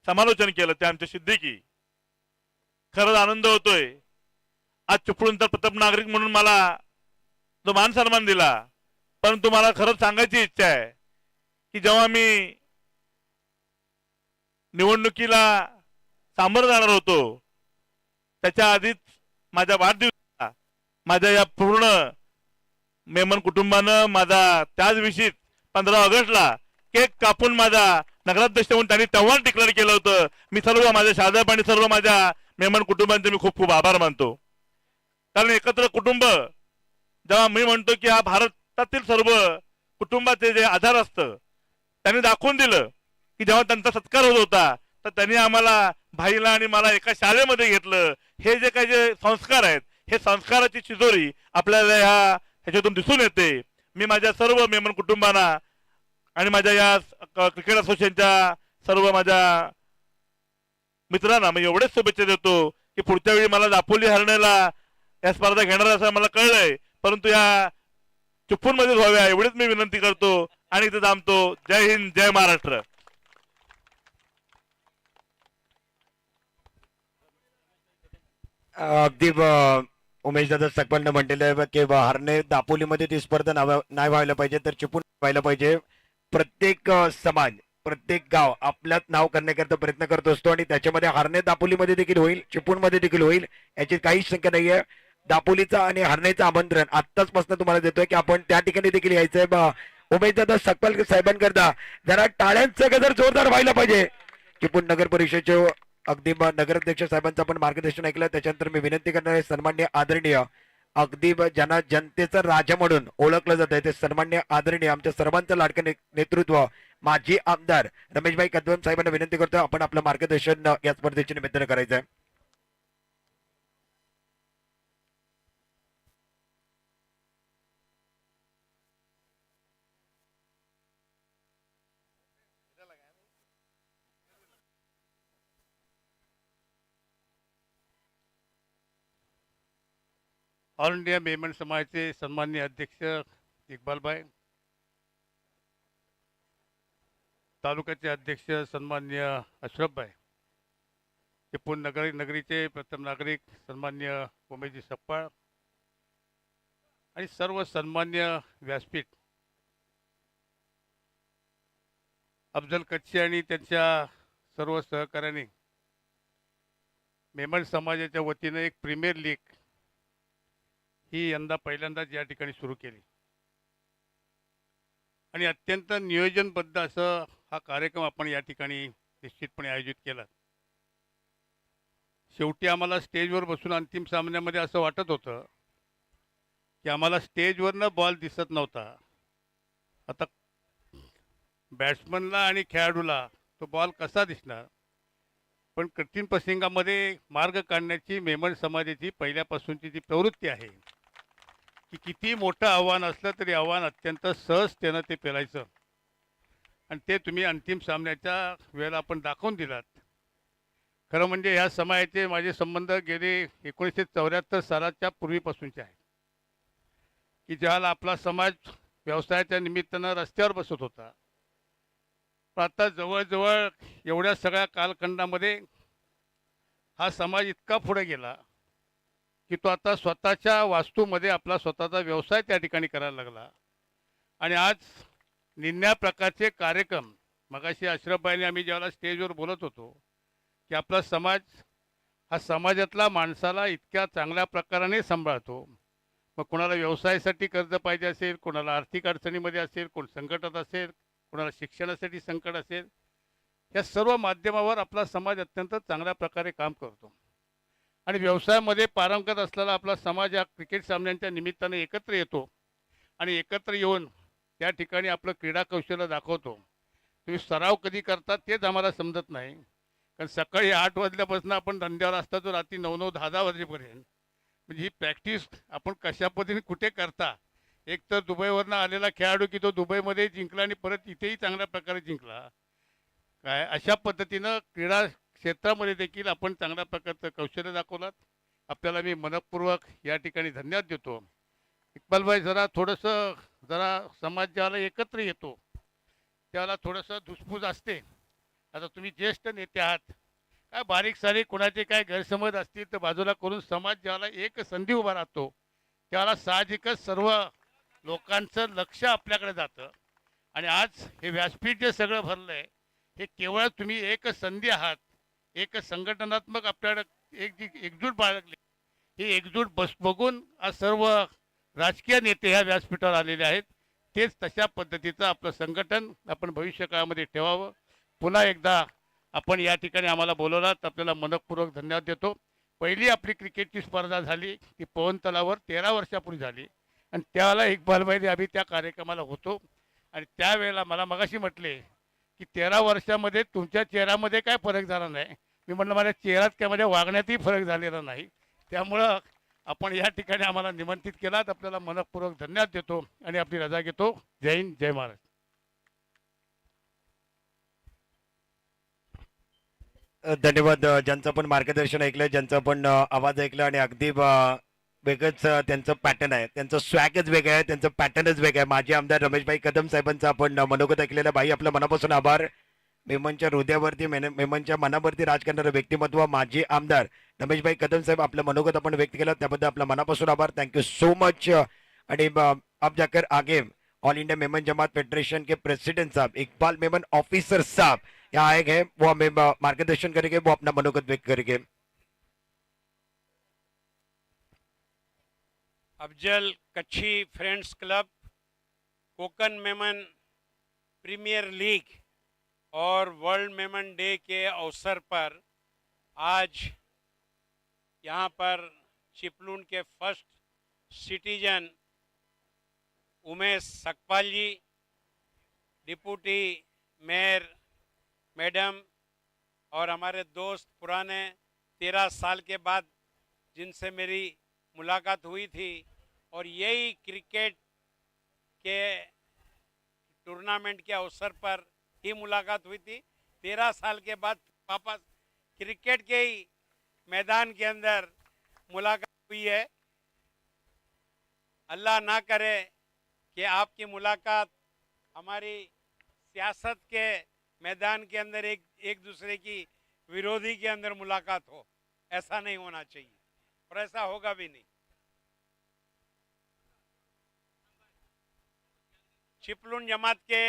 Speaker 3: समालोचन केलं ते आमच्या सिद्दीकी, खरंच आनंद होतोय। आज चिपळूणचा प्रथम नागरिक म्हणून मला जो मान सन्मान दिला, परंतु मला खरंच सांगायची इच्छा आहे की जेव्हा मी निवडणुकीला सामोरं जाणार होतो त्याच्या आधीच माझ्या वाढदिवसाला माझ्या या पूर्ण मेमन कुटुंबानं माझा त्याच दिवशी 15 ऑगस्टला केक कापून माझा नगराध्यक्ष म्हणून त्यांनी तेव्हा डिक्लेअर केलं होतं. मी सर्व माझ्या शाहजाब आणि सर्व माझ्या मेमन कुटुंबांचे मी खूप खूप आभार मानतो. कारण एकत्र कुटुंब जेव्हा मी म्हणतो की हा भारतातील सर्व कुटुंबाचे जे आधार असतं त्यांनी दाखवून दिलं की जेव्हा त्यांचा सत्कार होत होता तर त्यांनी आम्हाला भाईला आणि मला एका शाळेमध्ये घेतलं. हे जे काही जे संस्कार आहेत हे संस्काराची चिजोरी आपल्याला ह्याच्यातून दिसून येते. मी माझ्या सर्व मेमन कुटुंबांना आणि माझ्या या क्रिकेट असोसिएशनच्या सर्व माझ्या मित्रांना मी एवढेच शुभेच्छा देतो की पुढच्या वेळी मला दापोली हरण्याला या स्पर्धा घेणार असं मला कळलंय, परंतु या चिपळूण मध्ये व्हाव्या एवढीच मी विनंती करतो आणि इथे थांबतो. जय हिंद, जय महाराष्ट्र.
Speaker 1: अगदी उमेश दादा सकपालनं म्हटलेलं आहे की हरणे दापोलीमध्ये ती स्पर्धा नाही व्हायला पाहिजे तर चिपळूण व्हायला पाहिजे. प्रत्येक समाज प्रत्येक गाव आपल्यात नाव करण्याकरता प्रयत्न करत असतो आणि त्याच्यामध्ये हरणे दापोलीमध्ये देखील होईल, चिपळूणमध्ये देखील होईल याची काहीच शंका नाहीये. दापोलीचा आणि हरणेचं आमंत्रण आत्ताचपासून तुम्हाला देतोय की आपण त्या ठिकाणी देखील यायचंय. उमेश दादा सकपाल साहेबांकरता जरा टाळ्यांचं गजर जोरदार व्हायला पाहिजे. चिपळूण नगर परिषदेचे अगदी नगराध्यक्ष साहेबांचं आपण मार्गदर्शन ऐकलं. त्याच्यानंतर मी विनंती करणार आहे सन्मान्य आदरणीय अगदी ज्यांना जनतेचं राजा म्हणून ओळखलं जात आहे ते सन्मान्य आदरणीय आमच्या सर्वांचं लाडकं नेतृत्व माजी आमदार रमेशभाई कदम साहेबांना विनंती करतो आपण आपलं मार्गदर्शन या स्पर्धेच्या निमित्तानं करायचं आहे.
Speaker 4: ऑल इंडिया मेमन समाजाचे सन्माननीय अध्यक्ष इक्बालभाई, तालुक्याचे अध्यक्ष सन्माननीय अशरफभाई, चिपळूण नगरीचे प्रथम नागरिक सन्माननीय उमेशजी सकपाळ आणि सर्व सन्मान्य व्यासपीठ, अफजल कच्छी आणि त्यांच्या सर्व सहकाऱ्यांनी मेमन समाजाच्या वतीने एक प्रीमियर लीग ही यंदा पहिल्यांदाच या ठिकाणी सुरू केली आणि अत्यंत नियोजनबद्ध असं हा कार्यक्रम आपण या ठिकाणी निश्चितपणे आयोजित केला. शेवटी आम्हाला स्टेजवर बसून अंतिम सामन्यामध्ये असं वाटत होतं की आम्हाला स्टेजवरनं बॉल दिसत नव्हता. आता बॅट्समनला आणि खेळाडूला तो बॉल कसा दिसणार, पण कठीण प्रसंगामध्ये मार्ग काढण्याची मेमन समाजाची पहिल्यापासूनची जी प्रवृत्ती आहे की किती मोठं आव्हान असलं तरी आव्हान अत्यंत सहजतेनं ते पेलायचं आणि ते तुम्ही अंतिम सामन्याच्या वेळेला आपण दाखवून दिलात. खरं म्हणजे ह्या समाजाचे माझे संबंध गेले 1974 सालाच्या पूर्वीपासूनचे आहेत की ज्याला आपला समाज व्यवसायाच्या निमित्तानं रस्त्यावर बसत होता. पण आता जवळजवळ एवढ्या सगळ्या कालखंडामध्ये हा समाज इतका पुढे गेला की तो आता स्वतःच्या वास्तूमध्ये आपला स्वतःचा व्यवसाय त्या ठिकाणी करायला लागला आणि आज निन्या प्रकारचे कार्यक्रम, मगाशी अशरफभाईने आम्ही ज्यावेळेला स्टेजवर बोलत होतो की आपला समाज हा समाजातला माणसाला इतक्या चांगल्या प्रकाराने सांभाळतो. मग कोणाला व्यवसायासाठी कर्ज पाहिजे असेल, कोणाला आर्थिक अडचणीमध्ये असेल, कोण संकटात असेल, कोणाला शिक्षणासाठी संकट असेल, या सर्व माध्यमावर आपला समाज अत्यंत चांगल्या प्रकारे काम करतो आणि व्यवसायामध्ये पारंगत असलेला आपला समाज या क्रिकेट सामन्यांच्या निमित्ताने एकत्र येतो आणि एकत्र येऊन त्या ठिकाणी आपलं क्रीडा कौशल्य दाखवतो. तुम्ही सराव कधी करतात तेच आम्हाला समजत नाही, कारण सकाळी 8 वाजल्यापासून आपण धंद्यावर असतो रात्री 9-9, 10-10 वाजेपर्यंत. म्हणजे ही प्रॅक्टिस आपण कशा पद्धतीने कुठे करता. एक तर दुबईवरनं आलेला खेळाडू की तो दुबईमध्ये जिंकला आणि परत इथेही चांगल्या प्रकारे जिंकला, काय अशा पद्धतीनं क्रीडा क्षेत्रामध्ये देखील आपण चांगल्या प्रकारचं कौशल्य दाखवलात. आपल्याला मी मनपूर्वक या ठिकाणी धन्यवाद देतो. इक्बालभाई, जरा समाज ज्याला एकत्र येतो त्याला थोडंसं धुसफूस असते. आता तुम्ही ज्येष्ठ नेते आहात, काय बारीक सारीक कोणाचे काय गैरसमज असतील तर बाजूला करून समाज ज्याला एक संधी उभा राहतो त्याला साहजिकच सर्व लोकांचं लक्ष आपल्याकडे जातं आणि आज हे व्यासपीठ जे सगळं भरलं आहे हे केवळ तुम्ही एक संधी आहात, एक संघटनात्मक आपल्याकडे एक जी एकजूट बाळगली, ही एकजूट बघून आज सर्व राजकीय नेते ह्या व्यासपीठावर आलेले आहेत. तेच तशा पद्धतीचं आपलं संघटन आपण भविष्य काळामध्ये ठेवावं. पुन्हा एकदा आपण या ठिकाणी आम्हाला बोलवलात, आपल्याला मनपूर्वक धन्यवाद देतो. पहिली आपली क्रिकेटची स्पर्धा झाली ती पवन तलावर 13 वर्षापूर्वी झाली आणि त्यावेळेला इक्बालभाई आम्ही त्या कार्यक्रमाला होतो आणि त्यावेळेला मला मगाशी म्हटले की 13 वर्षामध्ये तुमच्या चेहऱ्यामध्ये काय फरक झाला नाही. मी म्हटलं माझ्या चेहऱ्यात काय माझ्या वागण्यातही फरक झालेला नाही. त्यामुळं आपण या ठिकाणी आम्हाला निमंत्रित केलात, आपल्याला मनपूर्वक धन्यवाद देतो आणि आपली रजा घेतो. जय हिंद, जय महाराष्ट्र.
Speaker 1: धन्यवाद. ज्यांचं पण मार्गदर्शन ऐकलं, ज्यांचा पण आवाज ऐकला आणि अगदी वेगळंच त्यांचं पॅटर्न आहे, त्यांचं स्वॅगच वेगळं आहे, त्यांचं पॅटर्नच वेगळं आहे. माजी आमदार रमेशभाई कदम साहेबांचा आपण मनोगत ऐकलेलं. भाई आपलं मनापासून आभार. मेमनच्या हृदयावरती मेमनच्या मनावरती राज करणारं व्यक्तिमत्व माजी आमदार रमेशभाई कदम साहेब, आपलं मनोगत आपण व्यक्त केलं त्याबद्दल आपलं मनापासून आभार. Thank you so much. आणि अब जाकर आगे ऑल इंडिया मेमन जमात फेडरेशन के प्रेसिडेंट साहब इकबाल मेमन ऑफिसर साहब यहाँ आए हैं, वो हमें मार्गदर्शन करेंगे, वो अपना मनोगत व्यक्त करेंगे.
Speaker 5: Afzal Kutchi friends club, Konkan Memon premier league और वर्ल्ड मेमन डे के अवसर पर आज यहाँ पर चिपलून के first citizen Umesh Sakpal ji, deputy mayor madam और हमारे दोस्त पुराने 13 साल के बाद जिनसे मेरी मुलाकात हुई थी और यही क्रिकेट के टूर्नामेंट के अवसर पर ही मुलाकात हुई थी. 13 साल के बाद वापस क्रिकेट के ही मैदान के अंदर मुलाकात हुई है. अल्लाह ना करे कि आपकी मुलाकात हमारी सियासत के मैदान के अंदर एक दूसरे की विरोधी के अंदर मुलाकात हो. ऐसा नहीं होना चाहिए और ऐसा होगा भी नहीं. चिपलून जमात के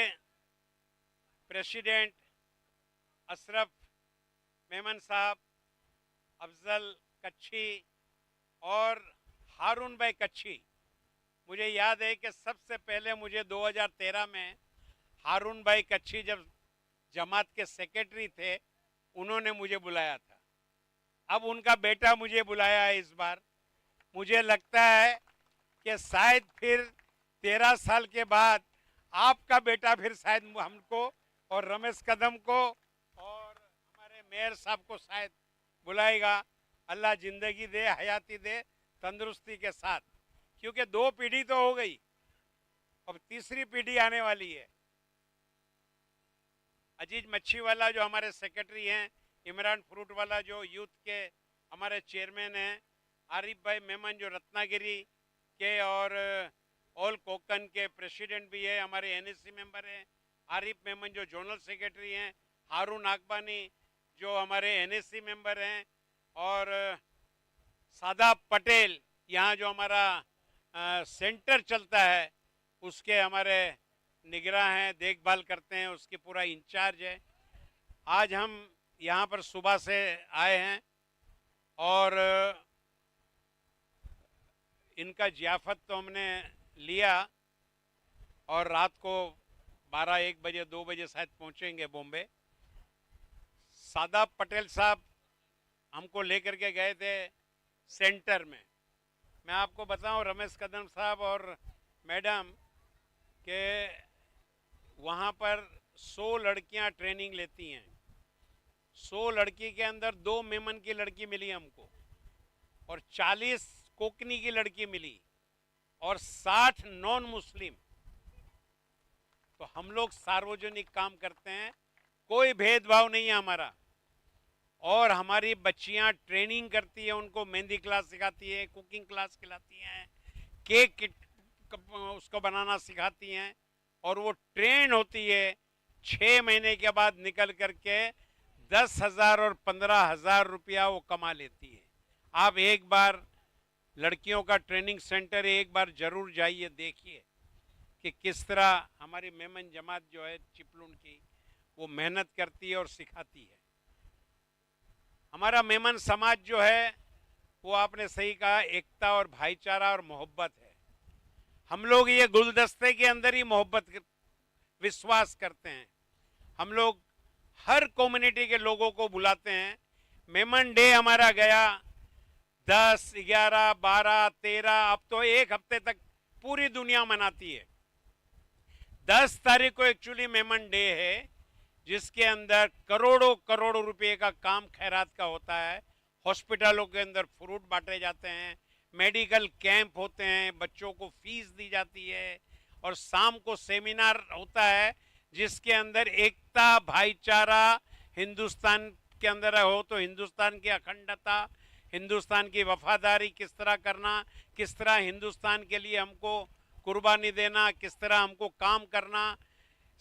Speaker 5: प्रेसिडेंट अशरफ मेमन साहब, अफजल कच्छी और हारून भाई कच्छी, मुझे याद है कि सबसे पहले मुझे 2013 में हारून भाई कच्छी जब जमात के सेक्रेटरी थे उन्होंने मुझे बुलाया था. अब उनका बेटा मुझे बुलाया है इस बार. मुझे लगता है कि शायद फिर 13 साल के बाद आपका बेटा फिर शायद हमको और रमेश कदम को और हमारे मेयर साहब को शायद बुलाएगा. अल्लाह जिंदगी दे, हयाती दे, तंदुरुस्ती के साथ, क्योंकि 2 पीढ़ी तो हो गई, अब तीसरी पीढ़ी आने वाली है. अजीज मच्छी वाला जो हमारे सेक्रेटरी हैं, इमरान फ्रूट वाला जो यूथ के हमारे चेयरमैन हैं, आरिफ भाई मेमन जो रत्नागिरी के और ऑल कोकन के प्रेसिडेंट भी है, हमारे एनएससी मेंबर हैं, आरिफ मेमन जो जोनल सेक्रेटरी हैं, हारून आकबानी जो हमारे एनएससी मेंबर हैं, और सादाब पटेल यहाँ जो हमारा सेंटर चलता है उसके हमारे निगरान हैं, देखभाल करते हैं, उसके पूरा इंचार्ज है. आज हम यहाँ पर सुबह से आए हैं और इनका जियाफत तो हमने लिया और रात को 12-1 बजे 2 बजे शायद पहुँचेंगे बॉम्बे. सादाब पटेल साहब हमको लेकर के गए थे सेंटर में. मैं आपको बताऊं, रमेश कदम साहब और मैडम के वहाँ पर 100 लड़कियाँ ट्रेनिंग लेती हैं. 100 लड़की के अंदर 2 मेमन की लड़की मिली हमको और 40 कोकनी की लड़की मिली और 60 नॉन मुस्लिम. तो हम लोग सार्वजनिक काम करते हैं, कोई भेदभाव नहीं है हमारा. और हमारी बच्चियां ट्रेनिंग करती है, उनको मेहंदी क्लास सिखाती है, कुकिंग क्लास खिलाती हैं, केक उसको बनाना सिखाती हैं और वो ट्रेन होती है. 6 महीने के बाद निकल करके 10,000 और 15,000 रुपया वो कमा लेती है. आप एक बार लड़कियों का ट्रेनिंग सेंटर एक बार जरूर जाइए, देखिए कि किस तरह हमारी मेमन जमात जो है चिपलून की, वो मेहनत करती है और सिखाती है। हमारा मेमन समाज जो है वो आपने सही कहा, एकता और भाईचारा और मोहब्बत है। हम लोग ये गुलदस्ते के अंदर ही विश्वास करते हैं। हम लोग हर कम्युनिटी के लोगों को बुलाते हैं। मेमन डे हमारा गया 10, 11, 12, 13, अब तो एक हफ्ते तक पूरी दुनिया मनाती है। 10 तारीख को एक्चुअली मेमन डे है, जिसके अंदर करोड़ों करोड़ों रुपए का काम खैरात का होता है। हॉस्पिटलों के अंदर फ्रूट बांटे जाते हैं, मेडिकल कैंप होते हैं, बच्चों को फीस दी जाती है, और शाम को सेमिनार होता है जिसके अंदर एकता, भाईचारा, हिंदुस्तान के अंदर हो तो हिंदुस्तान की अखंडता, हिंदुस्तान की वफादारी किस तरह करना, किस तरह हिंदुस्तान के लिए हमको कुर्बानी देना, किस तरह हमको काम करना,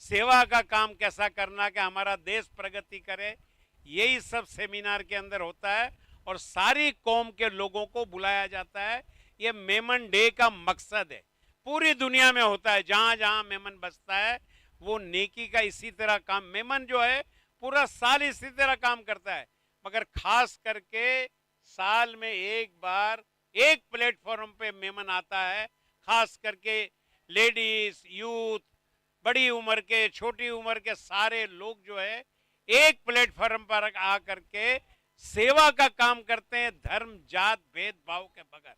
Speaker 5: सेवा का काम कैसा करना कि हमारा देश प्रगति करे, यही सब सेमिनार के अंदर होता है और सारी कौम के लोगों को बुलाया जाता है। ये मेमन डे का मकसद है, पूरी दुनिया में होता है। जहां जहां मेमन बसता है वो नेकी का इसी तरह काम, मेमन जो है पूरा साल इसी तरह काम करता है, मगर खास करके साल में एक बार एक प्लेटफॉर्म पे मेमन आता है। खास करके लेडीज, यूथ, बड़ी उम्र के, छोटी उम्र के सारे लोग जो है एक प्लेटफॉर्म पर आकर के सेवा का काम करते हैं, धर्म जात भेदभाव के बगैर।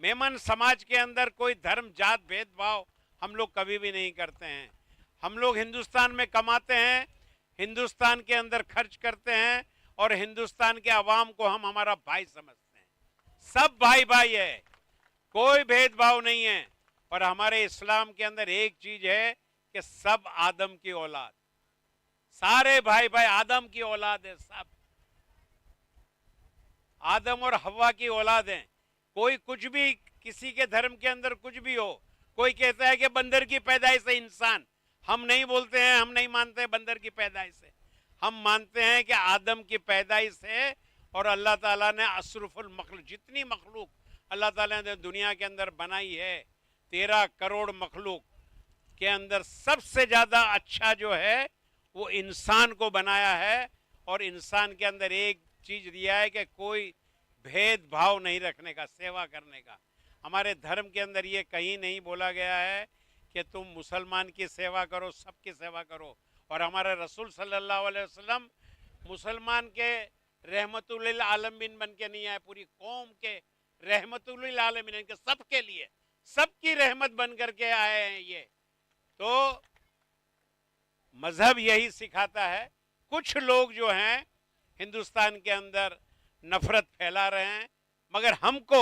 Speaker 5: मेमन समाज के अंदर कोई धर्म जात भेदभाव हम लोग कभी भी नहीं करते हैं। हम लोग हिंदुस्तान में कमाते हैं, हिंदुस्तान के अंदर खर्च करते हैं, और हिंदुस्तान के अवाम को हम हमारा भाई समझते हैं। सब भाई भाई है, कोई भेदभाव नहीं है। और हमारे इस्लाम के अंदर एक चीज है कि सब आदम की औलाद, सारे भाई भाई आदम की औलाद है, सब आदम और हवा की औलाद हैं। कोई कुछ भी, किसी के धर्म के अंदर कुछ भी हो, कोई कहता है कि बंदर की पैदाइश है इंसान, हम नहीं बोलते हैं, हम नहीं मानते बंदर की पैदाइश है। हम मानते हैं कि आदम की पैदाइश है, और अल्लाह ताला ने अशरफुल मखलूक, जितनी मखलूक अल्लाह ताला ने दुनिया के अंदर बनाई है, 13 करोड़ मखलूक के अंदर सबसे ज्यादा अच्छा जो है वो इंसान को बनाया है। और इंसान के अंदर एक चीज दिया है कि कोई भेदभाव नहीं रखने का, सेवा करने का। हमारे धर्म के अंदर ये कहीं नहीं बोला गया है कि तुम मुसलमान की सेवा करो, सबकी सेवा करो। और हमारे रसूल सल्लल्लाहु अलैहि वसल्लम मुसलमान के रहमतुल आलमीन बन के नहीं आए, पूरी कौम के रहमतुल आलमीन के, सबके लिए, सबकी रहमत बन करके आए हैं। ये तो मजहब यही सिखाता है। कुछ लोग जो हैं हिंदुस्तान के अंदर नफरत फैला रहे हैं, मगर हमको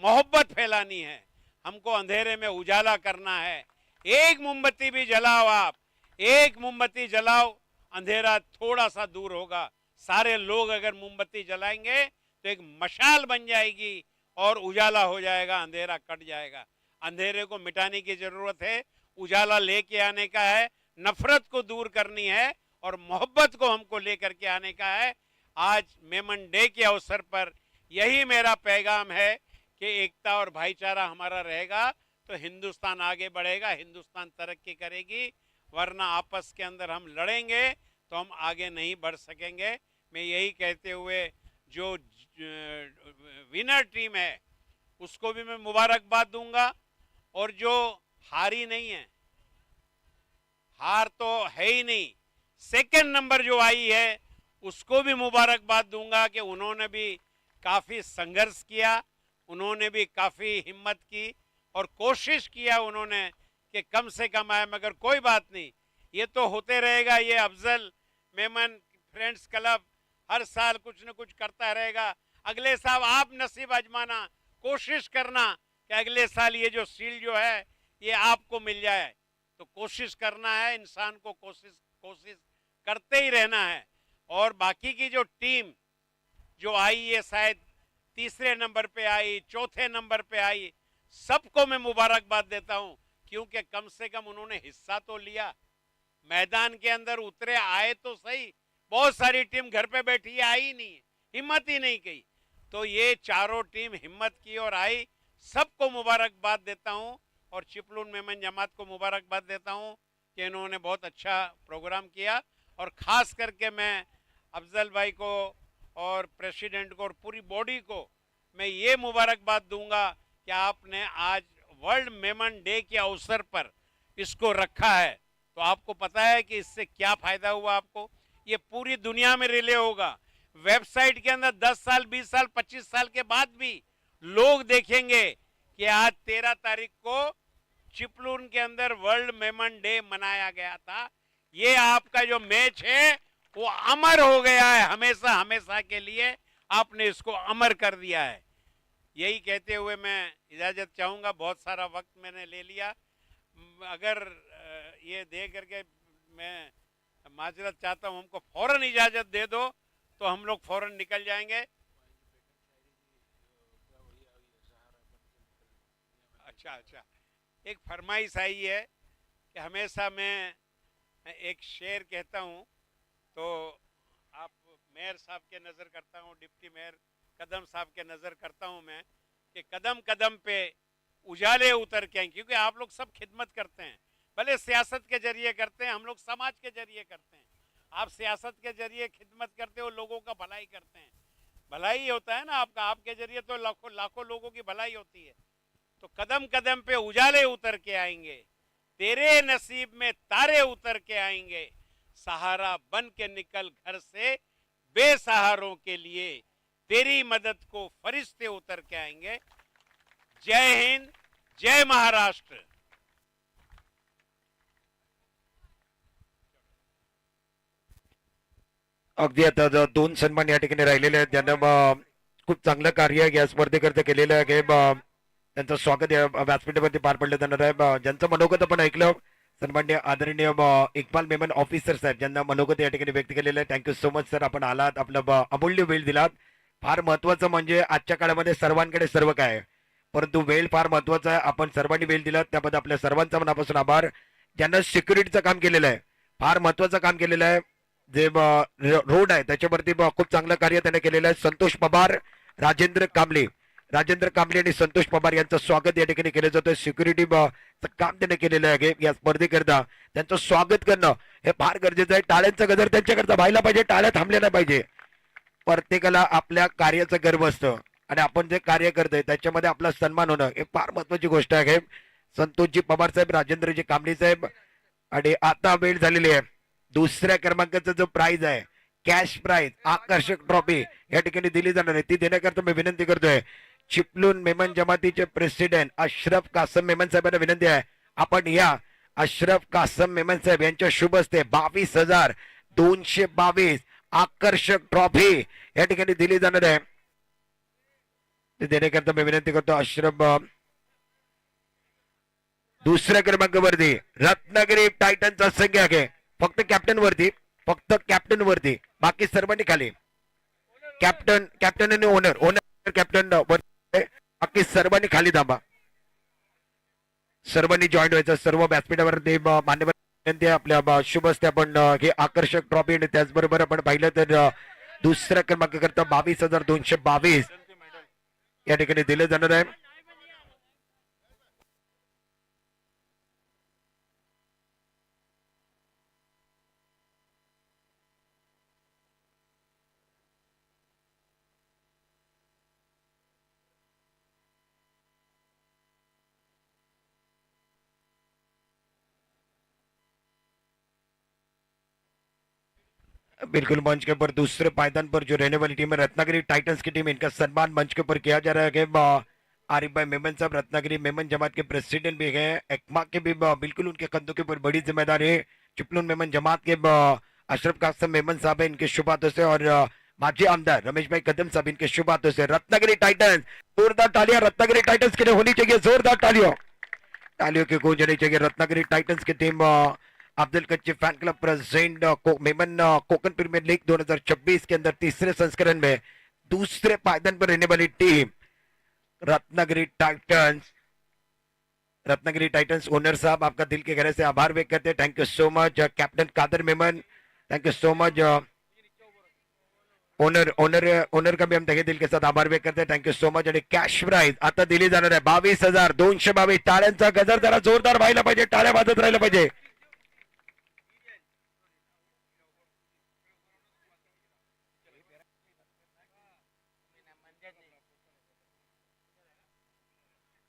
Speaker 5: मोहब्बत फैलानी है, हमको अंधेरे में उजाला करना है। एक मोमबत्ती भी जलाओ, आप एक मोमबत्ती जलाओ, अंधेरा थोड़ा सा दूर होगा। सारे लोग अगर मोमबत्ती जलाएंगे तो एक मशाल बन जाएगी और उजाला हो जाएगा, अंधेरा कट जाएगा। अंधेरे को मिटाने की जरूरत है, उजाला लेके आने का है, नफरत को दूर करनी है और मोहब्बत को हमको लेकर के आने का है। आज मेमन डे के अवसर पर यही मेरा पैगाम है कि एकता और भाईचारा हमारा रहेगा तो हिंदुस्तान आगे बढ़ेगा, हिंदुस्तान तरक्की करेगी। वरना आपस के अंदर हम लड़ेंगे तो हम आगे नहीं बढ़ सकेंगे। मैं यही कहते हुए जो विनर टीम है उसको भी मैं मुबारकबाद दूंगा, और जो हारी नहीं है, हार तो है ही नहीं, सेकंड नंबर जो आई है उसको भी मुबारकबाद दूंगा कि उन्होंने भी काफी संघर्ष किया, उन्होंने भी काफी हिम्मत की और कोशिश किया उन्होंने कि कम से कम आए। मगर कोई बात नहीं, ये तो होते रहेगा। ये अफजल मेमन फ्रेंड्स क्लब हर साल कुछ न कुछ करता रहेगा। अगले साल आप नसीब आजमाना, कोशिश करना कि अगले साल ये जो सील जो है ये आपको मिल जाए। तो कोशिश करना है, इंसान को कोशिश करते ही रहना है। और बाकी की जो टीम जो आई है, शायद तीसरे नंबर पे आई, चौथे नंबर पे आई, सबको मैं मुबारकबाद देता हूं, क्योंकि कम से कम उन्होंने हिस्सा तो लिया, मैदान के अंदर उतरे, आए तो सही। बहुत सारी टीम घर पे बैठी है, आई नहीं, हिम्मत ही नहीं की। तो ये चारों टीम हिम्मत की और आई, सबको मुबारकबाद देता हूं। और चिपलून मेमन जमात को मुबारकबाद देता हूं कि इन्होंने बहुत अच्छा प्रोग्राम किया और ख़ास करके मैं अफजल भाई को और प्रेसिडेंट को और पूरी बॉडी को मैं ये मुबारकबाद दूंगा कि आपने आज वर्ल्ड मेमन डे के अवसर पर इसको रखा है। तो आपको पता है कि इससे क्या फ़ायदा हुआ आपको, ये पूरी दुनिया में रिले होगा। वेबसाइट के अंदर 10 साल 20 साल 25 साल के बाद भी लोग देखेंगे कि आज 13 तारीख को चिपलून के अंदर वर्ल्ड मेमन डे मनाया गया था। ये आपका जो मैच है वो अमर हो गया है, हमेशा हमेशा के लिए आपने इसको अमर कर दिया है। यही कहते हुए मैं इजाजत चाहूंगा, बहुत सारा वक्त मैंने ले लिया। अगर ये दे करके मैं माजरत चाहता हूं, हमको फौरन इजाजत दे दो तो हम लोग फौरन निकल जाएंगे। अच्छा अच्छा, एक फरमाइश आई है कि हमेशा मैं एक शेर कहता हूं, तो आप मेयर साहब के नज़र करता हूं, डिप्टी मेयर कदम साहब के नज़र करता हूं मैं, कि कदम कदम पे उजाले उतर के आएं, क्योंकि आप लोग सब खिदमत करते हैं, भले सियासत के जरिए करते हैं, हम लोग समाज के जरिए करते हैं। आप सियासत के जरिए खिदमत करते हो, लोगों का भलाई करते हैं, भलाई होता है ना आपका, आपके जरिए तो लाखों लाखों लोगों की भलाई होती है। तो कदम कदम पे उजाले उतर के आएंगे, तेरे नसीब में तारे उतर के आएंगे, सहारा बन के निकल घर से बेसहारों के लिए, तेरी मदद को फरिश्ते उतर के आएंगे। जय हिंद, जय महाराष्ट्र।
Speaker 1: अगदी आता दोन सन्मान या ठिकाणी राहिलेले आहेत, ज्यांना खूप चांगलं कार्य या स्पर्धेकरता केलेलं आहे. त्यांचं स्वागत या व्यासपीठावरती पार पडलं जाणार आहे. ज्यांचं मनोगत आपण ऐकलं, सन्मान्य आदरणीय इक्बाल मेमन ऑफिसर साहेब, ज्यांना मनोगत या ठिकाणी व्यक्त केलेलं आहे. थँक्यू सो मच सर, आपण आलात, आपलं अमूल्य वेळ दिलात. फार महत्वाचं म्हणजे आजच्या काळामध्ये सर्वांकडे सर्व काय आहे, परंतु वेळ फार महत्वाचा आहे. आपण सर्वांनी वेळ दिला त्याबद्दल आपल्या सर्वांचा मनापासून आभार. ज्यांना सिक्युरिटीचं काम केलेलं आहे, फार महत्वाचं काम केलेलं आहे, जे रोड आहे त्याच्यावरती खूप चांगलं कार्य त्याने केलेलं आहे. संतोष पवार, राजेंद्र कांबळे आणि संतोष पवार यांचं स्वागत या ठिकाणी केलं जातं. सिक्युरिटी काम त्याने केलेलं आहे या स्पर्धेकरता. त्यांचं स्वागत करणं हे फार गरजेचं आहे. टाळ्यांचा गजर त्यांच्याकरता व्हायला पाहिजे, टाळ्या थांबल्या नाही पाहिजे. प्रत्येकाला आपल्या कार्याचं गर्व असतं आणि आपण जे कार्य करतोय त्याच्यामध्ये आपला सन्मान होणं हे फार महत्वाची गोष्ट आहे. संतोषजी पवार साहेब, राजेंद्रजी कांबळे साहेब, आणि आता वेळ झालेली आहे. दुसऱ्या क्रमांकाचा जो प्राइज आहे, कॅश प्राइज, आकर्षक ट्रॉफी या ठिकाणी दिली जाणार आहे. ती देण्याकरता मी विनंती करतोय चिपळूण मेमन जमातीचे प्रेसिडेंट अशरफ कासम मेमन साहेबांना विनंती आहे, आपण या अशरफ कासम मेमन साहेब यांच्या शुभ हस्ते 22,222 आकर्षक ट्रॉफी या ठिकाणी दिली जाणार आहे. ते देण्याकरता मी विनंती करतो अशरफ. दुसऱ्या क्रमांकावरती रत्नागिरी टायटनचा संघ आहे, फक्त कॅप्टन वरती, बाकी सर्वांनी खाली. कॅप्टन आणि ओनर कॅप्टन वरती, बाकी सर्वांनी खाली थांबा. सर्वांनी जॉईन व्हायचं. सर्व व्यासपीठावरती मान्यवर विनंती आहे, आपल्या शुभ हस्ते आपण हे आकर्षक ट्रॉफी आणि त्याचबरोबर आपण पाहिलं तर दुसऱ्या क्रमांकाकरता 22,222 या ठिकाणी दिले जाणार आहे. बिल्कुल मंच के ऊपर दूसरे पायदान पर जो रहने वाली टीम है रत्नागिरी टाइटंस की टीम, इनका सम्मान मंच के ऊपर किया जा रहा है. आरिफ भाई मेमन साहब रत्नागिरी मेमन जमात के प्रेसिडेंट भी है, एक्मा के भी बिल्कुल उनके कंधों के ऊपर बड़ी जिम्मेदारी है. चिपलून मेमन जमात के अशरफ कासम मेमन साहब है, इनके शुभ हाथों से, और माजी आमदार रमेश भाई कदम साहब, इनके शुभ हाथों से रत्नागिरी टाइटंस. जोरदार तालियां रत्नागिरी टाइटंस के लिए होनी चाहिए, जोरदार तालियों की गूंज होनी चाहिए. रत्नागिरी टाइटंस की team Abdul Kachchi fan club president Memon Konkan premier league 2026 के अंदर तीसरे संस्करण में दूसरे पायदान पर रहने वाली टीम रत्नागिरी टाइटंस. ओनर साहब, आपका दिल के गहरे से आभार व्यक्त करते हैं. Thank you so much. Captain Kadar Memon, thank you so much. Owner का भी हम तहे दिल के साथ आभार व्यक्त करते हैं. Thank you so much. आणि कॅश प्राइज आता दिली जाणार आहे 22,222. टाळ्यांचा गजर जरा जोरदार व्हायला पाहिजे, टाळ्या वाजत राहिला पाहिजे.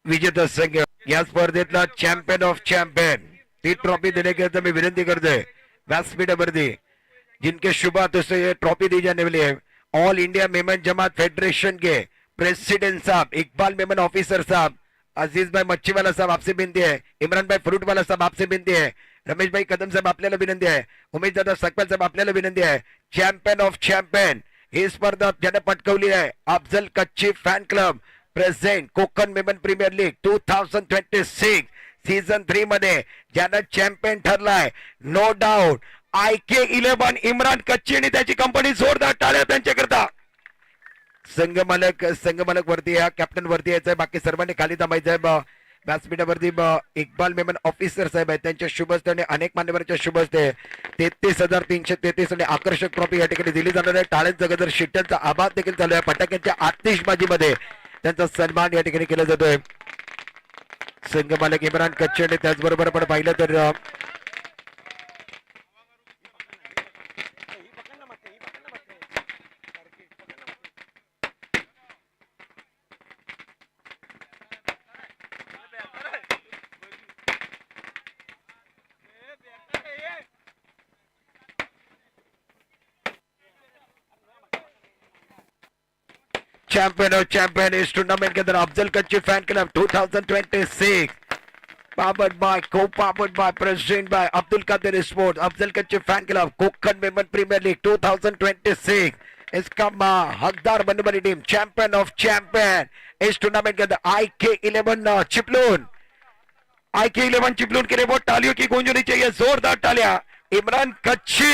Speaker 1: विजेता संघ या स्पर्धेतला चॅम्पियन ऑफ चॅम्पियन ती ट्रॉफी देण्याकरिता मी विनंती करतोय व्यासपीठावरती जिनके शुभ हाथों से ये ट्रॉफी दी जाने वाली है ऑल इंडिया मेमन जमात फेडरेशन के प्रेसिडेंट साहब इकबाल मेमन ऑफिसर साहब अजीज भाई मच्छीवाला साहब आपसे विनती है इमरान भाई फ्रूट वाला साहब आपसे विनती है रमेश भाई कदम साहेब आपल्याला विनंती आहे उमेश दादा सकपाल साहेब आपल्याला विनंती आहे चॅम्पियन ऑफ चॅम्पियन ही स्पर्धा ज्याने पटकवली आहे Afzal Kachchi fan club present Konkan Memon premier league 2026 season 3 मध्ये ज्यानं चॅम्पियन ठरलाय no doubt IK11 Imran Kachchi आणि त्याची कंपनी जोरदार टाळ्या त्यांच्याकरता संघमालक वरती या कॅप्टन वरती यायचंय बाकी सर्वांनी खाली थांबायचंय व्यासपीठावरती इकबाल मेमन ऑफिसर साहेब आहेत त्यांच्या शुभ हस्ते आणि अनेक मान्यवरांच्या शुभ हस्ते 33,333 आणि आकर्षक ट्रॉफी या ठिकाणी दिली जाणार आहे टाळ्यांचा गजर शिट्ट्यांचा आवाज देखील चालू आहे फटाक्यांच्या आतिषबाजीमध्ये त्यांचा सन्मान या ठिकाणी केला जातोय संघमालक इम्रान कच्चे आणि त्याचबरोबर आपण पाहिलं तर चैंपियन और चैंपियन इस टूर्नामेंट के अंदर Afzal Kachchi fan club 2026 powered by co powered by president by Abdul Kadir sports Afzal Kachchi fan club Konkan Memon premier league 2026 इसका हकदार बनने वाली टीम चैंपियन ऑफ चैंपियन इस टूर्नामेंट के अंदर IK11 चिपलून IK11 चिपलून के लिए वो तालियों की गूंज होनी चाहिए जोरदार तालियां इमरान कच्ची